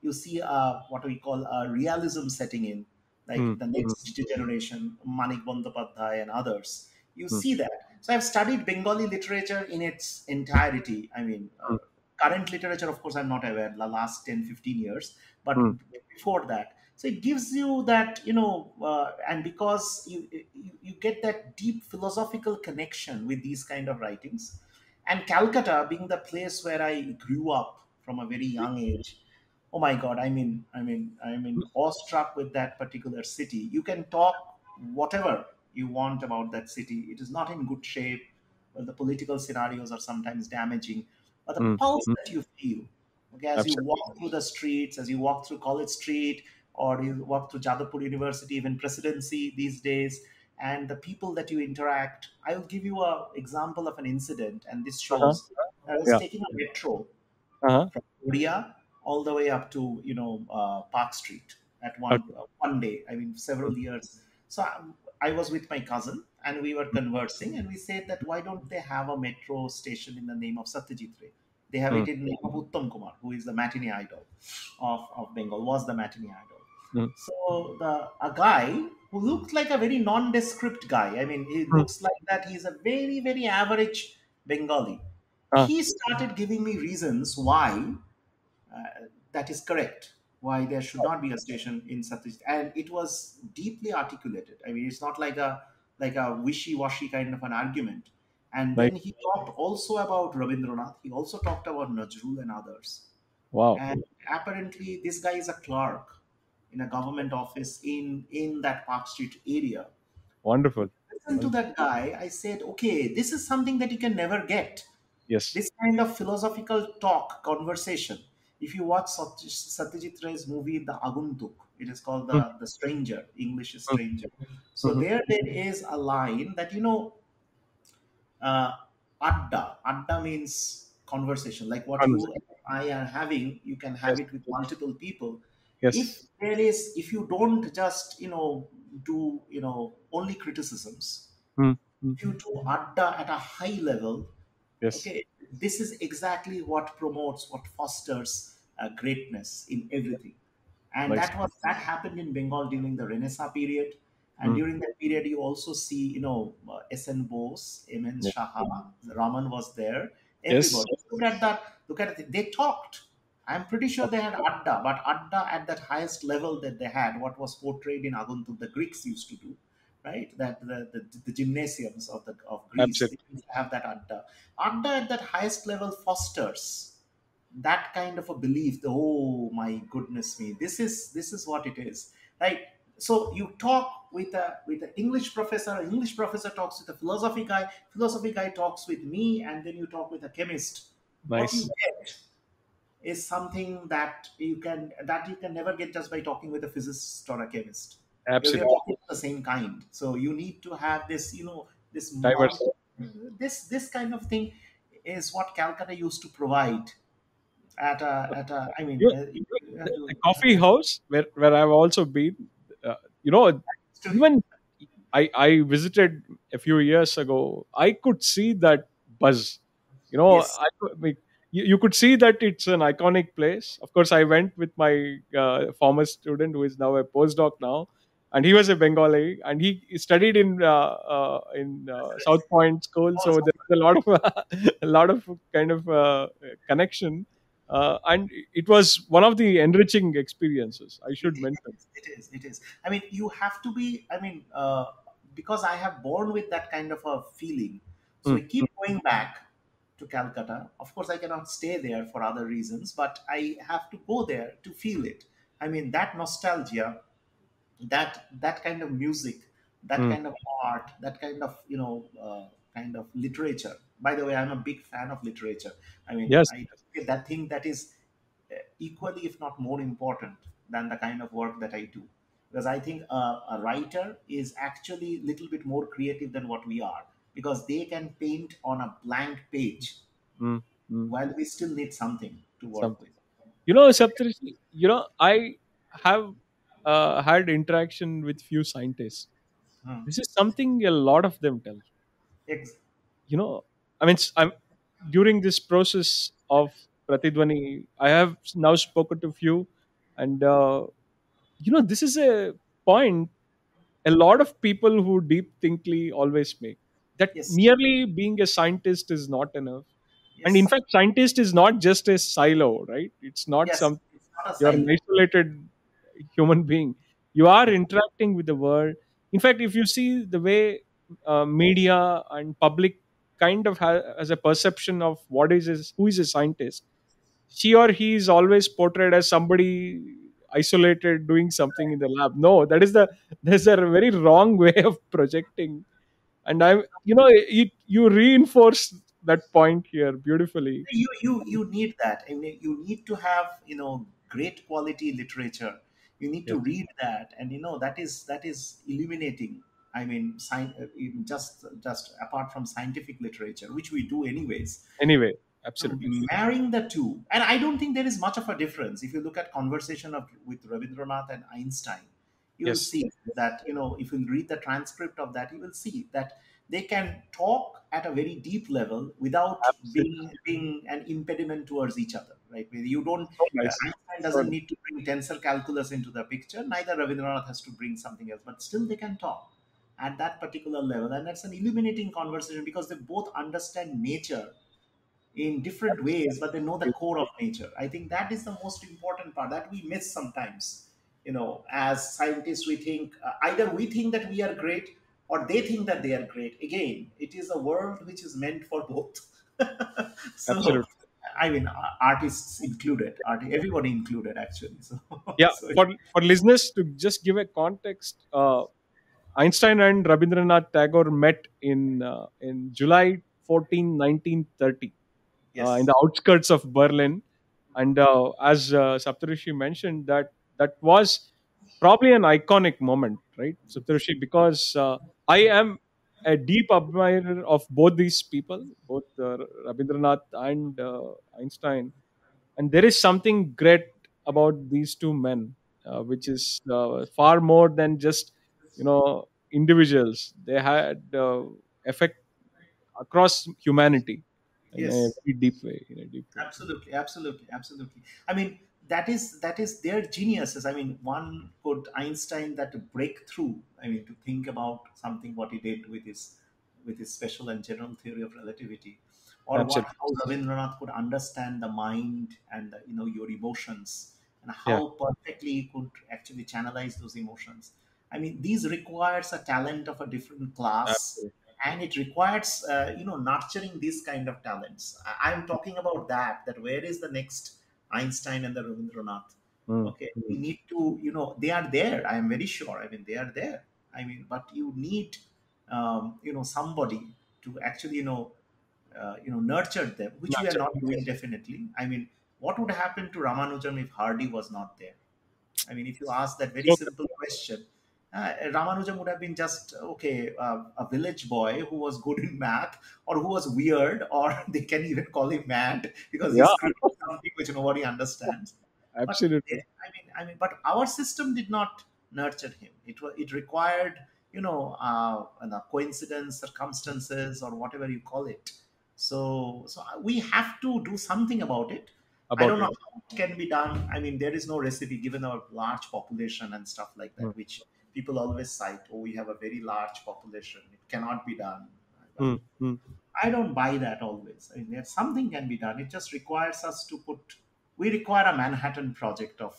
you see what we call a realism setting in, like Mm, the mm, next generation, Manik Bandyopadhyay and others. You mm, see that. So I've studied Bengali literature in its entirety. I mean, mm, current literature, of course, I'm not aware, the last 10, 15 years, but mm, before that. So it gives you that, and because you get that deep philosophical connection with these kind of writings. And Calcutta being the place where I grew up from a very young age, oh my God, I'm awestruck with that particular city. You can talk whatever you want about that city. It is not in good shape. Well, the political scenarios are sometimes damaging, but the mm, pulse mm. that you feel, okay, as you Absolutely. walk through the streets, as you walk through College Street, or you walk through Jadavpur University, even Presidency these days, and the people that you interact. I will give you an example of an incident, and this Uh-huh. shows. I was Yeah. taking a metro Uh-huh. from Korea all the way up to Park Street at Okay. one day. I mean, several years. So I was with my cousin, and we were conversing, and we said that why don't they have a metro station in the name of Satyajit Ray? They have Mm, it in the name of Uttam Kumar, who is the matinee idol of Bengal, was the matinee idol. mm, So a guy who looked like a very nondescript guy. I mean, he mm. looks like that he's a very, very average Bengali. Uh, He started giving me reasons why that is correct, why there should not be a station in Satyajit, and it was deeply articulated. I mean, it's not like a wishy-washy kind of an argument. And nice. then he talked also about Rabindranath. He also talked about Najrul and others. Wow. And apparently, this guy is a clerk in a government office in that Park Street area. Wonderful. Listen to Wonderful. that guy. I said, okay, this is something that you can never get, Yes. this kind of philosophical talk conversation. If you watch Satyajit Ray's movie The Aguntuk, it is called Mm, the Stranger, English is mm, Stranger. So mhm. there is a line that uh, adda means conversation, like what you Conversation. and I are having. You can have Yes. it with multiple people. Yes. If you don't just do only criticisms, Mm, mm. if you do adda at a high level, Yes. okay, this is exactly what promotes, what fosters greatness in everything. And Nice. that happened in Bengal during the Renaissance period. And Mm. during that period, you also see, SN Bose, MN Yeah. Shaha, Raman was there, Yes. everybody. Look at it, they talked. I'm pretty sure they had adda, but adda at that highest level that they had, what was portrayed in Aguntuk, the Greeks used to do, right? That the gymnasiums of Greece, they Absolutely. used to have that adda. Adda at that highest level fosters that kind of a belief. Oh my goodness me, this is what it is, right? So you talk with an English professor, an English professor talks with a philosophy guy talks with me, and then you talk with a chemist. What you Nice. get is something that you can never get just by talking with a physicist or a chemist, because you're Absolutely. talking the same kind. So you need to have this, this Diverse. multi this kind of thing is what Calcutta used to provide I mean, You, you have the to, coffee house where I've also been, uh, you know, to even I visited a few years ago. I could see that buzz. yes, You could see that it's an iconic place. Of course, I went with my former student who is now a postdoc now, and he was a Bengali, and he studied in South Point School. So also, there's a lot of a lot of kind of connection, and it was one of the enriching experiences. I it, should it mention. is, it is. I mean, you have to be. I mean, because I have born with that kind of a feeling, so Mm, I keep going back to Calcutta. Of course, I cannot stay there for other reasons, but I have to go there to feel it. I mean, that nostalgia that kind of music, that mm. kind of art, that kind of kind of literature. By the way, I'm a big fan of literature. I mean, Yes. I that thing that is equally, if not more important than the kind of work that I do, because I think a writer is actually a little bit more creative than what we are, because they can paint on a blank page Mm, mm. while we still need something to work with. Something. Saptarshi, I have had interaction with few scientists. Hmm. This is something a lot of them tell. Ex- You know, I'm during this process of Pratidwani, I have now spoken to few, and this is a point a lot of people who deep thinkly always make, that yes, merely being a scientist is not enough. And in yes, fact, scientist is not just a silo, right? It's not yes. some, It's not a you're an silo. isolated human being. You are Yeah. interacting with the world. In fact, if you see the way media and public kind of has a perception of who is a scientist, she or he is always portrayed as somebody isolated doing something in the lab. No, there's a very wrong way of projecting. And you reinforce that point here beautifully. You need that. I mean, you need to have great quality literature. You need to Yes. read that, and that is illuminating. I mean, even just apart from scientific literature, which we do anyways. Anyway, absolutely. Marrying the two, and I don't think there is much of a difference. If you look at conversation with Rabindranath and Einstein, you will Yes. see that, if you read the transcript of that, you will see that they can talk at a very deep level without Absolutely. being an impediment towards each other, right? You don't So nice. Einstein So doesn't nice. need to bring tensor calculus into the picture, neither Rabindranath has to bring something else, but still they can talk at that particular level, and that's an illuminating conversation because they both understand nature in different ways, but they know the core of nature. I think that is the most important part that we miss sometimes. As scientists, we think either we think that we are great or they think that they are great. Again, it is a world which is meant for both. So, Absolutely. I mean, artists included, everybody included, actually. So, Yeah. so For listeners to just give a context, Einstein and Rabindranath Tagore met in July 14, 1930, in yes, the outskirts of Berlin. And as Saptarishi mentioned, that was probably an iconic moment, right, Saptarishi? Because I am a deep admirer of both these people, both Rabindranath and Einstein. And there is something great about these two men, which is far more than just individuals. They had effect across humanity in a yes. very deep way. In a deep way. Absolutely, absolutely, absolutely. I mean, that is their geniuses. I mean, one could Einstein that breakthrough. I mean, to think about something what he did with his special and general theory of relativity, or what Absolutely. how Rabindranath could understand the mind and your emotions, and Yeah. how perfectly he could actually channelize those emotions. I mean, these requires a talent of a different class, Absolutely. and it requires nurturing these kind of talents. I'm talking about that where is the next Einstein and the Rabindranath? Mm, Okay, we mm. need to, they are there, I am very sure. I mean, they are there. I mean, but you need somebody to actually nurture them, which we are not Absolutely. doing. Definitely, I mean, what would happen to Ramanujan if Hardy was not there? I mean, if you ask that very So simple question, Ramanujan would have been just okay, a village boy who was good in math, or who was weird, or they can even call him mad because yeah, he's creating something which nobody understands. But absolutely. but our system did not nurture him. It required coincidence, circumstances, or whatever you call it. So we have to do something about it. I About don't know it. how it can be done. I mean, there is no recipe given our large population and stuff like Mm, that, which people always cite. Oh, we have a very large population. It cannot be done. Well, mm, mm. I don't buy that always. I mean, there's something can be done. It just requires us to we require a Manhattan project of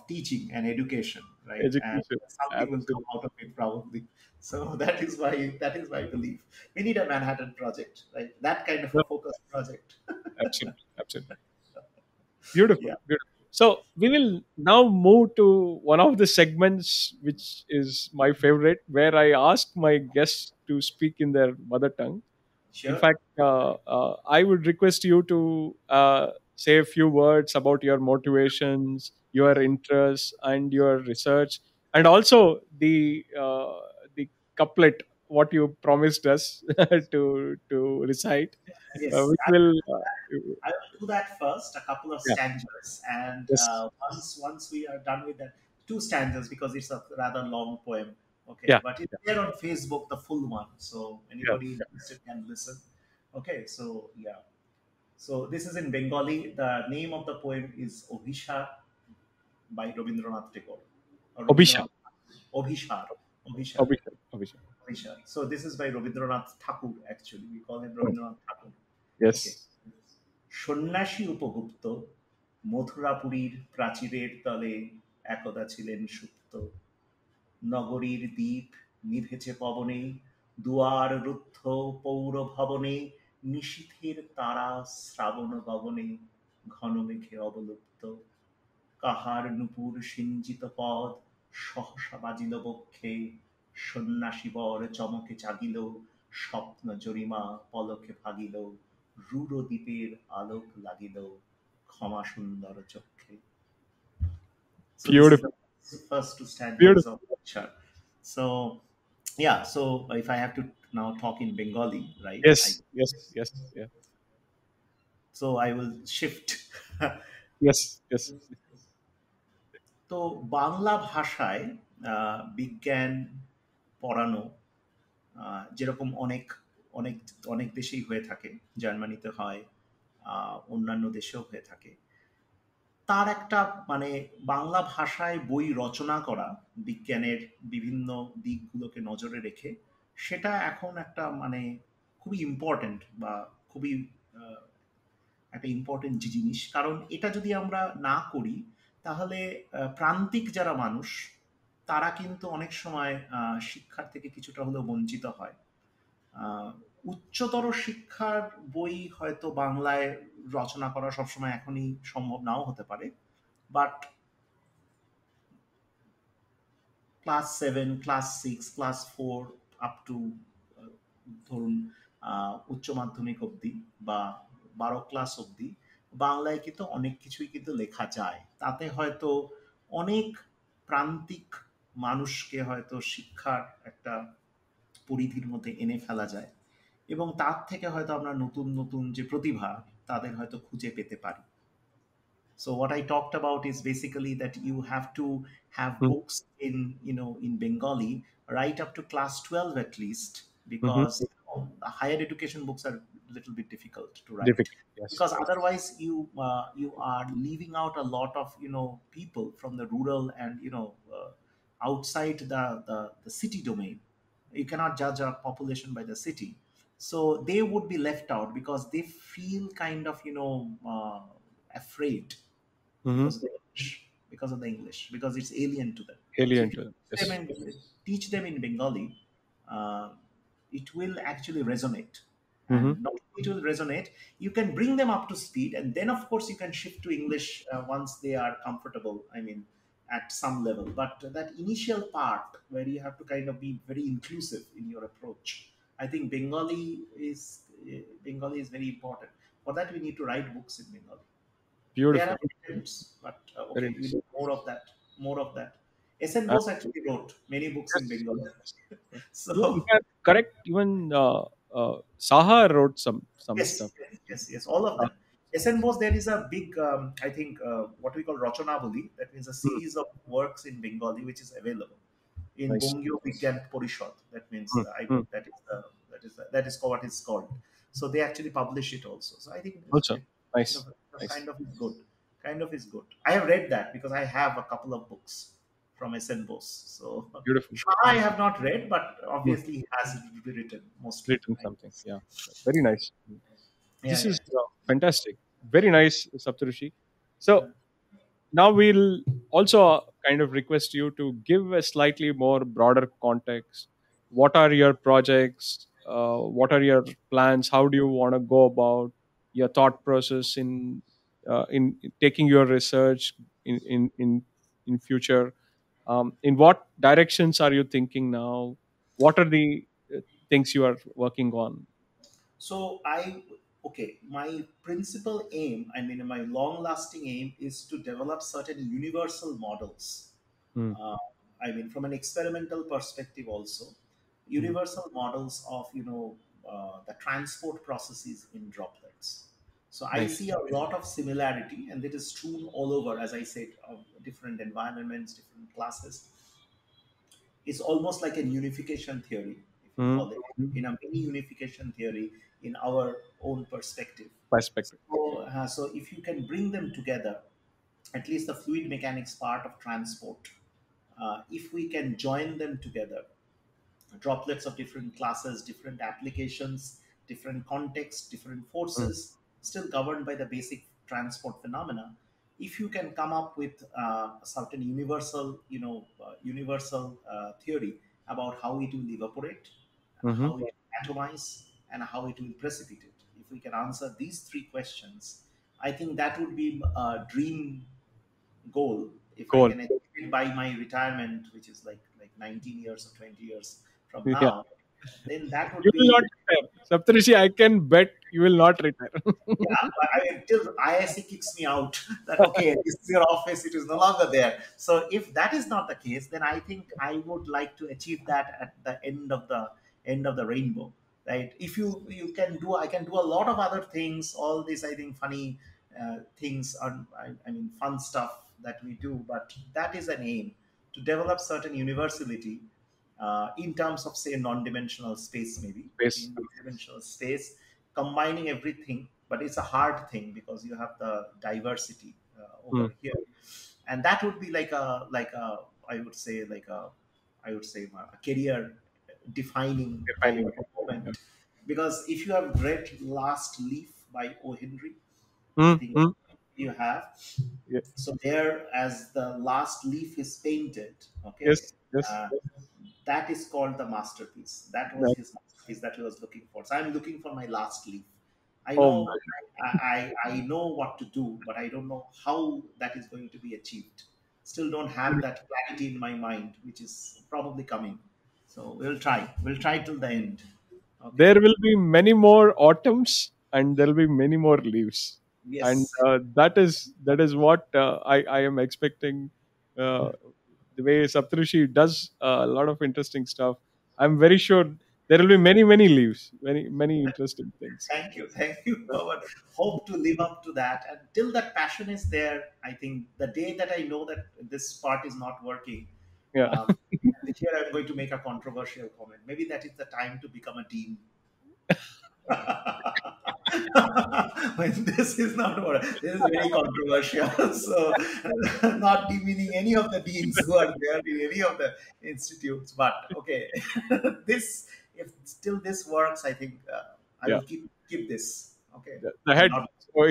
teaching and education, right? And Education. something will come Absolutely. out of it probably. So that is why I believe we need a Manhattan project, right? That kind of Yeah, a focused project. absolutely. Absolutely. Beautiful. Yeah. Beautiful. So we will now move to one of the segments which is my favorite, where I ask my guests to speak in their mother tongue. In Sure. fact, I would request you to say a few words about your motivations, your interests, and your research, and also the couplet what you promised us to recite, Yes, which will I will do that first, a couple of yeah, stanzas, and yes, once we are done with that, two stanzas because it's a rather long poem. Okay, yeah, but it's yeah, there on Facebook, the full one, so yeah. anybody interested can listen. Okay, so yeah, so this is in Bengali. The name of the poem is Obhishar by Rabindranath Tagore, or Obisha, Rabindranath Obhishar, Obhishar, Obisha, Obisha. Obhishar. So this is by Rabindranath Thakur. Actually, we call him Hmm. Rabindranath Thakur. Okay. Yes, সন্ন্যাসী উপগুপ্ত মথুরাপুরীর প্রাচীরের তলে একদা ছিলেন সুপ্ত নগরীর দীপ নিভেছে পবনে দুয়ার রুদ্ধ পৌর ভবনে নিশীথের তারা শ্রাবণ গগনে ঘন মেঘে অবলুপ্ত কাহার নূপুর সিঞ্চিত পদ সহসা বাজিল বক্ষে সন্ন্যাসী বর চমকে জাগিল স্বপ্ন জরিমা পলকে ভাগিল রূঢ় দ্বীপের আলোক লাগিল ক্ষমা সুন্দর চক্ষে. So this is beautiful, the first two stanzas beautiful. of Shar. So yeah, so if I have to now talk in Bengali, right? I Yes, yes, yes, yeah, so I will shift. yes, yes. তো বাংলা ভাষায় বিজ্ঞান পড়ানো যেরকম অনেক অনেক অনেক দেশেই হয়ে থাকে, জার্মানিতে হয়, অন্যান্য দেশেও হয়ে থাকে, তার একটা মানে বাংলা ভাষায় বই রচনা করা বিজ্ঞানের বিভিন্ন দিকগুলোকে নজরে রেখে, সেটা এখন একটা মানে খুবই ইম্পর্ট্যান্ট বা খুবই আহ, একটা ইম্পর্টেন্ট জিনিস, কারণ এটা যদি আমরা না করি তাহলে প্রান্তিক যারা মানুষ তারা কিন্তু অনেক সময় শিক্ষার থেকে কিছুটা হলেও বঞ্চিত হয়। আহ, উচ্চতর শিক্ষার বই হয়তো বাংলায় রচনা করা সবসময় এখনই সম্ভব নাও হতে পারে, but class 7, class 6, class 4 up to ধরুন উচ্চ মাধ্যমিক অবধি বা 12 ক্লাস অবধি বাংলায় কিন্তু অনেক কিছুই কিন্তু লেখা যায়, তাতে হয়তো অনেক প্রান্তিক মানুষকে হয়তো শিক্ষার একটা পরিধির মধ্যে এনে ফেলা যায়, এবং তার থেকে হয়তো আমরা নতুন নতুন যে প্রতিভা তাদের হয়তো খুঁজে পেতে পারি. So what I talked about is basically that you have to have Mm-hmm. books in, in Bengali right up to class 12 at least, Mm-hmm. because the higher education books are a little bit difficult to write, Difficult. Yes, because yes. otherwise you are leaving out a lot of people from the rural and outside the city domain. You cannot judge a population by the city, so they would be left out because they feel kind of afraid Mm-hmm. because of the English, because it's alien to them. So Alien if you to them. teach Yes. them teach them in Bengali, uh, it will actually resonate. Mm-hmm. And not only it will resonate, you can bring them up to speed, and then of course you can shift to English once they are comfortable. I mean, at some level. But that initial part where you have to kind of be very inclusive in your approach, I think Bengali is very important. For that, we need to write books in Bengali. There Beautiful. are attempts, but Very okay, we nice. need more of that. More of that. S.N. Uh, Bose actually wrote many books in yes, Bengali. yes. If So I'm correct, even Saha wrote some stuff. yes, yes, yes, yes, all of Uh, them. SN Bose, there is a big, I think, what we call Rachanabali, that means a mm, series of works in Bengali which is available in nice. Bongyo Vigyan Porishad. That means Mm, mm. that is what it's called. So they actually publish it also. So I think Also, kind nice, of, nice. kind of is good. Kind of is good. I have read that because I have a couple of books from SN Bose. So Beautiful. Shah I have not read, but Mm. obviously he has written mostly. Written I something. guess. Yeah. Very nice. Yeah, This yeah. is fantastic. Very nice, Saptarshi. So now we'll also kind of request you to give a slightly more broader context. What are your projects? What are your plans? How do you want to go about your thought process in in taking your research in future? In what directions are you thinking now? What are the things you are working on? So okay, my principal aim, I mean, my long lasting aim is to develop certain universal models. Mm, Uh, I mean, from an experimental perspective, also mm. universal models of the transport processes in droplets. So I Nice. see a lot of similarity, and it is true all over, as I said, of different environments, different classes. It's almost like a unification theory, if you Mm, call it, mm. in a mini unification theory in our own perspective. Perspective. So if you can bring them together, at least the fluid mechanics part of transport, if we can join them together, droplets of different classes, different applications, different contexts, different Mm, forces, still governed by the basic transport phenomena. If you can come up with a certain universal theory about how it will evaporate, mhm. how it will atomize, and how it will precipitate, if we can answer these three questions, I think that would be a dream goal. If I Goal. can achieve it by my retirement, which is like 19 years or 20 years from Yeah. now, then that would You will not be, retire. Saptarishi, I can bet you will not retire. yeah. Till ISC kicks me out that okay, this is your office, it is no longer there. So if that is not the case, then I think I would like to achieve that at the end of the rainbow, right? If you can do, I can do a lot of other things, all these, I think, funny things on, I mean, fun stuff that we do, but that is an aim to develop certain universality in terms of, say, non-dimensional space, maybe Space. in dimensional space, combining everything. But it's a hard thing because you have the diversity Mm. over here, and that would be like a I would say like a I would say a career defining kind Defining. of a Yeah. moment. Because if you have read Last Leaf by O. Henry, I Mm, think mm. you have. Yeah. So there, as the last leaf is painted, okay, Yes. Yes. uh, that is called the masterpiece. That was That, his masterpiece that he was looking for. So I'm looking for my last leaf. I oh know, my. I know what to do, but I don't know how that is going to be achieved. Still don't have that clarity in my mind, which is probably coming. So we'll try. We'll try till the end. Okay. There will be many more autumns and there will be many more leaves, and Yes. that is what I am expecting. uh, the way Saptarishi does a lot of interesting stuff, I'm very sure there will be many leaves, many interesting things. Thank you. Thank you, Pawan. Hope to live up to that. And till that passion is there, I think the day that I know that this part is not working, Yeah. um, here I'm going to make a controversial comment. Maybe that is the time to become a dean. When this is not what this is very controversial. So, not demeaning any of the deans who are there in any of the institutes, but okay, this if still this works, I think I Yeah. will keep this. Okay, The and head. not So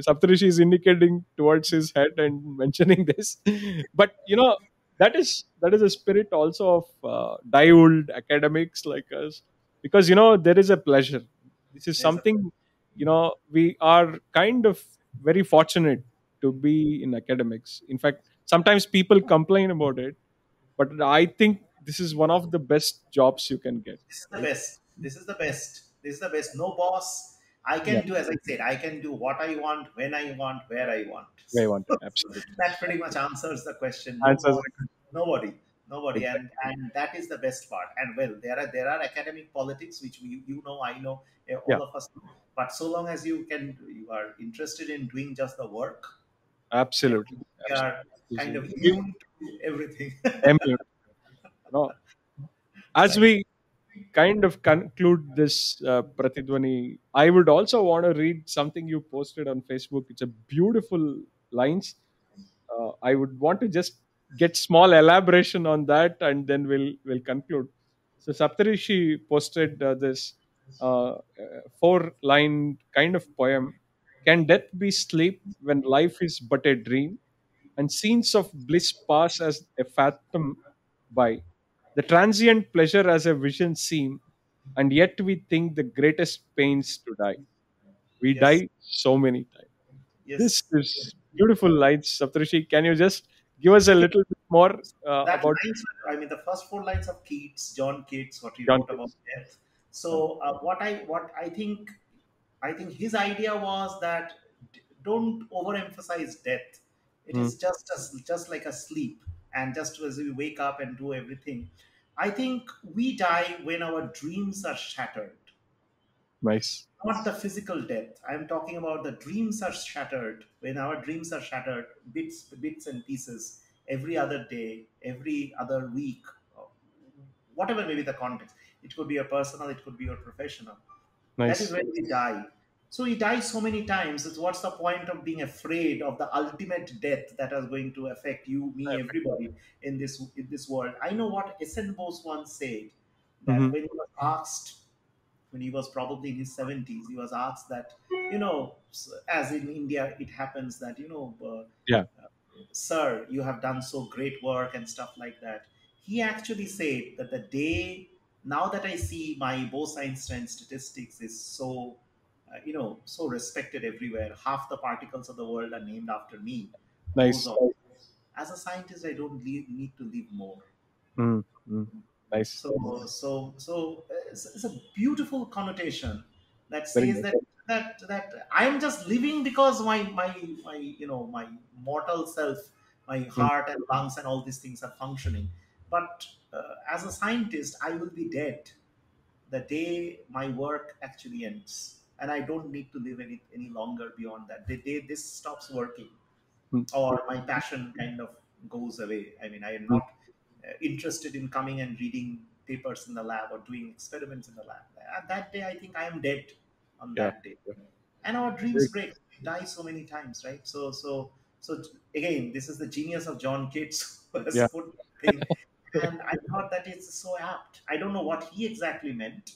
Saptarishi is indicating towards his head and mentioning this. But that is a spirit also of die-old academics like us, because there is a pleasure. This is yes, something, we are kind of very fortunate to be in academics. In fact, sometimes people complain about it, but I think this is one of the best jobs you can get. this is the Right? best. This is the best. This is the best. No boss. I Yeah. can do, as I said, I can do what I want, when I want, where I want. Very So want. Absolutely. that pretty much answers the question. No Answers boss, the question. nobody, nobody, and Exactly. and that is the best part. And well, there are academic politics which know, I know, Yeah. all of us know. But so long as you are interested in doing just the work, I Absolutely. think we Absolutely. are This kind is- of immune to everything. you know, as Right. we kind of conclude this, Pratidwani, I would also want to read something you posted on Facebook. It's a beautiful lines. I would want to just get small elaboration on that, and then we'll conclude. So Saptarishi posted this 4-line kind of poem. Can death be sleep when life is but a dream, and scenes of bliss pass as a phantom by? The transient pleasure as a vision seem, and yet we think the greatest pains to die. We Yes. die so many times. This Yes. is beautiful lines, Saptarshi. Can you just give us a little bit more That about lines, I mean, the first four lines of Keats, John Keats, what he John wrote about Keats? death. Yeah. So what I think his idea was that don't overemphasize death. It Hmm. is just like a sleep, and just as we wake up and do everything. I think we die when our dreams are shattered, Nice. not the physical death. I'm talking about the dreams are shattered. When our dreams are shattered, bits and pieces, every other day, every other week, uh, whatever may be the context. It could be your personal, it could be your professional. That is Nice. when we die. So we die so many times. It's what's the point of being afraid of the ultimate death that is going to affect you, me, everybody in this world. I know what Essen Bose once said, that Mm-hmm. when he was probably in his 70s, he was asked that, as in India, it happens that, Yeah. sir, you have done so great work and stuff like that. He actually said that the day, now that I see my Bose-Einstein statistics is so, so respected everywhere, half the particles of the world are named after me, Nice. boson. As a scientist, I don't need to live more. Mm-hmm. Nice. It's a beautiful connotation that Very says nice. that I am just living because my mortal self, my Mm. heart and lungs and all these things are functioning. But as a scientist, I will be dead the day my work actually ends, and I don't need to live any longer beyond that. The day this stops working, Mm. or my passion kind of goes away. I mean, I am Mm. not interested in coming and reading papers in the lab or doing experiments in the lab. At that day, I think I am dead on Yeah. that day. Yeah. And our Very dreams break. We die so many times, right? So again, this is the genius of John Keats who has Yeah. put that thing. And I thought that it's so apt. I don't know what he exactly meant,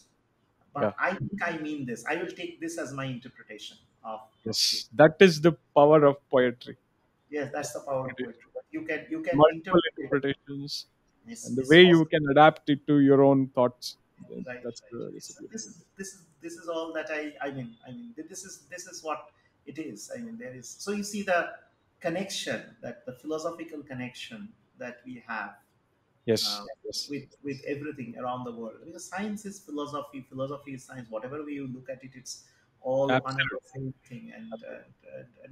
Yeah. but I think I mean this. I will take this as my interpretation of Yes. Keats. That is the power of poetry. Yes, that's the power It of is poetry. You can multiple interpret it. interpretations, and the It's way you possible, can adapt it to your own thoughts. right? Right. That's a beautiful thing. This is all that I mean this is what it is. I mean, there is, so you see the connection, that the philosophical connection that we have Yes. uh, Yes. with everything around the world. Because science is philosophy, philosophy is science. Whatever way you look at it, it's all one and the Absolutely. same thing. And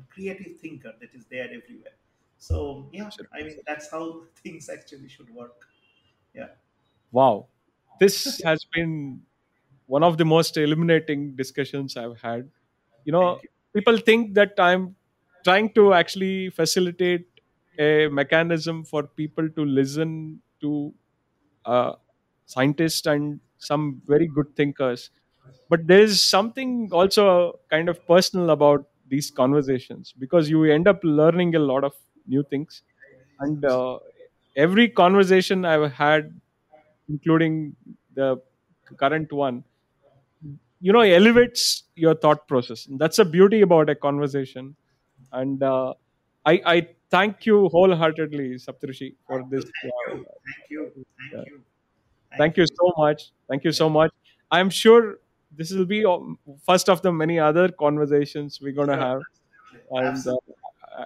creative thinker that is there everywhere. So yeah, I Absolutely. mean, that's how things actually should work. Yeah. Wow. This has been one of the most illuminating discussions I've had. You know, Thank you. people think that I'm trying to actually facilitate a mechanism for people to listen to uh, scientists and some very good thinkers. But there is something also kind of personal about these conversations, because you end up learning a lot of new things. And every conversation I've had, including the current one, elevates your thought process. And that's a beauty about a conversation. And I thank you wholeheartedly, Saptarshi, for this. Thank you. Thank you. Uh, Thank you. Thank Thank you you. so much. Thank you Yeah. so much. I'm sure this will be first of the many other conversations we're going to Sure. have. And Absolutely.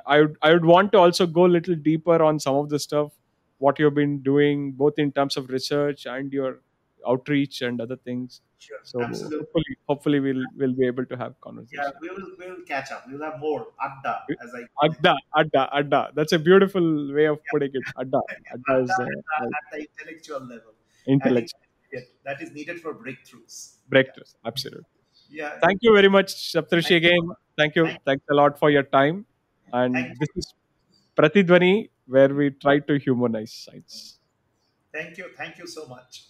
I would want to also go a little deeper on some of the stuff what you've been doing, both in terms of research and your outreach and other things. Sure. So Absolutely. hopefully we'll be able to have Yeah, conversation. we will catch up. We'll have more adda, as I call it. Adda, adda, adda. That's a beautiful way of putting it. Adda, adda Adda is right. at the intellectual level. I think Intellect that is needed for breakthroughs. Yeah. breakthroughs. Absolutely. Yeah. Thank you very much, Saptarshi, Thank you so again. much. Thank you. Thank Thanks a lot for your time. thank And this you. is Pratidwani, where we try to humanize science. Thank you. Thank you so much.